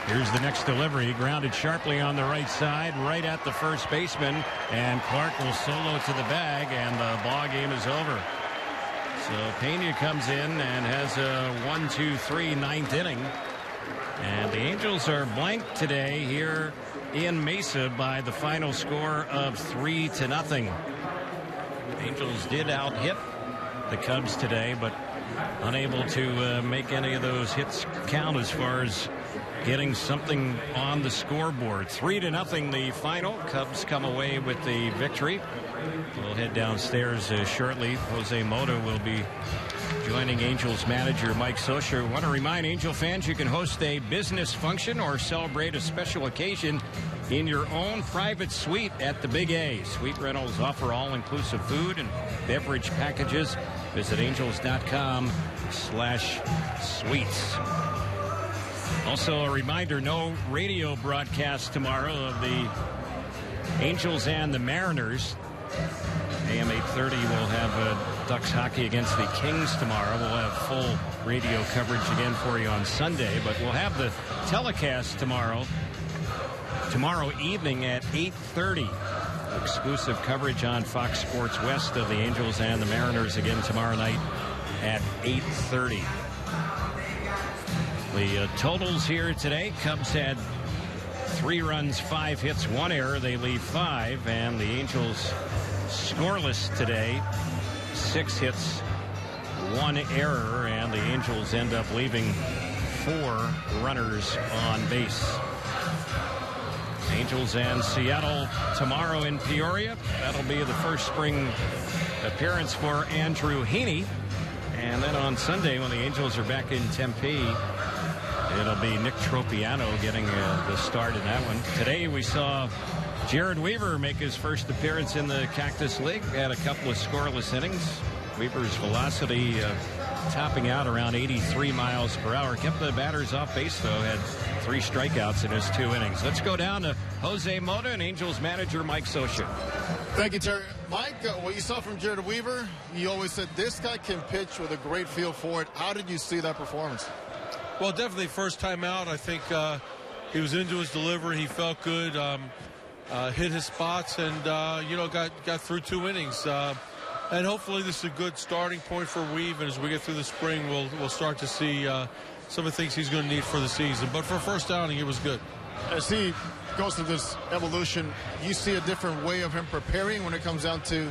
Here's the next delivery. Grounded sharply on the right side, right at the first baseman, and Clark will solo to the bag, and the ball game is over. So Pena comes in and has a 1-2-3 9th inning, and the Angels are blanked today here in Mesa by the final score of 3-0. Angels did out-hit the Cubs today, but unable to make any of those hits count as far as getting something on the scoreboard. 3-0 the final. Cubs come away with the victory. We'll head downstairs shortly. Jose Mota will be joining Angels manager Mike Scioscia. I want to remind Angel fans you can host a business function or celebrate a special occasion in your own private suite at the Big A. Suite rentals offer all-inclusive food and beverage packages. Visit angels.com/suites. Also a reminder, no radio broadcast tomorrow of the Angels and the Mariners. AM 830 will have Ducks hockey against the Kings tomorrow. We'll have full radio coverage again for you on Sunday, but we'll have the telecast tomorrow evening at 8:30. Exclusive coverage on Fox Sports West of the Angels and the Mariners again tomorrow night at 8:30. The totals here today: Cubs had 3 runs, 5 hits, 1 error. They leave 5, and the Angels scoreless today: 6 hits, 1 error, and the Angels end up leaving 4 runners on base. Angels and Seattle tomorrow in Peoria. That'll be the first spring appearance for Andrew Heaney. And then on Sunday, when the Angels are back in Tempe, it'll be Nick Tropiano getting the start in that one. Today we saw Jared Weaver make his first appearance in the Cactus League. Had a couple of scoreless innings. Weaver's velocity topping out around 83 miles per hour. Kept the batters off base, though. Had 3 strikeouts in his 2 innings. Let's go down to Jose Mota and Angels manager Mike Scioscia. Thank you, Terry. Mike, what you saw from Jared Weaver, you always said this guy can pitch with a great feel for it. How did you see that performance? Well, definitely first time out. I think He was into his delivery. He felt good. Hit his spots, and got through 2 innings. And hopefully this is a good starting point for Weave. And as we get through the spring, we'll start to see some of the things he's going to need for the season. But for first outing, it was good. As he goes through this evolution, you see a different way of him preparing when it comes down to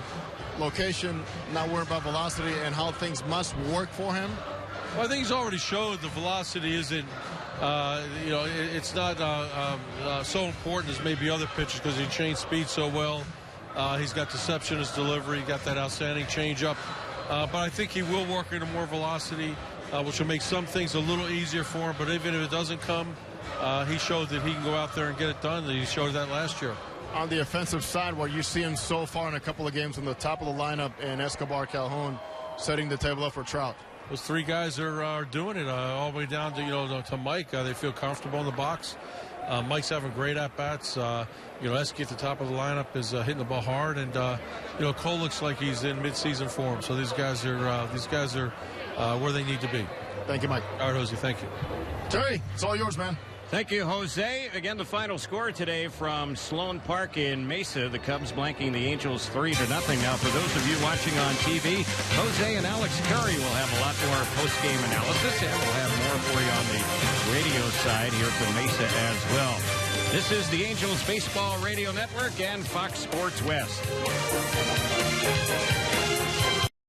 location, not worrying about velocity, and how things must work for him? Well, I think he's already showed the velocity isn't, it's not so important as maybe other pitchers because he changed speed so well. He's got deception in his delivery, got that outstanding changeup. But I think he will work into more velocity, which will make some things a little easier for him. But even if it doesn't come, he showed that he can go out there and get it done. He showed that last year. On the offensive side, what you see him so far in a couple of games on the top of the lineup, and Escobar, Calhoun setting the table up for Trout. Those 3 guys are doing it all the way down to Mike. They feel comfortable in the box. Mike's having great at-bats. Esky at the top of the lineup is hitting the ball hard, and Cole looks like he's in mid-season form. So these guys are where they need to be. Thank you, Mike. All right, Jose, thank you. Terry, it's all yours, man. Thank you, Jose. Again, the final score today from Sloan Park in Mesa. The Cubs blanking the Angels 3-0. Now, for those of you watching on TV, Jose and Alex Curry will have a lot more post-game analysis, and we'll have more for you on the radio side here from Mesa as well. This is the Angels Baseball Radio Network and Fox Sports West.